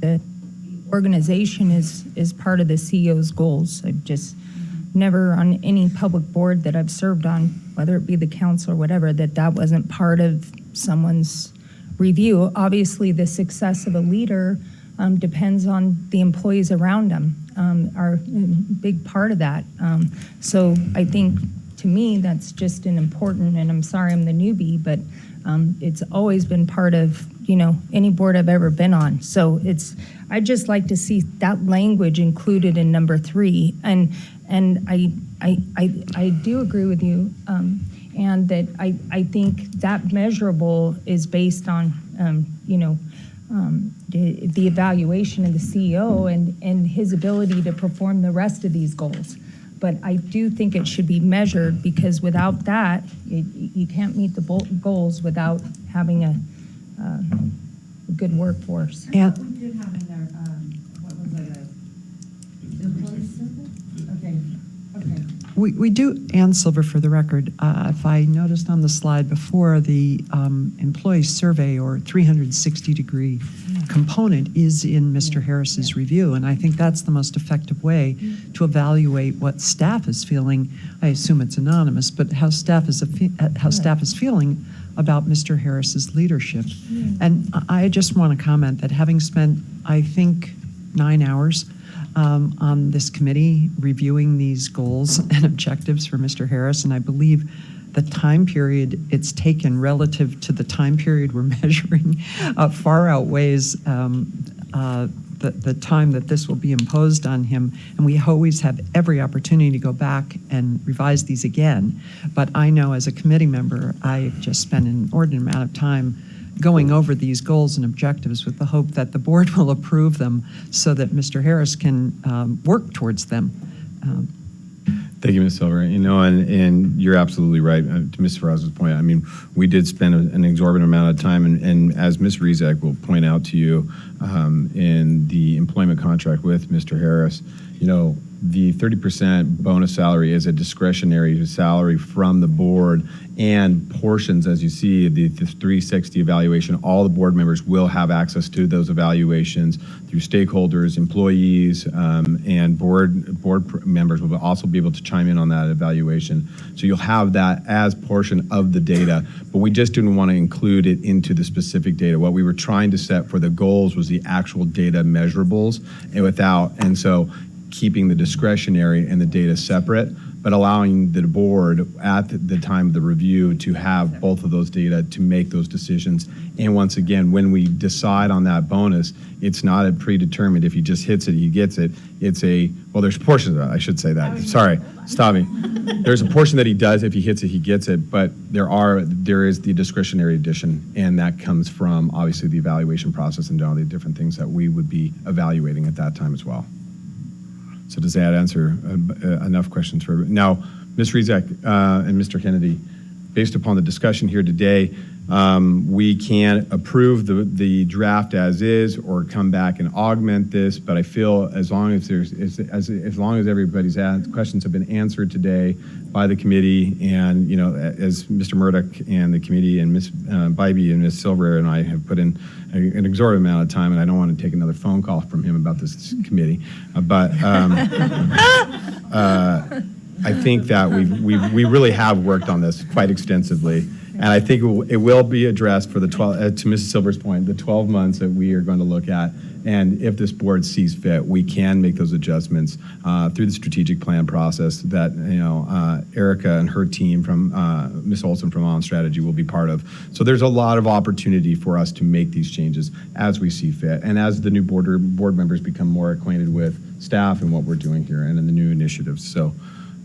Speaker 5: The
Speaker 17: organization is part of the CEO's goals. I've just never on any public board that I've served on, whether it be the council or whatever, that wasn't part of someone's review. Obviously, the success of a leader depends on the employees around them, are a big part of that. So I think, to me, that's just an important, and I'm sorry I'm the newbie, but it's always been part of, any board I've ever been on. So I'd just like to see that language included in number 3. And I do agree with you, and that I think that measurable is based on, the evaluation of the CEO and his ability to perform the rest of these goals. But I do think it should be measured, because without that, you can't meet the goals without having a good workforce.
Speaker 1: We did have in there, what was it, employee survey? Okay.
Speaker 14: We do, Ann Silver for the record, if I noticed on the slide before, the employee survey or 360-degree component is in Mr. Harris's review, and I think that's the most effective way to evaluate what staff is feeling. I assume it's anonymous, but how staff is feeling about Mr. Harris's leadership. And I just want to comment that having spent, I think, 9 hours on this committee reviewing these goals and objectives for Mr. Harris, and I believe the time period it's taken relative to the time period we're measuring far outweighs the time that this will be imposed on him. And we always have every opportunity to go back and revise these again. But I know as a committee member, I just spent an inordinate amount of time going over these goals and objectives with the hope that the board will approve them so that Mr. Harris can work towards them.
Speaker 8: Thank you, Ms. Silver. And you're absolutely right. To Ms. Ferraz's point, I mean, we did spend an exorbitant amount of time, and as Ms. Rizak will point out to you, in the employment contract with Mr. Harris, the 30% bonus salary is a discretionary salary from the board, and portions, as you see, the 360 evaluation, all the board members will have access to those evaluations through stakeholders, employees, and board members will also be able to chime in on that evaluation. So you'll have that as portion of the data, but we just didn't want to include it into the specific data. What we were trying to set for the goals was the actual data measurables, and so keeping the discretionary and the data separate, but allowing the board at the time of the review to have both of those data to make those decisions. And once again, when we decide on that bonus, it's not a predetermined, if he just hits it, he gets it. There's portions of it, I should say that. Sorry, stop me. There's a portion that he does, if he hits it, he gets it, but there is the discretionary addition, and that comes from, obviously, the evaluation process and all the different things that we would be evaluating at that time as well. So does that answer enough questions for everybody? Now, Ms. Rizak and Mr. Kennedy, based upon the discussion here today, we can approve the draft as is or come back and augment this, but I feel as long as everybody's questions have been answered today by the committee, and as Mr. Murdoch and the committee and Ms. Bybee and Ms. Silver and I have put in an exorbitant amount of time, and I don't want to take another phone call from him about this committee, but I think that we really have worked on this quite extensively, and I think it will be addressed for the 12, to Mrs. Silver's point, the 12 months that we are going to look at. And if this board sees fit, we can make those adjustments through the strategic plan process that Erica and her team from Ms. Olson from On Strategy will be part of. So there's a lot of opportunity for us to make these changes as we see fit, and as the new board members become more acquainted with staff and what we're doing here and in the new initiatives. So,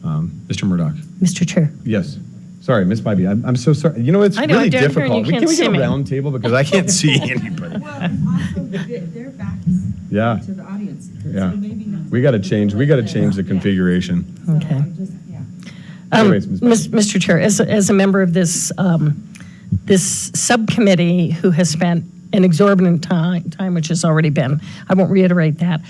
Speaker 8: Mr. Murdoch.
Speaker 7: Mr. Chair.
Speaker 8: Yes. Sorry, Ms. Bybee. I'm so sorry. It's
Speaker 7: I know,
Speaker 8: really
Speaker 7: down here and
Speaker 8: difficult.
Speaker 7: you
Speaker 8: Can
Speaker 7: can't
Speaker 8: we get
Speaker 7: see
Speaker 8: a
Speaker 7: me.
Speaker 8: round table, because I can't see anybody.
Speaker 1: Well, also, their backs
Speaker 8: Yeah.
Speaker 1: to the audience.
Speaker 8: Yeah.
Speaker 1: So maybe not.
Speaker 8: We got to change the configuration.
Speaker 7: Okay.
Speaker 8: Anyways, Ms.
Speaker 7: Mr. Chair, as a member of this subcommittee who has spent an exorbitant time, which has already been. I won't reiterate that.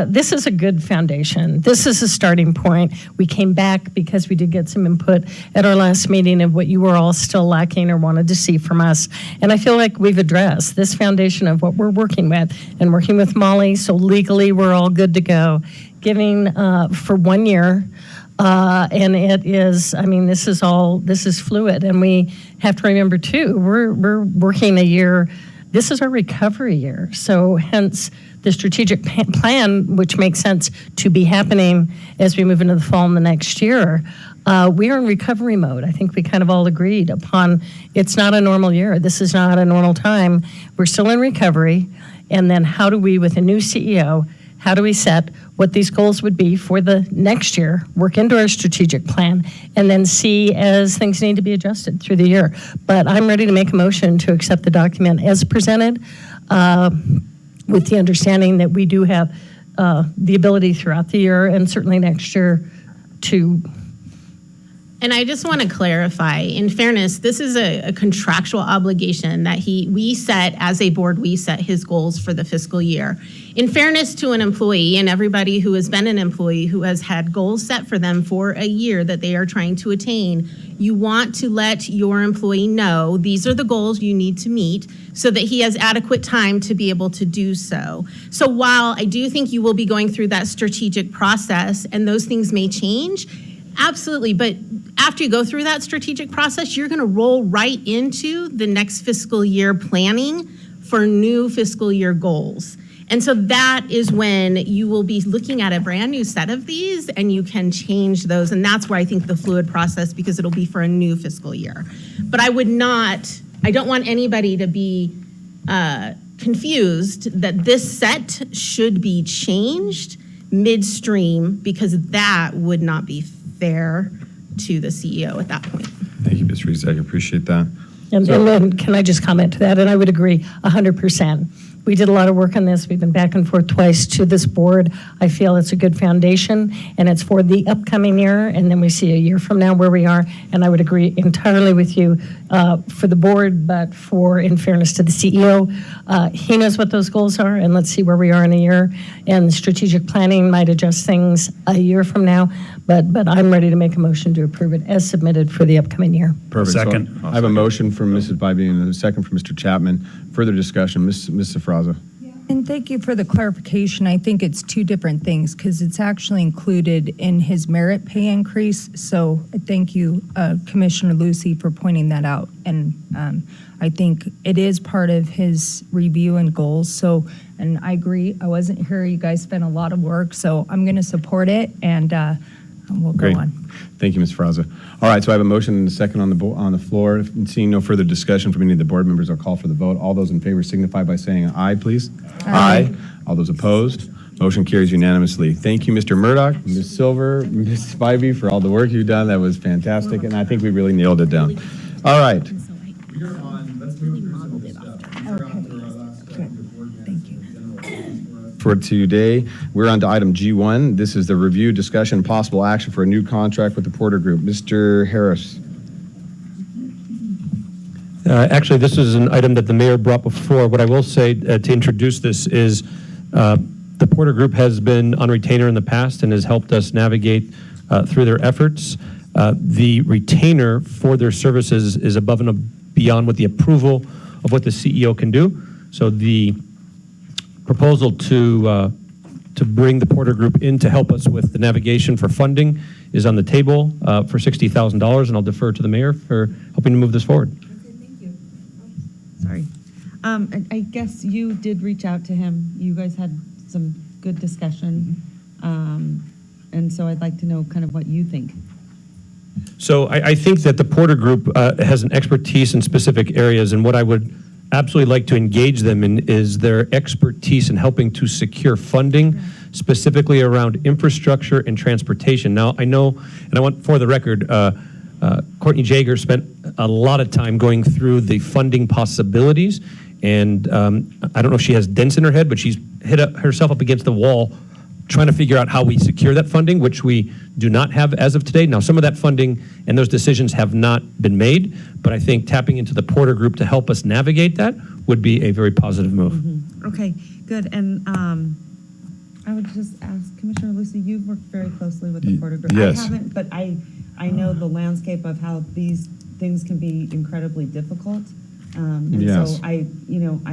Speaker 7: This is a good foundation. This is a starting point. We came back because we did get some input at our last meeting of what you were all still lacking or wanted to see from us. And I feel like we've addressed this foundation of what we're working with and working with Molly. So legally, we're all good to go. Giving for 1 year. And it is, I mean, this is fluid. And we have to remember too, we're working a year. This is our recovery year. So hence the strategic plan, which makes sense to be happening as we move into the fall and the next year. We are in recovery mode. I think we kind of all agreed upon it's not a normal year. This is not a normal time. We're still in recovery. And then how do we, with a new CEO, how do we set what these goals would be for the next year, work into our strategic plan, and then see as things need to be adjusted through the year. But I'm ready to make a motion to accept the document as presented, with the understanding that we do have the ability throughout the year and certainly next year to.
Speaker 20: And I just want to clarify, in fairness, this is a contractual obligation that we set as a board, we set his goals for the fiscal year. In fairness to an employee and everybody who has been an employee who has had goals set for them for a year that they are trying to attain, you want to let your employee know these are the goals you need to meet so that he has adequate time to be able to do so. So while I do think you will be going through that strategic process and those things may change, absolutely, but after you go through that strategic process, you're going to roll right into the next fiscal year planning for new fiscal year goals. And so that is when you will be looking at a brand new set of these and you can change those. And that's where I think the fluid process, because it'll be for a new fiscal year. But I don't want anybody to be confused that this set should be changed midstream, because that would not be fair to the CEO at that point.
Speaker 8: Thank you, Ms. Rees. I appreciate that.
Speaker 7: And then can I just comment to that? And I would agree 100%. We did a lot of work on this. We've been back and forth twice to this board. I feel it's a good foundation, and it's for the upcoming year, and then we see a year from now where we are. And I would agree entirely with you for the board, but in fairness to the CEO, he knows what those goals are, and let's see where we are in a year. And strategic planning might adjust things a year from now, but I'm ready to make a motion to approve it as submitted for the upcoming year.
Speaker 8: Perfect.
Speaker 10: Second.
Speaker 8: So I have a motion from Mrs. Bybee and a second from Mr. Chapman. Further discussion, Ms. Safraza.
Speaker 17: And thank you for the clarification. I think it's two different things because it's actually included in his merit pay increase. So thank you, Commissioner Lucy, for pointing that out. And I think it is part of his review and goals. So, and I agree, I wasn't here. You guys spent a lot of work, so I'm going to support it, and we'll go on.
Speaker 8: Thank you, Ms. Fraza. All right, so I have a motion and a second on the floor. And seeing no further discussion from any of the board members, I'll call for the vote. All those in favor signify by saying aye, please. Aye. All those opposed? Motion carries unanimously. Thank you, Mr. Murdoch, Ms. Silver, Ms. Bybee, for all the work you've done. That was fantastic, and I think we really nailed it down. All right. For today, we're on to item G1. This is the review, discussion, possible action for a new contract with the Porter Group. Mr. Harris.
Speaker 15: Actually, this is an item that the mayor brought before. What I will say to introduce this is the Porter Group has been on retainer in the past and has helped us navigate through their efforts. The retainer for their services is above and beyond what the approval of what the CEO can do. So the proposal to bring the Porter Group in to help us with the navigation for funding is on the table for $60,000, and I'll defer to the mayor for helping to move this forward.
Speaker 1: Sorry. I guess you did reach out to him. You guys had some good discussion. And so I'd like to know kind of what you think.
Speaker 15: So I think that the Porter Group has an expertise in specific areas, and what I would absolutely like to engage them in is their expertise in helping to secure funding, specifically around infrastructure and transportation. Now, I know, and I want for the record, Courtney Jager spent a lot of time going through the funding possibilities, and I don't know if she has dents in her head, but she's hit herself up against the wall trying to figure out how we secure that funding, which we do not have as of today. Now, some of that funding and those decisions have not been made, but I think tapping into the Porter Group to help us navigate that would be a very positive move.
Speaker 1: Okay, good. And I would just ask Commissioner Lucy, you've worked very closely with the Porter Group.
Speaker 8: yes.
Speaker 1: I haven't, but I know the landscape of how these things can be incredibly difficult. And
Speaker 8: Yes.
Speaker 1: so I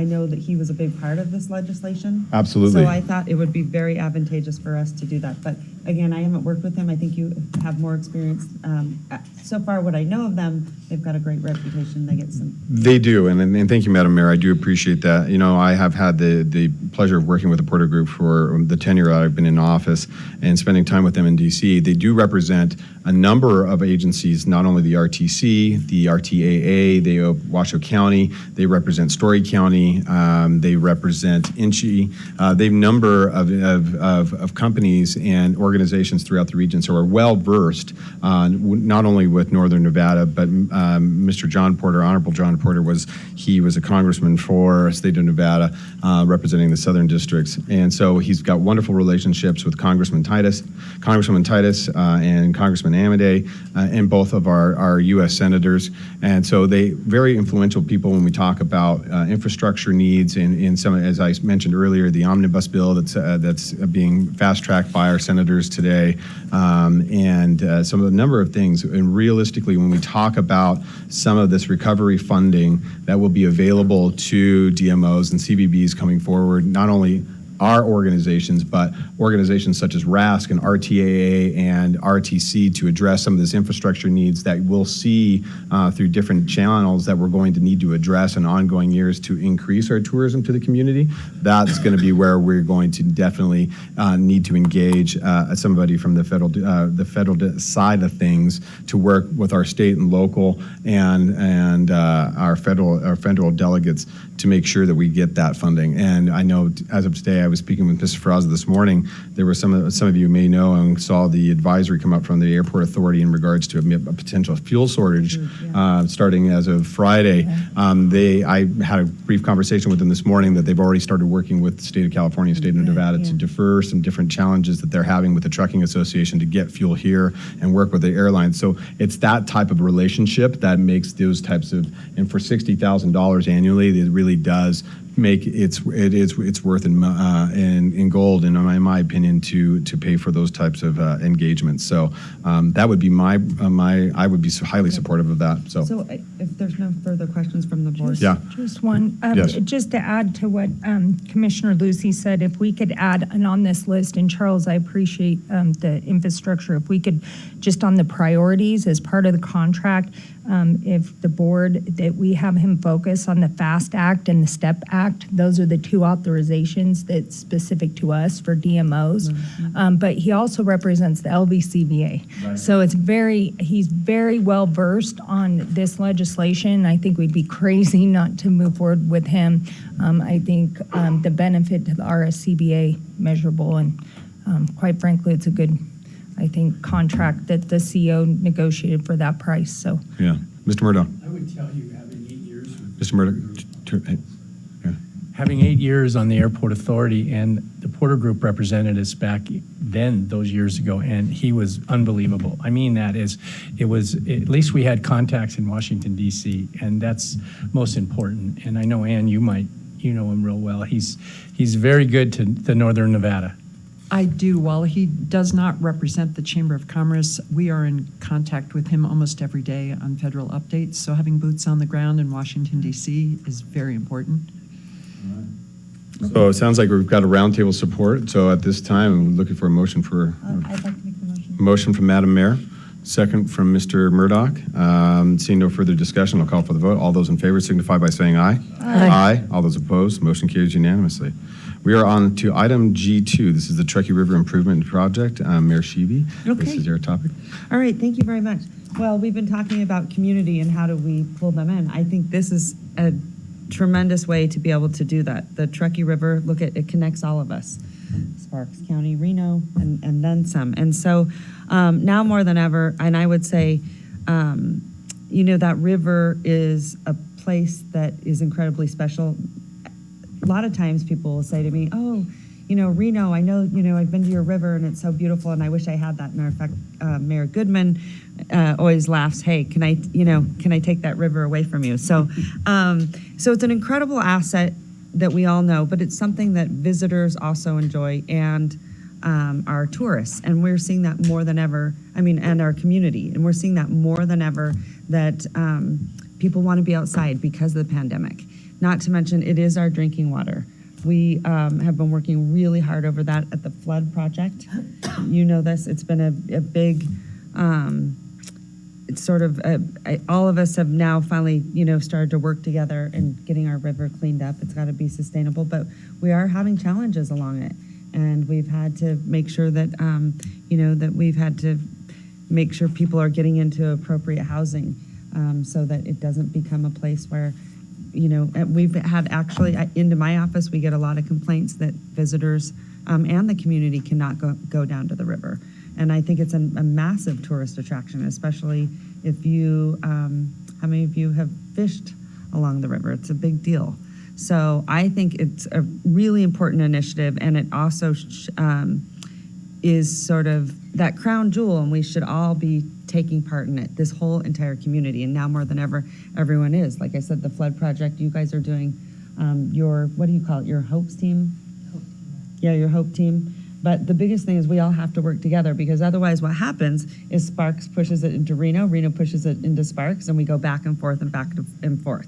Speaker 1: know that he was a big part of this legislation.
Speaker 8: Absolutely.
Speaker 1: So I thought it would be very advantageous for us to do that. But again, I haven't worked with him. I think you have more experience. So far, what I know of them, they've got a great reputation. They get some.
Speaker 8: They do, and thank you, Madam Mayor. I do appreciate that. You know, I have had the pleasure of working with the Porter Group for the tenure that I've been in office and spending time with them in D.C. They do represent a number of agencies, not only the RTC, the RTAA, they Washoe County, they represent Story County, they represent INCHI. They have a number of companies and organizations throughout the region, so are well versed not only with Northern Nevada, but Mr. John Porter, Honorable John Porter, was a congressman for the state of Nevada, representing the southern districts, and so he's got wonderful relationships with Congresswoman Titus, and Congressman Amadei, and both of our U.S. senators, and so they very influential people when we talk about infrastructure needs in some, as I mentioned earlier, the omnibus bill that's being fast-tracked by our senators today, and some of the number of things. And realistically, when we talk about some of this recovery funding that will be available to DMOs and CVBs coming forward, not only our organizations, but organizations such as RASC and RTAA and RTC to address some of this infrastructure needs that we'll see through different channels that we're going to need to address in ongoing years to increase our tourism to the community. That's going to be where we're going to definitely need to engage somebody from the federal side of things to work with our state and local and our federal delegates to make sure that we get that funding. And I know as of today, I was speaking with Mr. Ferrazza this morning. There were some of you may know and saw the advisory come up from the Airport Authority in regards to a potential fuel shortage starting as of Friday. I had a brief conversation with them this morning that they've already started working with the state of California and state of Nevada to defer some different challenges that they're having with the Trucking Association to get fuel here and work with the airlines. So it's that type of relationship that makes those types of, and for $60,000 annually, it really does make it's worth in gold, and in my opinion, to pay for those types of engagements. So that would be I would be highly supportive of that. So
Speaker 1: if there's no further questions from the board.
Speaker 17: Just one.
Speaker 8: Yes.
Speaker 17: Just to add to what Commissioner Lucy said, if we could add, and on this list, and Charles, I appreciate the infrastructure, if we could, just on the priorities as part of the contract, if the board, that we have him focus on the FAST Act and the STEP Act. Those are the two authorizations that's specific to us for DMOs. But he also represents the LVCVA. Right. So he's very well versed on this legislation. I think we'd be crazy not to move forward with him. I think the benefit to the RSCBA measurable, and quite frankly, it's a good, I think, contract that the CEO negotiated for that price. So
Speaker 8: yeah, Mr. Murdoch.
Speaker 12: I would tell you, having 8 years.
Speaker 8: Mr. Murdoch.
Speaker 12: Having 8 years on the Airport Authority, and the Porter Group represented us back then, those years ago, and he was unbelievable. I mean, at least we had contacts in Washington, D.C., and that's most important. And I know, Ann, you know him real well. He's very good to the Northern Nevada.
Speaker 14: I do. While he does not represent the Chamber of Commerce, we are in contact with him almost every day on federal updates. So having boots on the ground in Washington, D.C. is very important.
Speaker 8: So it sounds like we've got a roundtable support. So at this time, I'm looking for a motion for.
Speaker 1: I'd like to make the motion.
Speaker 8: Motion from Madam Mayor, second from Mr. Murdoch. Seeing no further discussion, I'll call for the vote. All those in favor signify by saying aye. Aye. All those opposed, motion carries unanimously. We are on to item G2. This is the Truckee River Improvement Project. Mayor Sheevy, this is your topic.
Speaker 1: All right, thank you very much. Well, we've been talking about community and how do we pull them in. I think this is a tremendous way to be able to do that. The Truckee River, it connects all of us. Sparks County, Reno, and then some. And so now more than ever, and I would say, that river is a place that is incredibly special. A lot of times people will say to me, oh, Reno, I know, I've been to your river and it's so beautiful and I wish I had that. Matter of fact, Mayor Goodman always laughs, hey, can I take that river away from you? So it's an incredible asset that we all know, but it's something that visitors also enjoy and our tourists. And we're seeing that more than ever, and our community. And we're seeing that more than ever that people want to be outside because of the pandemic. Not to mention, it is our drinking water. We have been working really hard over that at the flood project. You know this, it's been a big, it's sort of, all of us have now finally, started to work together and getting our river cleaned up. It's got to be sustainable, but we are having challenges along it. And we've had to make sure that, that we've had to make sure people are getting into appropriate housing so that it doesn't become a place where, we've had actually, into my office, we get a lot of complaints that visitors and the community cannot go down to the river. And I think it's a massive tourist attraction, especially if you, how many of you have fished along the river? It's a big deal. So I think it's a really important initiative, and it also is sort of that crown jewel, and we should all be taking part in it, this whole entire community. And now more than ever, everyone is. Like I said, the flood project, you guys are doing your, what do you call it, your hopes team? Yeah, your hope team. But the biggest thing is we all have to work together, because otherwise what happens is Sparks pushes it into Reno, Reno pushes it into Sparks, and we go back and forth and back and forth.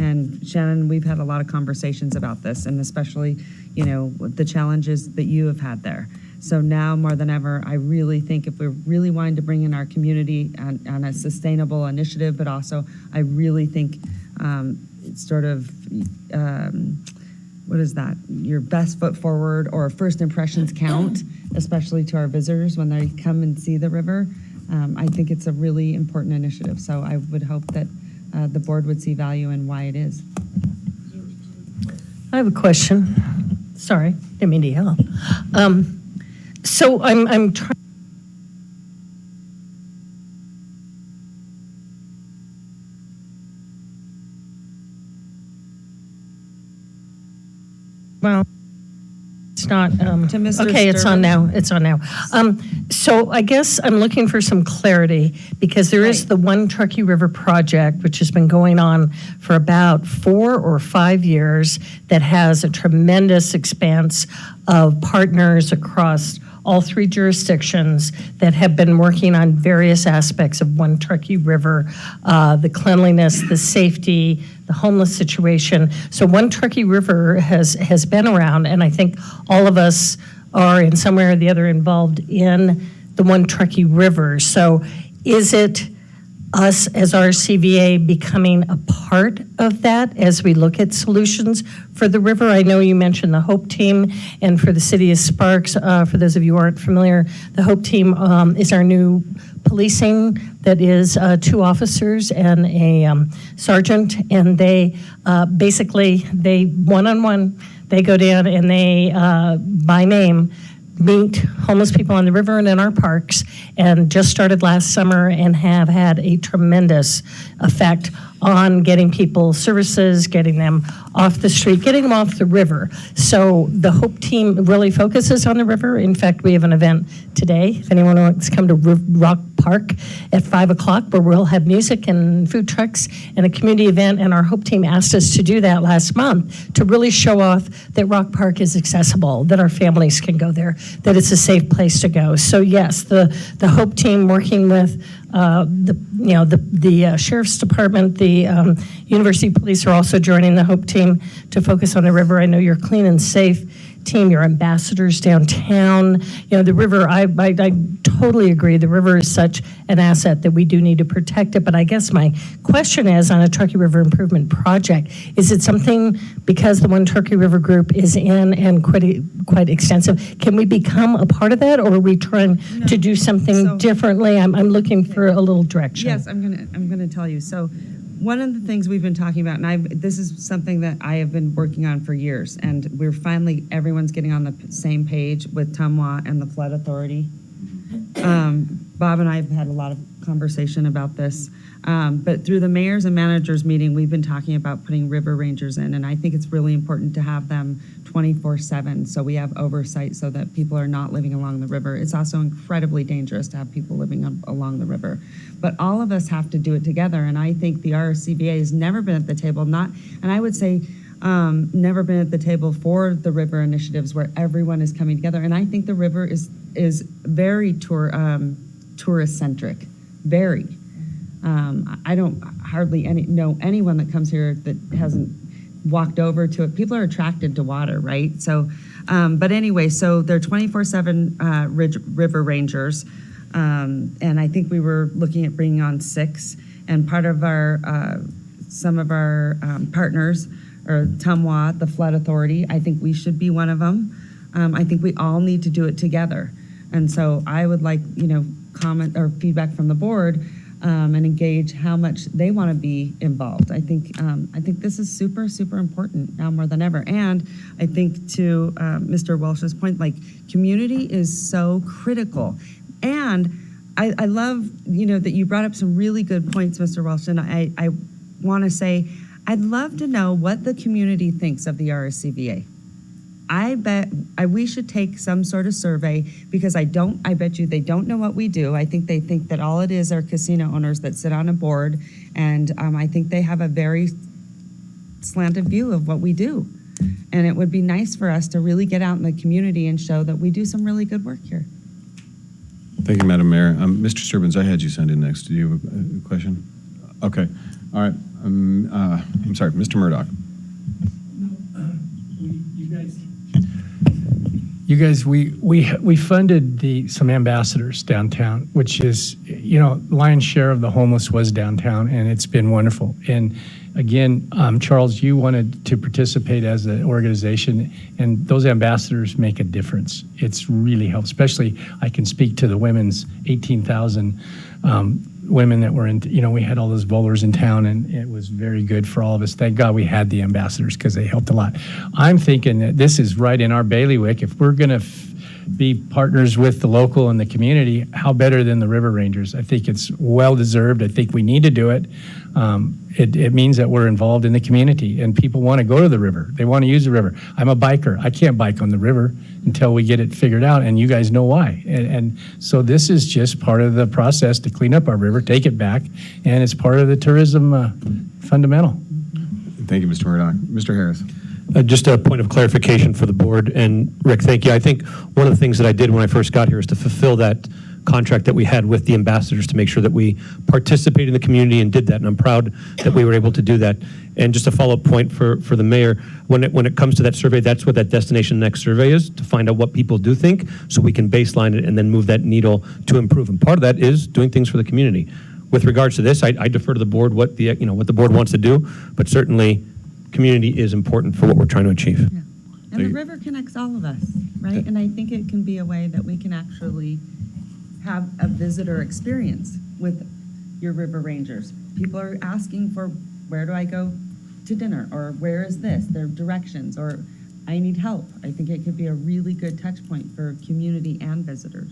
Speaker 1: And Shannon, we've had a lot of conversations about this, and especially, the challenges that you have had there. So now more than ever, I really think if we're really wanting to bring in our community on a sustainable initiative, but also I really think it's sort of, what is that? Your best foot forward, or first impressions count, especially to our visitors when they come and see the river. I think it's a really important initiative. So I would hope that the board would see value in why it is.
Speaker 7: I have a question. Sorry, didn't mean to yell. So I'm trying. Well, it's not. Okay, it's on now. It's on now. So I guess I'm looking for some clarity, because there is the One Truckee River project, which has been going on for about 4 or 5 years, that has a tremendous expanse of partners across all 3 jurisdictions that have been working on various aspects of One Truckee River, the cleanliness, the safety, the homeless situation. So One Truckee River has been around, and I think all of us are in some way or the other involved in the One Truckee River. So is it us as RCVA becoming a part of that as we look at solutions for the river? I know you mentioned the HOPE team, and for the city of Sparks, for those of you who aren't familiar, the HOPE team is our new policing that is 2 officers and a sergeant, and they basically, they one-on-one, they go down and they, by name, meet homeless people on the river and in our parks, and just started last summer and have had a tremendous effect on getting people services, getting them off the street, getting them off the river. So the HOPE team really focuses on the river. In fact, we have an event today, if anyone wants to come to Rock Park at 5 o'clock, where we'll have music and food trucks and a community event, and our HOPE team asked us to do that last month to really show off that Rock Park is accessible, that our families can go there, that it's a safe place to go. So yes, the HOPE team working with the Sheriff's Department, the University Police are also joining the HOPE team to focus on the river. I know you're clean and safe team, your ambassadors downtown. The river, I totally agree. The river is such an asset that we do need to protect it. But I guess my question is, on a Truckee River Improvement Project, is it something, because the One Truckee River Group is in and quite extensive, can we become a part of that, or are we trying to do something differently? I'm looking for a little direction.
Speaker 1: Yes, I'm gonna tell you. So one of the things we've been talking about, and this is something that I have been working on for years, and we're finally, everyone's getting on the same page with Tumwa and the Flood Authority. Bob and I have had a lot of conversation about this, but through the mayors and managers meeting, we've been talking about putting river rangers in, and I think it's really important to have them 24/7, so we have oversight so that people are not living along the river. It's also incredibly dangerous to have people living along the river. But all of us have to do it together, and I think the RCVA has never been at the table, and I would say never been at the table for the river initiatives where everyone is coming together. And I think the river is very tourist-centric, very. I don't hardly know anyone that comes here that hasn't walked over to it. People are attracted to water, right? So, but anyway, so they're 24/7 river rangers, and I think we were looking at bringing on 6. And part of our some of our partners or Tumwa, the Flood Authority, I think we should be one of them. I think we all need to do it together. And so I would like, comment or feedback from the board and engage how much they want to be involved. I think this is super, super important now more than ever. And I think to Mr. Welsh's point, like community is so critical. And I love, that you brought up some really good points, Mr. Welsh, and I want to say, I'd love to know what the community thinks of the RSCVA. I bet we should take some sort of survey because I bet you they don't know what we do. I think they think that all it is are casino owners that sit on a board, and I think they have a very slanted view of what we do. And it would be nice for us to really get out in the community and show that we do some really good work here.
Speaker 8: Thank you, Madam Mayor. Mr. Sturbins, I had you send in next. Do you have a question? Okay. All right. I'm sorry, Mr. Murdoch.
Speaker 12: You guys, we funded some ambassadors downtown, which is, lion's share of the homeless was downtown, and it's been wonderful. And again, Charles, you wanted to participate as an organization, and those ambassadors make a difference. It's really helped, especially I can speak to the women's 18,000 women that were in, we had all those bowlers in town, and it was very good for all of us. Thank God we had the ambassadors because they helped a lot. I'm thinking that this is right in our bailiwick. If we're going to be partners with the local and the community, how better than the River Rangers? I think it's well deserved. I think we need to do it. It means that we're involved in the community, and people want to go to the river. They want to use the river. I'm a biker. I can't bike on the river until we get it figured out, and you guys know why. And so this is just part of the process to clean up our river, take it back, and it's part of the tourism fundamental.
Speaker 8: Thank you, Mr. Murdoch. Mr. Harris.
Speaker 15: Just a point of clarification for the board, and Rick, thank you. I think one of the things that I did when I first got here is to fulfill that contract that we had with the ambassadors to make sure that we participate in the community and did that, and I'm proud that we were able to do that. And just a follow-up point for the mayor, when it comes to that survey, that's what that Destination Next survey is, to find out what people do think, so we can baseline it and then move that needle to improve. And part of that is doing things for the community. With regards to this, I defer to the board what the board wants to do, but certainly community is important for what we're trying to achieve.
Speaker 1: Yeah. And the river connects all of us, right? And I think it can be a way that we can actually have a visitor experience with your river rangers. People are asking for, where do I go to dinner? Or where is this? Their directions, or I need help. I think it could be a really good touch point for community and visitors.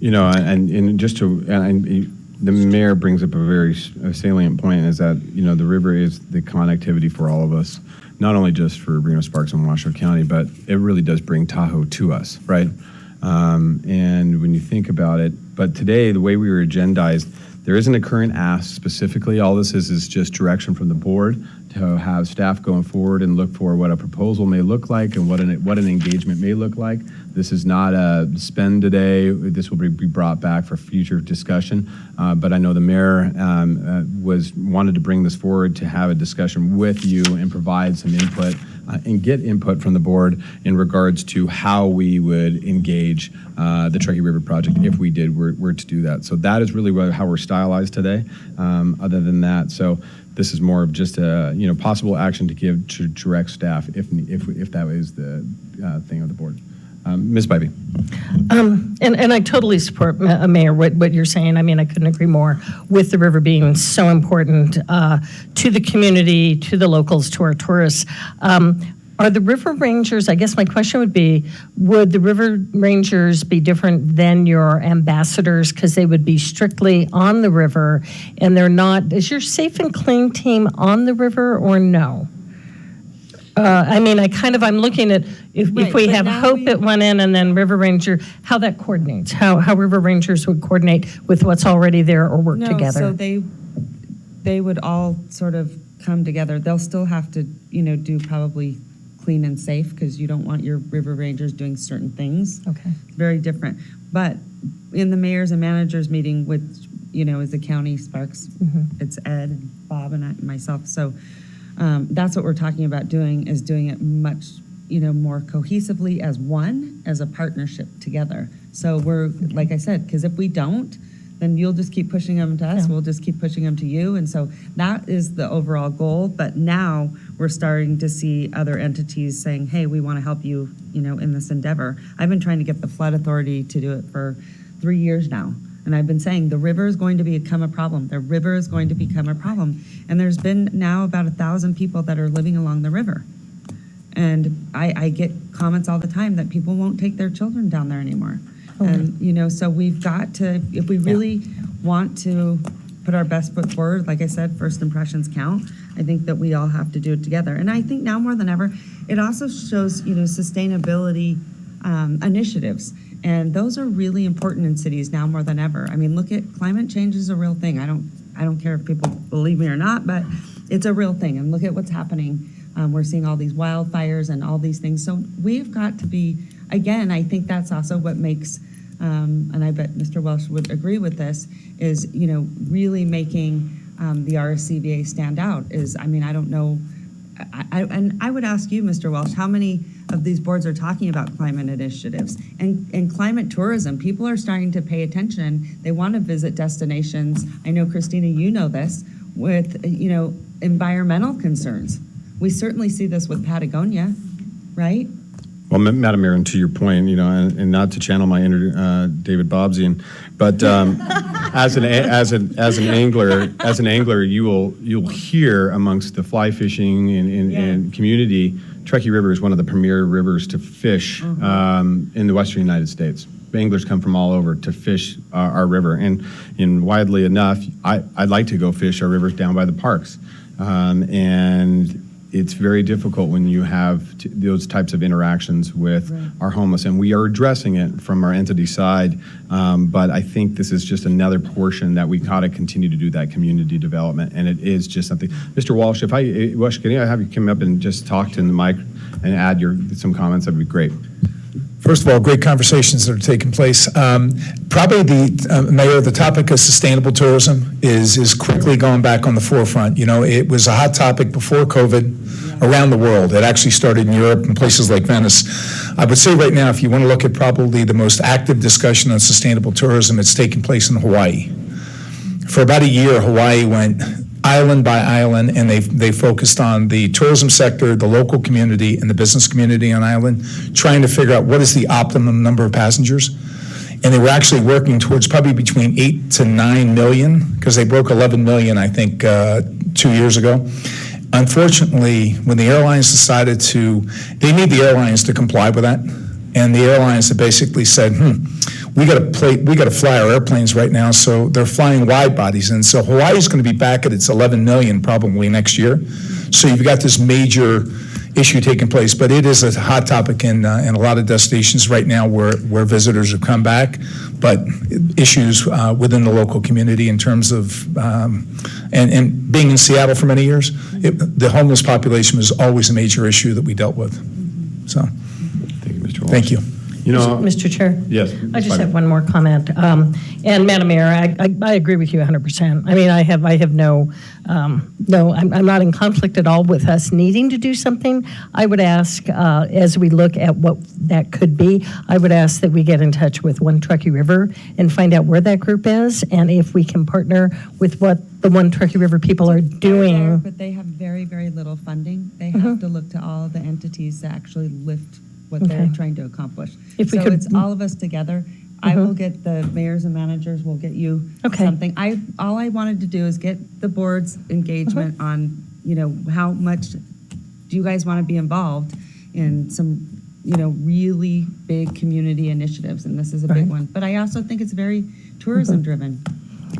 Speaker 8: And just to, the mayor brings up a very salient point, is that, the river is the connectivity for all of us, not only just for Reno Sparks and Washoe County, but it really does bring Tahoe to us, right? And when you think about it, but today, the way we were agendized, there isn't a current ask specifically. All this is just direction from the board to have staff going forward and look for what a proposal may look like and what an engagement may look like. This is not a spend today. This will be brought back for future discussion. But I know the mayor wanted to bring this forward to have a discussion with you and provide some input and get input from the board in regards to how we would engage the Truckee River project if we were to do that. So that is really how we're stylized today. Other than that, so this is more of just a possible action to give to direct staff if that is the thing of the board. Ms. Bybee.
Speaker 7: And I totally support, Mayor, what you're saying. I mean, I couldn't agree more with the river being so important to the community, to the locals, to our tourists. Are the River Rangers, I guess my question would be, would the River Rangers be different than your ambassadors because they would be strictly on the river and they're not, is your Safe and Clean team on the river or no? I'm looking at, if
Speaker 1: Right,
Speaker 7: we
Speaker 1: but
Speaker 7: have
Speaker 1: now
Speaker 7: Hope at one end and then River Ranger, how that coordinates, how River Rangers would coordinate with what's already there or work
Speaker 1: No,
Speaker 7: together.
Speaker 1: so they would all sort of come together. They'll still have to, do probably clean and safe, because you don't want your river rangers doing certain things.
Speaker 7: Okay.
Speaker 1: It's very different. But in the mayors and managers meeting, which, is the county Sparks, it's Ed and Bob and myself. So that's what we're talking about doing, is doing it much, more cohesively as one, as a partnership together. So we're, like I said, because if we don't, then you'll just keep pushing them to us.
Speaker 7: Yeah.
Speaker 1: We'll just keep pushing them to you. And so that is the overall goal. But now we're starting to see other entities saying, hey, we want to help you, in this endeavor. I've been trying to get the Flood Authority to do it for 3 years now. And I've been saying the river is going to become a problem. The river is going to become a problem. And there's been now about 1,000 people that are living along the river. And I get comments all the time that people won't take their children down there anymore. And, so we've got to, if we really want to put our best foot forward, like I said, first impressions count. I think that we all have to do it together. And I think now more than ever, it also shows, sustainability initiatives. And those are really important in cities now more than ever. I mean, look at climate change is a real thing. I don't care if people believe me or not, but it's a real thing. And look at what's happening. We're seeing all these wildfires and all these things. So we've got to be, again, I think that's also what makes, and I bet Mr. Welsh would agree with this, is, really making the RSCVA stand out is, I don't know, and I would ask you, Mr. Welsh, how many of these boards are talking about climate initiatives and climate tourism? People are starting to pay attention. They want to visit destinations. I know, Christina, you know this, with, environmental concerns. We certainly see this with Patagonia, right?
Speaker 8: Well, Madam Mayor, and to your point, and not to channel my inner David Bobsian, but as an angler, you'll hear amongst the fly fishing and community, Truckee River is one of the premier rivers to fish in the Western United States. Anglers come from all over to fish our river, and widely enough, I'd like to go fish our rivers down by the parks, and it's very difficult when you have those types of interactions with our homeless, and we are addressing it from our entity side, but I think this is just another portion that we gotta continue to do that community development, and it is just something. Mr. Walsh, Walsh, can I have you come up and just talk to the mic and add some comments? That'd be great.
Speaker 18: First of all, great conversations that are taking place. Probably Mayor, the topic of sustainable tourism is quickly going back on the forefront. It was a hot topic before COVID around the world. It actually started in Europe and places like Venice. I would say right now, if you want to look at probably the most active discussion on sustainable tourism, it's taking place in Hawaii. For about a year, Hawaii went island by island, and they focused on the tourism sector, the local community, and the business community on island, trying to figure out what is the optimum number of passengers. And they were actually working towards probably between 8 to 9 million, because they broke 11 million, I think, 2 years ago. Unfortunately, when the airlines decided they need the airlines to comply with that, and the airlines have basically said, we got to fly our airplanes right now, so they're flying wide bodies, and so Hawaii's going to be back at its 11 million probably next year. So you've got this major issue taking place, but it is a hot topic in a lot of destinations right now where visitors have come back, but issues within the local community in terms of, and being in Seattle for many years, the homeless population was always a major issue that we dealt with. So,
Speaker 8: thank you, Mr. Walsh.
Speaker 18: Thank you.
Speaker 7: Mr. Chair?
Speaker 8: Yes.
Speaker 7: I just have one more comment. And Madam Mayor, I agree with you 100%. I have I'm not in conflict at all with us needing to do something. I would ask, as we look at what that could be, I would ask that we get in touch with One Truckee River and find out where that group is, and if we can partner with what the One Truckee River people are doing.
Speaker 1: But they have very, very little funding. They have to look to all the entities to actually lift what they're trying to accomplish. It's all of us together. I will get the mayors and managers, we'll get you something. All I wanted to do is get the board's engagement on, how much do you guys want to be involved in some, really big community initiatives, and this is a big one. But I also think it's very tourism driven.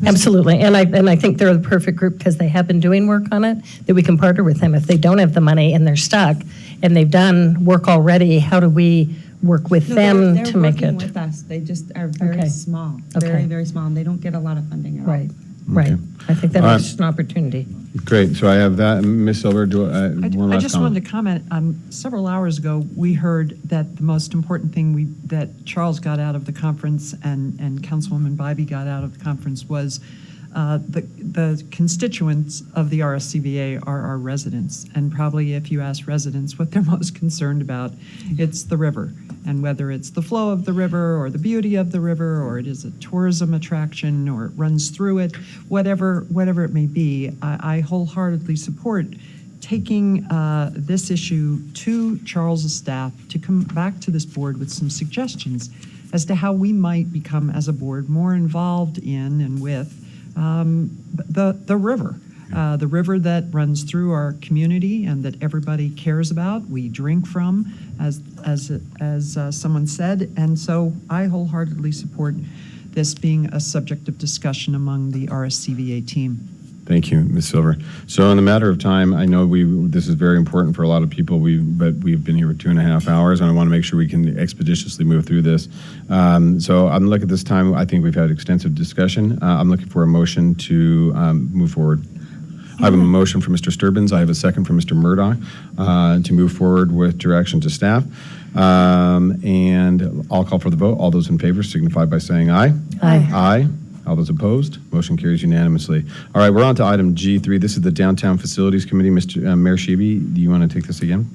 Speaker 7: Absolutely, and I think they're the perfect group because they have been doing work on it, that we can partner with them. If they don't have the money and they're stuck, and they've done work already, how do we work with
Speaker 1: No,
Speaker 7: them
Speaker 1: they're
Speaker 7: to make
Speaker 1: working
Speaker 7: it?
Speaker 1: with us. They just are very
Speaker 7: Okay.
Speaker 1: small,
Speaker 7: Okay.
Speaker 1: very, very small, and they don't get a lot of funding at all.
Speaker 7: Right, right. I think that
Speaker 8: All right.
Speaker 7: is an opportunity.
Speaker 8: Great, so I have that. Ms. Silver, one
Speaker 14: I
Speaker 8: last
Speaker 14: just
Speaker 8: comment.
Speaker 14: wanted to comment, several hours ago, we heard that the most important thing that Charles got out of the conference and Councilwoman Bybee got out of the conference was the constituents of the RSCVA are our residents. And probably if you ask residents what they're most concerned about, it's the river. And whether it's the flow of the river or the beauty of the river, or it is a tourism attraction, or it runs through it, whatever it may be, I wholeheartedly support taking this issue to Charles's staff to come back to this board with some suggestions as to how we might become, as a board, more involved in and with the river. The river that runs through our community and that everybody cares about, we drink from, as someone said, and so I wholeheartedly support this being a subject of discussion among the RSCVA team.
Speaker 8: Thank you, Ms. Silver. So in the matter of time, I know this is very important for a lot of people, but we've been here for 2.5 hours, and I want to make sure we can expeditiously move through this. So I'm looking at this time, I think we've had extensive discussion. I'm looking for a motion to move forward. I have a motion for Mr. Sturbins. I have a second for Mr. Murdoch to move forward with direction to staff. And I'll call for the vote. All those in favor signify by saying aye.
Speaker 7: Aye.
Speaker 8: Aye. All those opposed? Motion carries unanimously. All right, we're on to item G3. This is the Downtown Facilities Committee. Mr. Mayor Sheeby, do you want to take this again?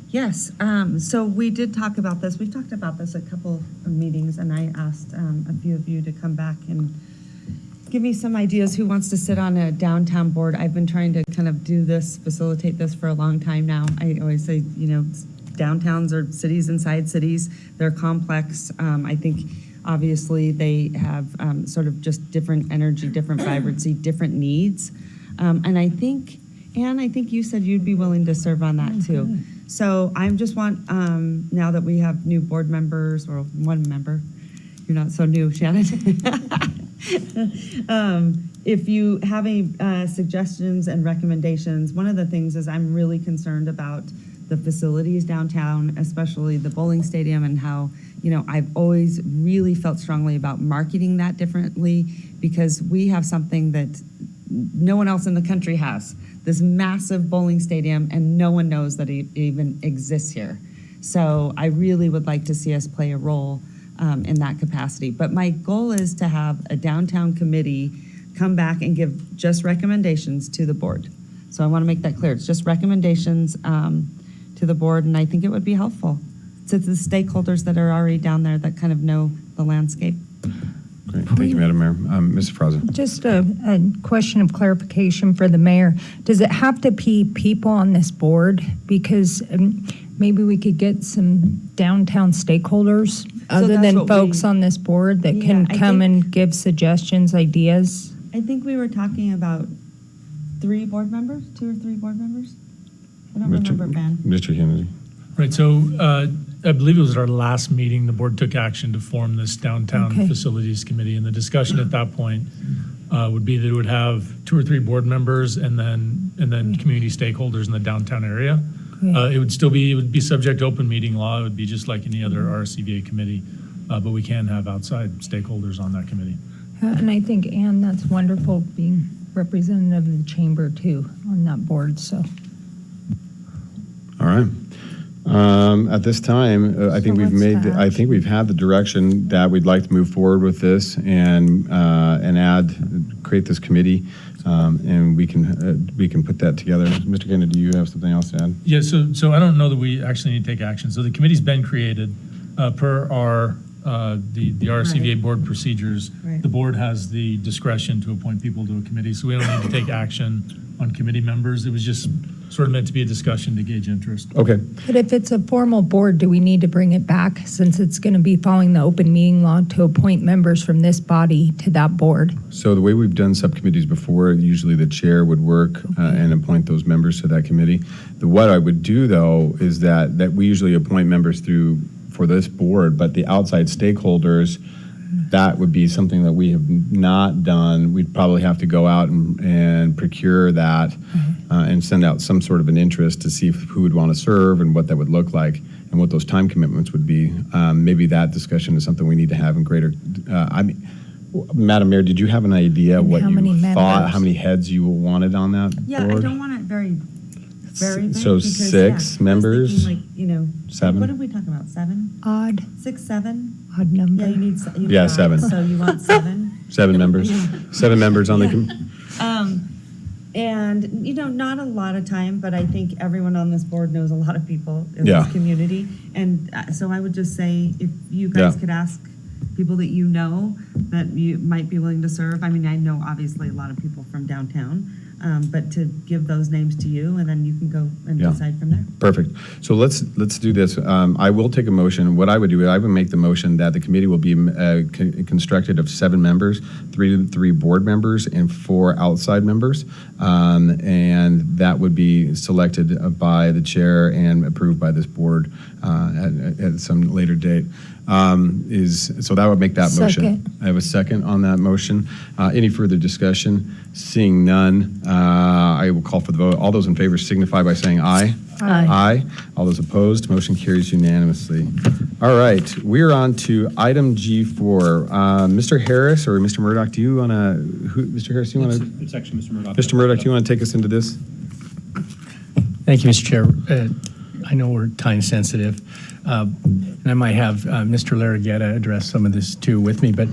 Speaker 1: Yes, so we did talk about this. We've talked about this a couple of meetings, and I asked a few of you to come back and give me some ideas who wants to sit on a downtown board. I've been trying to kind of facilitate this for a long time now. I always say, downtowns are cities inside cities. They're complex. I think obviously they have sort of just different energy, different vibrancy, different needs. And I think, Anne, you said you'd be willing to serve on that too. So I just want, now that we have new board members, or one member, you're not so new, Shannon. If you have any suggestions and recommendations, one of the things is I'm really concerned about the facilities downtown, especially the bowling stadium, and how, I've always really felt strongly about marketing that differently, because we have something that no one else in the country has, this massive bowling stadium, and no one knows that it even exists here. So I really would like to see us play a role in that capacity. But my goal is to have a downtown committee come back and give just recommendations to the board. So I want to make that clear. It's just recommendations to the board, and I think it would be helpful to the stakeholders that are already down there that kind of know the landscape.
Speaker 8: Great, thank you, Madam Mayor. Mrs. Fraza.
Speaker 17: Just a question of clarification for the mayor. Does it have to be people on this board? Because maybe we could get some downtown stakeholders other than folks on this board that can come and give suggestions, ideas.
Speaker 1: I think we were talking about 3 board members, 2 or 3 board members? I don't remember, Ben.
Speaker 8: Mr. Kennedy.
Speaker 9: Right, so I believe it was at our last meeting, the board took action to form this downtown facilities committee, and the discussion at that point would be that it would have 2 or 3 board members and then community stakeholders in the downtown area. It would be subject to open meeting law. It would be just like any other RSCVA committee, but we can have outside stakeholders on that committee.
Speaker 17: And I think, Anne, that's wonderful being representative of the chamber too on that board, so.
Speaker 8: All right. At this time, I think we've had the direction that we'd like to move forward with this and create this committee, and we can put that together. Mr. Kennedy, do you have something else to add?
Speaker 9: Yeah, so I don't know that we actually need to take action. So the committee's been created per our the RSCVA board procedures.
Speaker 1: Right.
Speaker 9: The board has the discretion to appoint people to a committee, so we don't need to take action on committee members. It was just sort of meant to be a discussion to gauge interest.
Speaker 8: Okay.
Speaker 17: But if it's a formal board, do we need to bring it back, since it's going to be following the open meeting law, to appoint members from this body to that board?
Speaker 8: So the way we've done subcommittees before, usually the chair would work and appoint those members to that committee. What I would do, though, is that we usually appoint members for this board, but the outside stakeholders that would be something that we have not done. We'd probably have to go out and procure that and send out some sort of an interest to see who would want to serve and what that would look like and what those time commitments would be. Maybe that discussion is something we need to have in greater, Madam Mayor, did you have an idea what
Speaker 17: how
Speaker 8: you
Speaker 17: many
Speaker 8: thought,
Speaker 17: members?
Speaker 8: how many heads you wanted on that
Speaker 1: Yeah,
Speaker 8: board?
Speaker 1: I don't want it very big.
Speaker 8: So
Speaker 1: because,
Speaker 8: 6
Speaker 1: yeah, I was
Speaker 8: members?
Speaker 1: thinking, like, you know,
Speaker 8: 7?
Speaker 1: What did we talk about? 7?
Speaker 17: Odd.
Speaker 1: 6, 7?
Speaker 17: Odd number.
Speaker 1: Yeah, you need.
Speaker 8: Yeah, 7.
Speaker 1: So you want 7?
Speaker 8: 7 members. 7 members on the
Speaker 1: And, you know, not a lot of time, but I think everyone on this board knows a lot of people in
Speaker 8: Yeah.
Speaker 1: this community. And so I would just say, if you guys
Speaker 8: Yeah.
Speaker 1: could ask people that you know that you might be willing to serve. I mean, I know obviously a lot of people from downtown, but to give those names to you, and then you can go and
Speaker 8: Yeah.
Speaker 1: decide from there.
Speaker 8: Perfect. So let's do this. I will take a motion. What I would do is I would make the motion that the committee will be constructed of 7 members, 3 board members, and 4 outside members. And that would be selected by the chair and approved by this board at some later date. So that would make that motion.
Speaker 17: Second.
Speaker 8: I have a second on that motion. Any further discussion? Seeing none, I will call for the vote. All those in favor signify by saying aye.
Speaker 17: Aye.
Speaker 8: Aye. All those opposed, motion carries unanimously. All right, we're on to item G4. Mr. Harris or Mr. Murdoch, do you want to, Mr. Harris, do you want to?
Speaker 12: It's actually Mr. Murdoch.
Speaker 8: Mr. Murdoch, do you want to take us into this?
Speaker 12: Thank you, Mr. Chair. I know we're time sensitive, and I might have Mr. Larraguetta address some of this too with me, but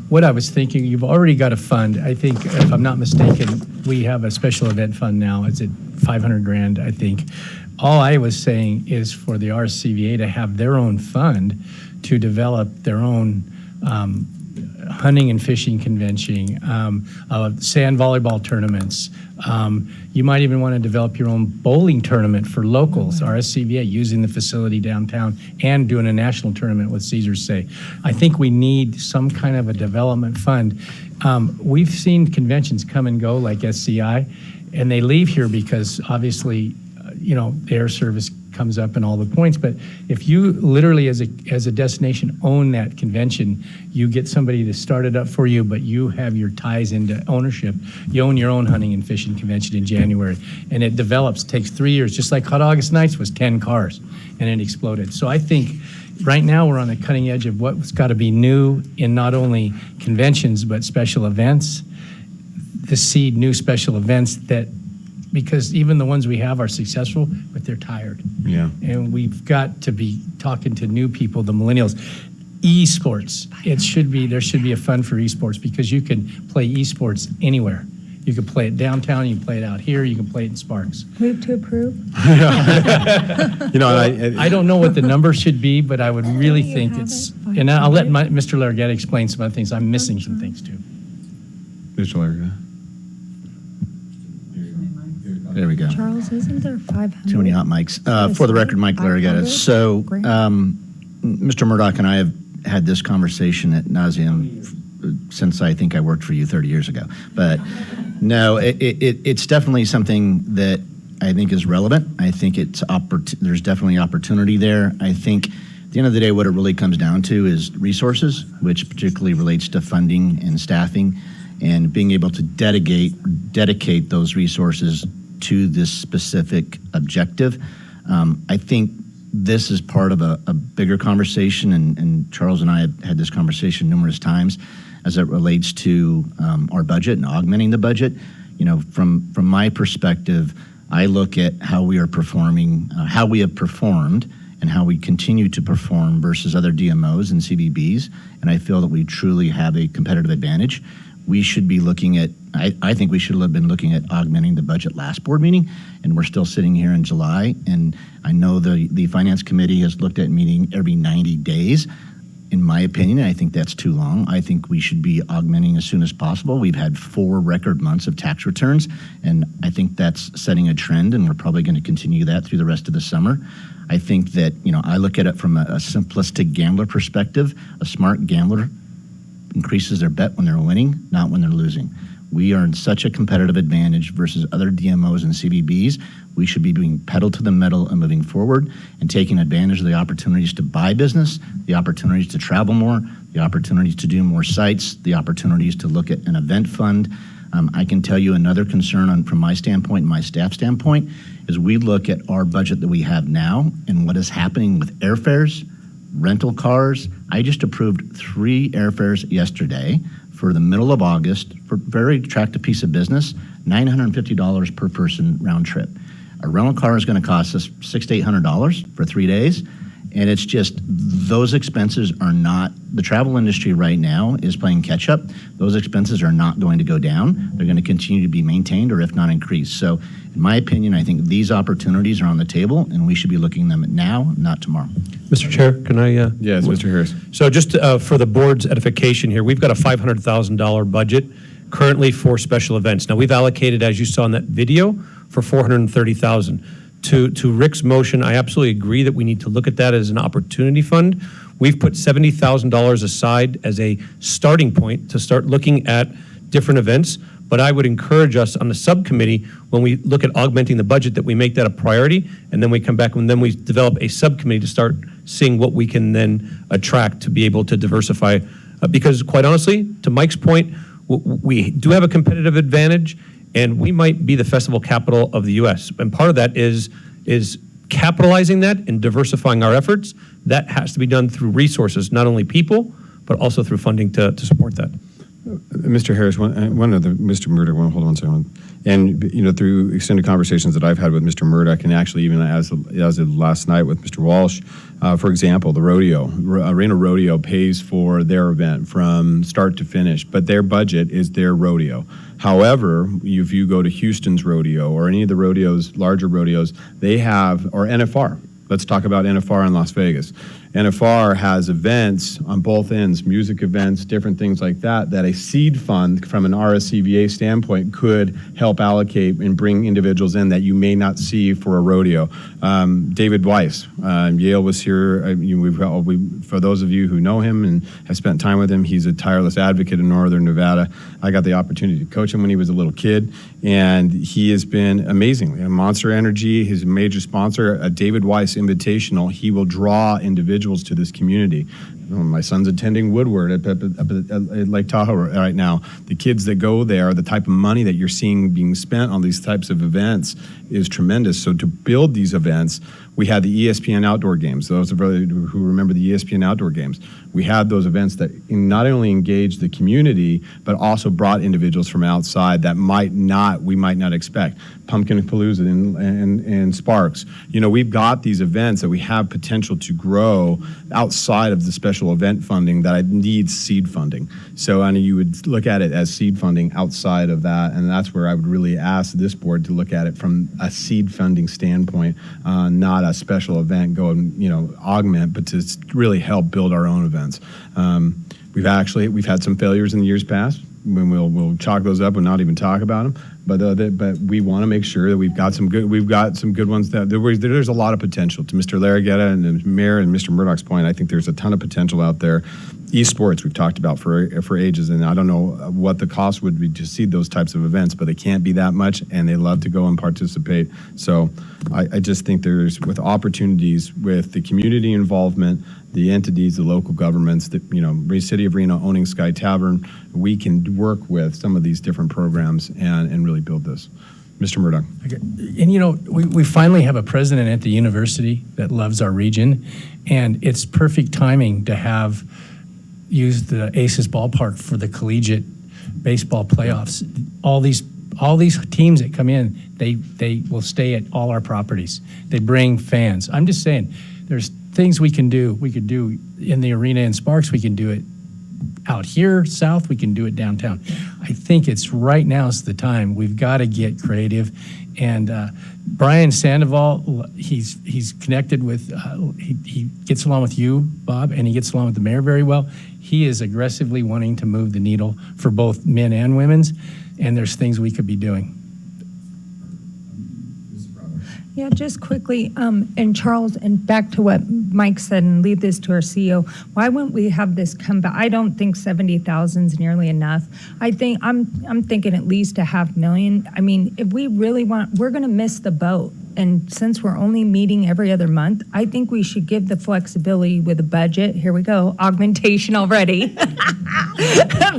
Speaker 12: what I was thinking, you've already got a fund. I think, if I'm not mistaken, we have a special event fund now. It's at $500,000, I think. All I was saying is for the RCVA to have their own fund to develop their own hunting and fishing convention, sand volleyball tournaments. You might even want to develop your own bowling tournament for locals, RSCVA, using the facility downtown and doing a national tournament with Caesars Say. I think we need some kind of a development fund. We've seen conventions come and go like SCI, and they leave here because obviously, the air service comes up and all the points, but if you literally as a destination own that convention, you get somebody to start it up for you, but you have your ties into ownership. You own your own hunting and fishing convention in January, and it develops, takes 3 years, just like Hot August Nights was 10 cars, and it exploded. So I think right now we're on the cutting edge of what's got to be new in not only conventions, but special events, to seed new special events because even the ones we have are successful, but they're tired.
Speaker 8: Yeah.
Speaker 12: And we've got to be talking to new people, the millennials. Esports, there should be a fund for esports because you can play esports anywhere. You can play it downtown, you can play it out here, you can play it in Sparks.
Speaker 17: Move to approve.
Speaker 12: I don't know what the number should be, but I would really think and I'll let Mr. Larraguetta explain some other things. I'm missing some things too.
Speaker 8: Mr. Larraguetta.
Speaker 21: There we go.
Speaker 17: Charles, isn't there 500?
Speaker 21: Too many hot mics. For the record, Mike Larraguetta. So, Mr. Murdoch and I have had this conversation at nauseam since I think I worked for you 30 years ago. But no, it's definitely something that I think is relevant. I think there's definitely opportunity there. I think at the end of the day, what it really comes down to is resources, which particularly relates to funding and staffing, and being able to dedicate those resources to this specific objective. I think this is part of a bigger conversation, and Charles and I have had this conversation numerous times as it relates to our budget and augmenting the budget. From my perspective, I look at how we are performing, how we have performed, and how we continue to perform versus other DMOs and CVBs, and I feel that we truly have a competitive advantage. We should be looking at, I think we should have been looking at augmenting the budget last board meeting, and we're still sitting here in July, and I know the Finance Committee has looked at meeting every 90 days. In my opinion, I think that's too long. I think we should be augmenting as soon as possible. We've had 4 record months of tax returns, and I think that's setting a trend, and we're probably going to continue that through the rest of the summer. I think that, I look at it from a simplistic gambler perspective. A smart gambler increases their bet when they're winning, not when they're losing. We are in such a competitive advantage versus other DMOs and CVBs. We should be doing pedal to the metal and moving forward and taking advantage of the opportunities to buy business, the opportunities to travel more, the opportunities to do more sites, the opportunities to look at an event fund. I can tell you another concern from my standpoint and my staff standpoint is we look at our budget that we have now and what is happening with airfares, rental cars. I just approved 3 airfares yesterday for the middle of August for a very attractive piece of business, $950 per person round trip. A rental car is going to cost us $600 to $800 for 3 days. And it's just, those expenses are not, the travel industry right now is playing catch up. Those expenses are not going to go down. They're going to continue to be maintained or if not increased. So in my opinion, I think these opportunities are on the table and we should be looking at them now, not tomorrow.
Speaker 15: Mr. Chair, can I?
Speaker 8: Yes, Mr. Harris.
Speaker 15: So just for the board's edification here, we've got a $500,000 budget currently for special events. Now, we've allocated, as you saw in that video, for $430,000. To Rick's motion, I absolutely agree that we need to look at that as an opportunity fund. We've put $70,000 aside as a starting point to start looking at different events. But I would encourage us on the subcommittee, when we look at augmenting the budget, that we make that a priority, and then we come back and then we develop a subcommittee to start seeing what we can then attract to be able to diversify. Because quite honestly, to Mike's point, we do have a competitive advantage, and we might be the festival capital of the U.S. And part of that is capitalizing that and diversifying our efforts. That has to be done through resources, not only people, but also through funding to support that.
Speaker 8: Mr. Harris, one other, Mr. Murdoch, hold on a second. And, through extended conversations that I've had with Mr. Murdoch, and actually even as of last night with Mr. Walsh, for example, the rodeo, Arena Rodeo pays for their event from start to finish, but their budget is their rodeo. However, if you go to Houston's rodeo or any of the rodeos, larger rodeos, they have, or NFR, let's talk about NFR in Las Vegas. NFR has events on both ends, music events, different things like that, that a seed fund from an RSCVA standpoint could help allocate and bring individuals in that you may not see for a rodeo. David Weiss, Yale was here. For those of you who know him and have spent time with him, he's a tireless advocate in Northern Nevada. I got the opportunity to coach him when he was a little kid, and he has been amazing. Monster Energy, his major sponsor, a David Weiss Invitational. He will draw individuals to this community. My son's attending Woodward at Lake Tahoe right now. The kids that go there, the type of money that you're seeing being spent on these types of events is tremendous. So to build these events, we had the ESPN Outdoor Games. Those of you who remember the ESPN Outdoor Games, we had those events that not only engaged the community, but also brought individuals from outside that we might not expect. Pumpkin Palooza and Sparks. We've got these events that we have potential to grow outside of the special event funding that needs seed funding. So you would look at it as seed funding outside of that, and that's where I would really ask this board to look at it from a seed funding standpoint, not a special event go and augment, but to really help build our own events. We've had some failures in the years past. When we'll chalk those up and not even talk about them, but we want to make sure that we've got some good ones. There's a lot of potential. To Mr. Larragetta and the Mayor and Mr. Murdoch's point, I think there's a ton of potential out there. Esports we've talked about for ages, and I don't know what the cost would be to see those types of events, but they can't be that much, and they love to go and participate. So I just think there's, with opportunities with the community involvement, the entities, the local governments, the City of Reno owning Sky Tavern, we can work with some of these different programs and really build this. Mr. Murdoch.
Speaker 12: Okay. And we finally have a president at the university that loves our region, and it's perfect timing to have used the Aces ballpark for the collegiate baseball playoffs. All these teams that come in, they will stay at all our properties. They bring fans. I'm just saying, there's things we can do. We could do in the arena in Sparks. We can do it out here south. We can do it downtown. I think it's right now is the time. We've got to get creative. And Brian Sandoval, he's connected with, he gets along with you, Bob, and he gets along with the mayor very well. He is aggressively wanting to move the needle for both men and women's, and there's things we could be doing.
Speaker 17: Yeah, just quickly, and Charles, and back to what Mike said, and leave this to our CEO. Why wouldn't we have this come back? I don't think 70,000 is nearly enough. I think I'm thinking at least $500,000. I mean, if we really want, we're going to miss the boat. And since we're only meeting every other month, I think we should give the flexibility with a budget. Here we go, augmentation already.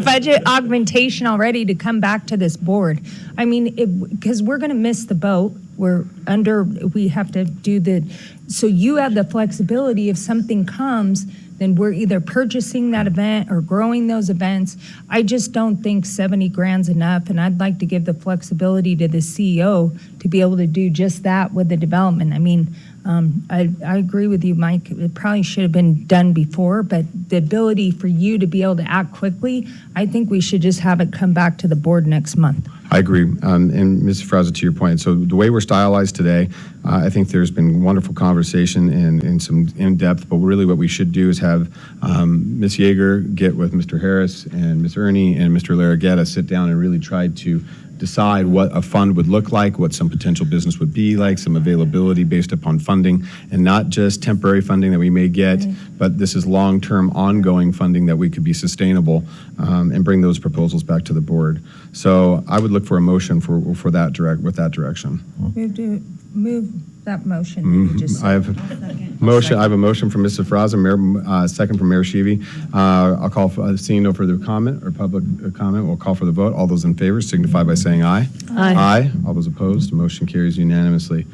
Speaker 17: Budget augmentation already to come back to this board. I mean, because we're going to miss the boat. We have to do so you have the flexibility if something comes, then we're either purchasing that event or growing those events. I just don't think 70 grand's enough, and I'd like to give the flexibility to the CEO to be able to do just that with the development. I mean, I agree with you, Mike. It probably should have been done before, but the ability for you to be able to act quickly, I think we should just have it come back to the board next month.
Speaker 8: I agree. And Ms. Fraza, to your point, so the way we're stylized today, I think there's been wonderful conversation and some in-depth, but really what we should do is have Ms. Yeager get with Mr. Harris and Ms. Ernie and Mr. Larraguetta sit down and really try to decide what a fund would look like, what some potential business would be like, some availability based upon funding, and not just temporary funding that we may get, but this is long-term ongoing funding that we could be sustainable and bring those proposals back to the board. So I would look for a motion with that direction.
Speaker 17: Move that motion. You just
Speaker 8: I have a motion from Mr. Fraza, second from Mayor Sheevy. I'll call for, seeing no further comment or public comment, we'll call for the vote. All those in favor signify by saying aye.
Speaker 7: Aye.
Speaker 8: All those opposed, motion carries unanimously.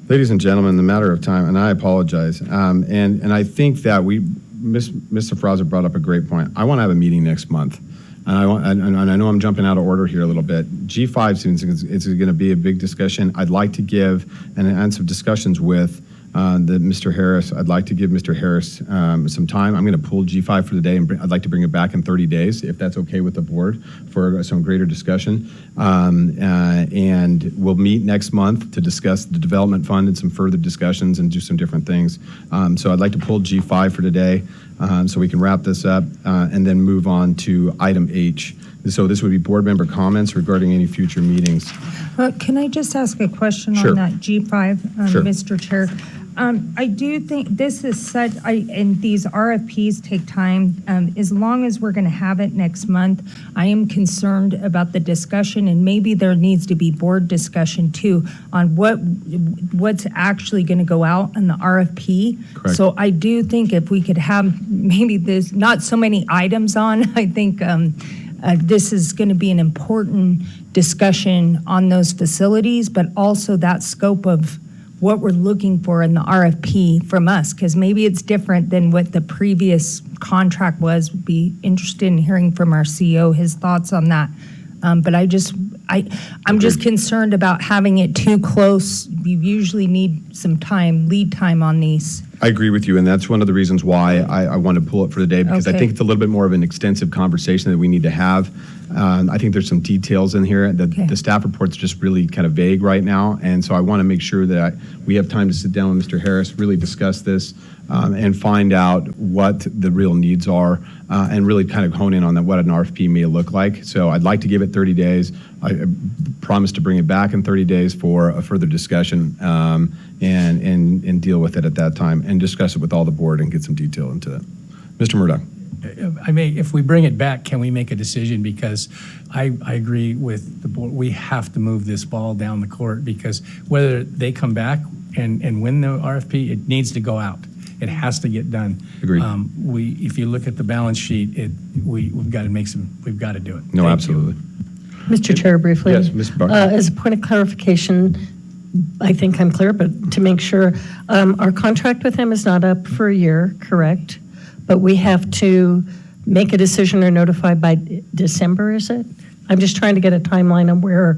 Speaker 8: Ladies and gentlemen, the matter of time, and I apologize, and I think that Mr. Fraza brought up a great point. I want to have a meeting next month. And I know I'm jumping out of order here a little bit. G5 seems it's going to be a big discussion. I'd like to give and some discussions with Mr. Harris. I'd like to give Mr. Harris some time. I'm going to pull G5 for the day, and I'd like to bring it back in 30 days, if that's okay with the board, for some greater discussion. And we'll meet next month to discuss the development fund and some further discussions and do some different things. So I'd like to pull G5 for today so we can wrap this up and then move on to item H. So this would be board member comments regarding any future meetings.
Speaker 17: Can I just ask a question
Speaker 8: Sure.
Speaker 17: on that G5,
Speaker 8: Sure.
Speaker 17: Mr. Chair? I do think this is and these RFPs take time. As long as we're going to have it next month, I am concerned about the discussion, and maybe there needs to be board discussion too on what's actually going to go out in the RFP.
Speaker 8: Correct.
Speaker 17: So I do think if we could have maybe there's not so many items on, I think this is going to be an important discussion on those facilities, but also that scope of what we're looking for in the RFP from us, because maybe it's different than what the previous contract was. Be interested in hearing from our CEO, his thoughts on that. But I'm just concerned about having it too close. You usually need some lead time on these.
Speaker 8: I agree with you, and that's one of the reasons why I want to pull it for the day, because I
Speaker 17: Okay.
Speaker 8: think it's a little bit more of an extensive conversation that we need to have. I think there's some details in here. The staff report's just really kind of vague right now, and so I want to make sure that we have time to sit down with Mr. Harris, really discuss this, and find out what the real needs are, and really kind of hone in on what an RFP may look like. So I'd like to give it 30 days. I promise to bring it back in 30 days for a further discussion, and deal with it at that time and discuss it with all the board and get some detail into it. Mr. Murdoch.
Speaker 12: If we bring it back, can we make a decision? Because I agree with the board. We have to move this ball down the court, because whether they come back and win the RFP, it needs to go out. It has to get done.
Speaker 8: Agreed.
Speaker 12: If you look at the balance sheet, we've got to do it.
Speaker 8: No,
Speaker 12: Thank
Speaker 8: absolutely.
Speaker 7: Mr. Chair, briefly.
Speaker 8: Yes, Ms. Barton.
Speaker 7: As a point of clarification, I think I'm clear, but to make sure, our contract with them is not up for a year, correct? But we have to make a decision or notify by December, is it? I'm just trying to get a timeline on where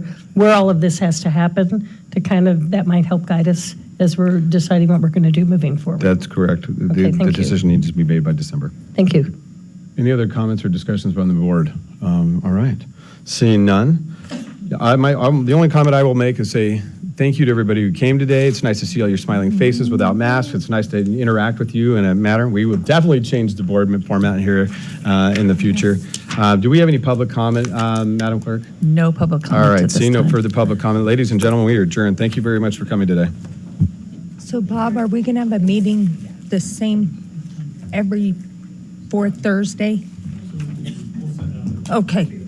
Speaker 7: all of this has to happen that might help guide us as we're deciding what we're going to do moving forward.
Speaker 8: That's correct.
Speaker 7: Okay, thank
Speaker 8: The
Speaker 7: you.
Speaker 8: decision needs to be made by December.
Speaker 7: Thank you.
Speaker 8: Any other comments or discussions from the board? All right. Seeing none, the only comment I will make is say thank you to everybody who came today. It's nice to see all your smiling faces without masks. It's nice to interact with you in a matter. We will definitely change the board format here in the future. Do we have any public comment, Madam Clerk?
Speaker 3: No public comment
Speaker 8: All
Speaker 3: at
Speaker 8: right.
Speaker 3: this
Speaker 8: Seeing no
Speaker 3: time.
Speaker 8: further public comment, ladies and gentlemen, we are adjourned. Thank you very much for coming today.
Speaker 17: So Bob, are we going to have a meeting the same every fourth Thursday? Okay,